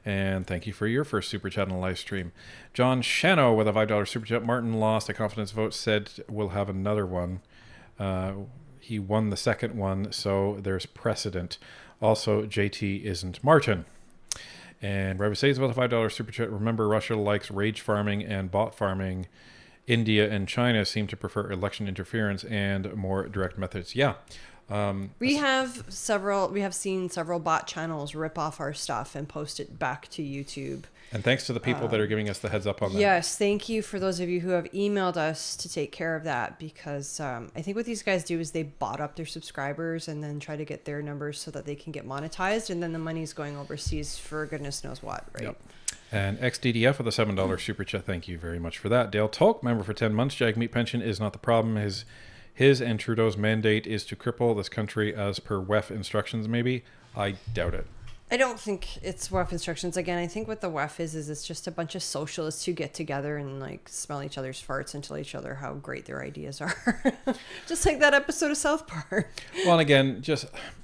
And thank you for your first super chat on the live stream. John Shano with a $5 super chat. Martin lost a confidence vote, said we'll have another one. He won the second one, so there's precedent. Also, JT isn't Martin. And Rabu says with a $5 super chat. Remember, Russia likes rage farming and bot farming. India and China seem to prefer election interference and more direct methods. Yeah. We have seen several bot channels rip off our stuff and post it back to YouTube. And thanks to the people that are giving us the heads up on that. Yes, thank you for those of you who have emailed us to take care of that, because I think what these guys do is they bot up their subscribers and then try to get their numbers so that they can get monetized, and then the money's going overseas for goodness knows what, right? Yep. And XDDF with a $7 super chat. Thank you very much for that. Dale Tolk, member for 10 months. Jagmeet pension is not the problem. His and Trudeau's mandate is to cripple this country as per WEF instructions, maybe? I doubt it. I don't think it's WEF instructions. Again, I think what the WEF is it's just a bunch of socialists who get together and like smell each other's farts and tell each other how great their ideas are. Just like that episode of South Park. Well, and again,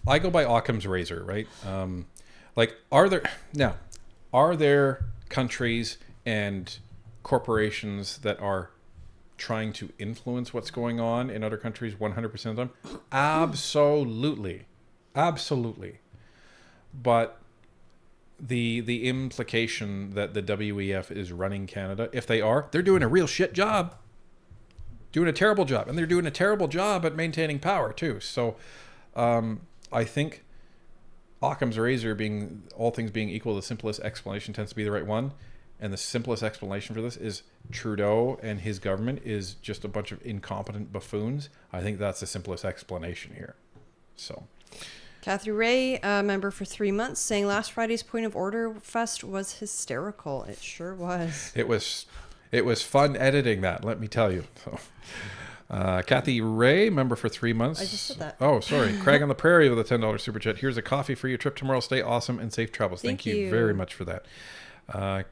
I go by Occam's razor, right? Are there countries and corporations that are trying to influence what's going on in other countries 100% of them? Absolutely. But the implication that the WEF is running Canada, if they are, they're doing a real shit job. Doing a terrible job. And they're doing a terrible job at maintaining power too. So I think Occam's razor, being all things being equal, the simplest explanation tends to be the right one. And the simplest explanation for this is Trudeau and his government is just a bunch of incompetent buffoons. I think that's the simplest explanation here. So, Catherine Ray, member for 3 months, saying last Friday's Point of Order Fest was hysterical. It sure was. It was fun editing that, let me tell you. So, Kathy Ray, member for 3 months. I just said that. Oh, sorry. Craig on the Prairie with a $10 super chat. Here's a coffee for your trip tomorrow. Stay awesome and safe travels. Thank you very much for that.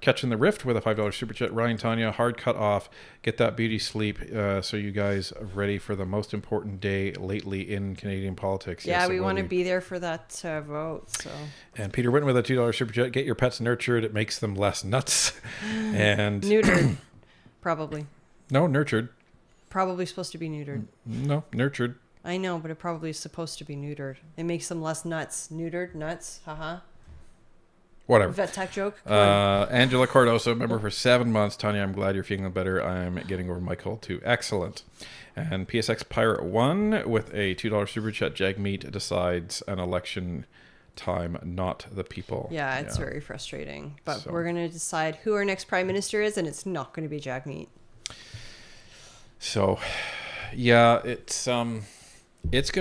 Catching the Rift with a $5 super chat. Ryan Tanya, hard cut off. Get that beauty sleep so you guys are ready for the most important day lately in Canadian politics. Yeah, yes, we want to be there for that vote. So. And Peter Witten with a $2 super chat. Get your pets nurtured. It makes them less nuts. And neutered, probably. No, nurtured. Probably supposed to be neutered. No, nurtured. I know, but it probably is supposed to be neutered. It makes them less nuts. Neutered, nuts, haha. Whatever. Vet tech joke. Angela Cardoso, member for 7 months. Tanya, I'm glad you're feeling better. I'm getting over my cold too. Excellent. And PSX Pirate 1 with a $2 super chat. Jagmeet decides an election time, not the people. Yeah, it's very frustrating. But we're going to decide who our next prime minister is, and it's not going to be Jagmeet. So, yeah, it's going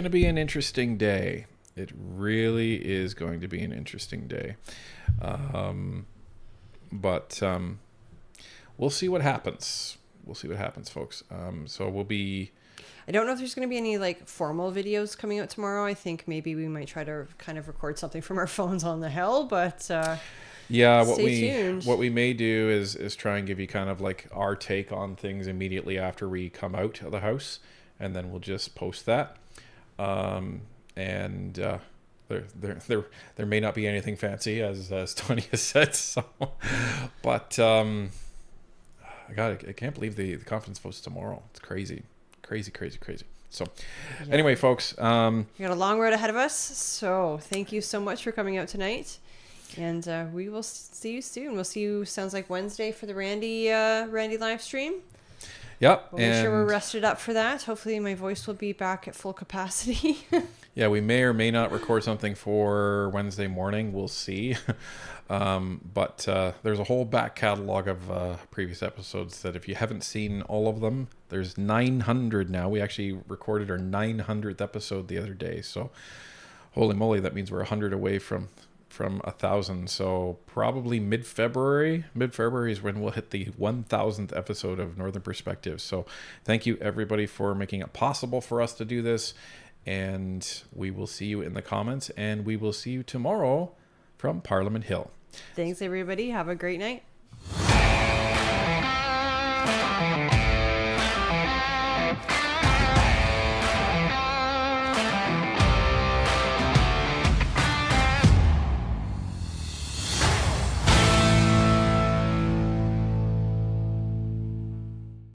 to be an interesting day. It really is going to be an interesting day. But we'll see what happens. We'll see what happens, folks. So we'll be... I don't know if there's going to be any like formal videos coming out tomorrow. I think maybe we might try to kind of record something from our phones on the hill, but yeah, stay tuned. What we may do is try and give you kind of like our take on things immediately after we come out of the house, and then we'll just post that. There may not be anything fancy, as Tony has said. So, but I can't believe the conference vote's tomorrow. It's crazy. So, anyway, folks, we got a long road ahead of us. So, thank you so much for coming out tonight, and we will see you soon. We'll see you. Sounds like Wednesday for the Randy live stream. Yep. We'll make sure we're rested up for that. Hopefully my voice will be back at full capacity. Yeah, we may or may not record something for Wednesday morning. We'll see. But there's a whole back catalog of previous episodes that if you haven't seen all of them, there's 900 now. We actually recorded our 900th episode the other day. So holy moly, that means we're 100 away from from 1,000. So probably mid-February. Mid-February is when we'll hit the 1,000th episode of Northern Perspectives. So thank you everybody for making it possible for us to do this. And we will see you in the comments, and we will see you tomorrow from Parliament Hill. Thanks, everybody. Have a great night.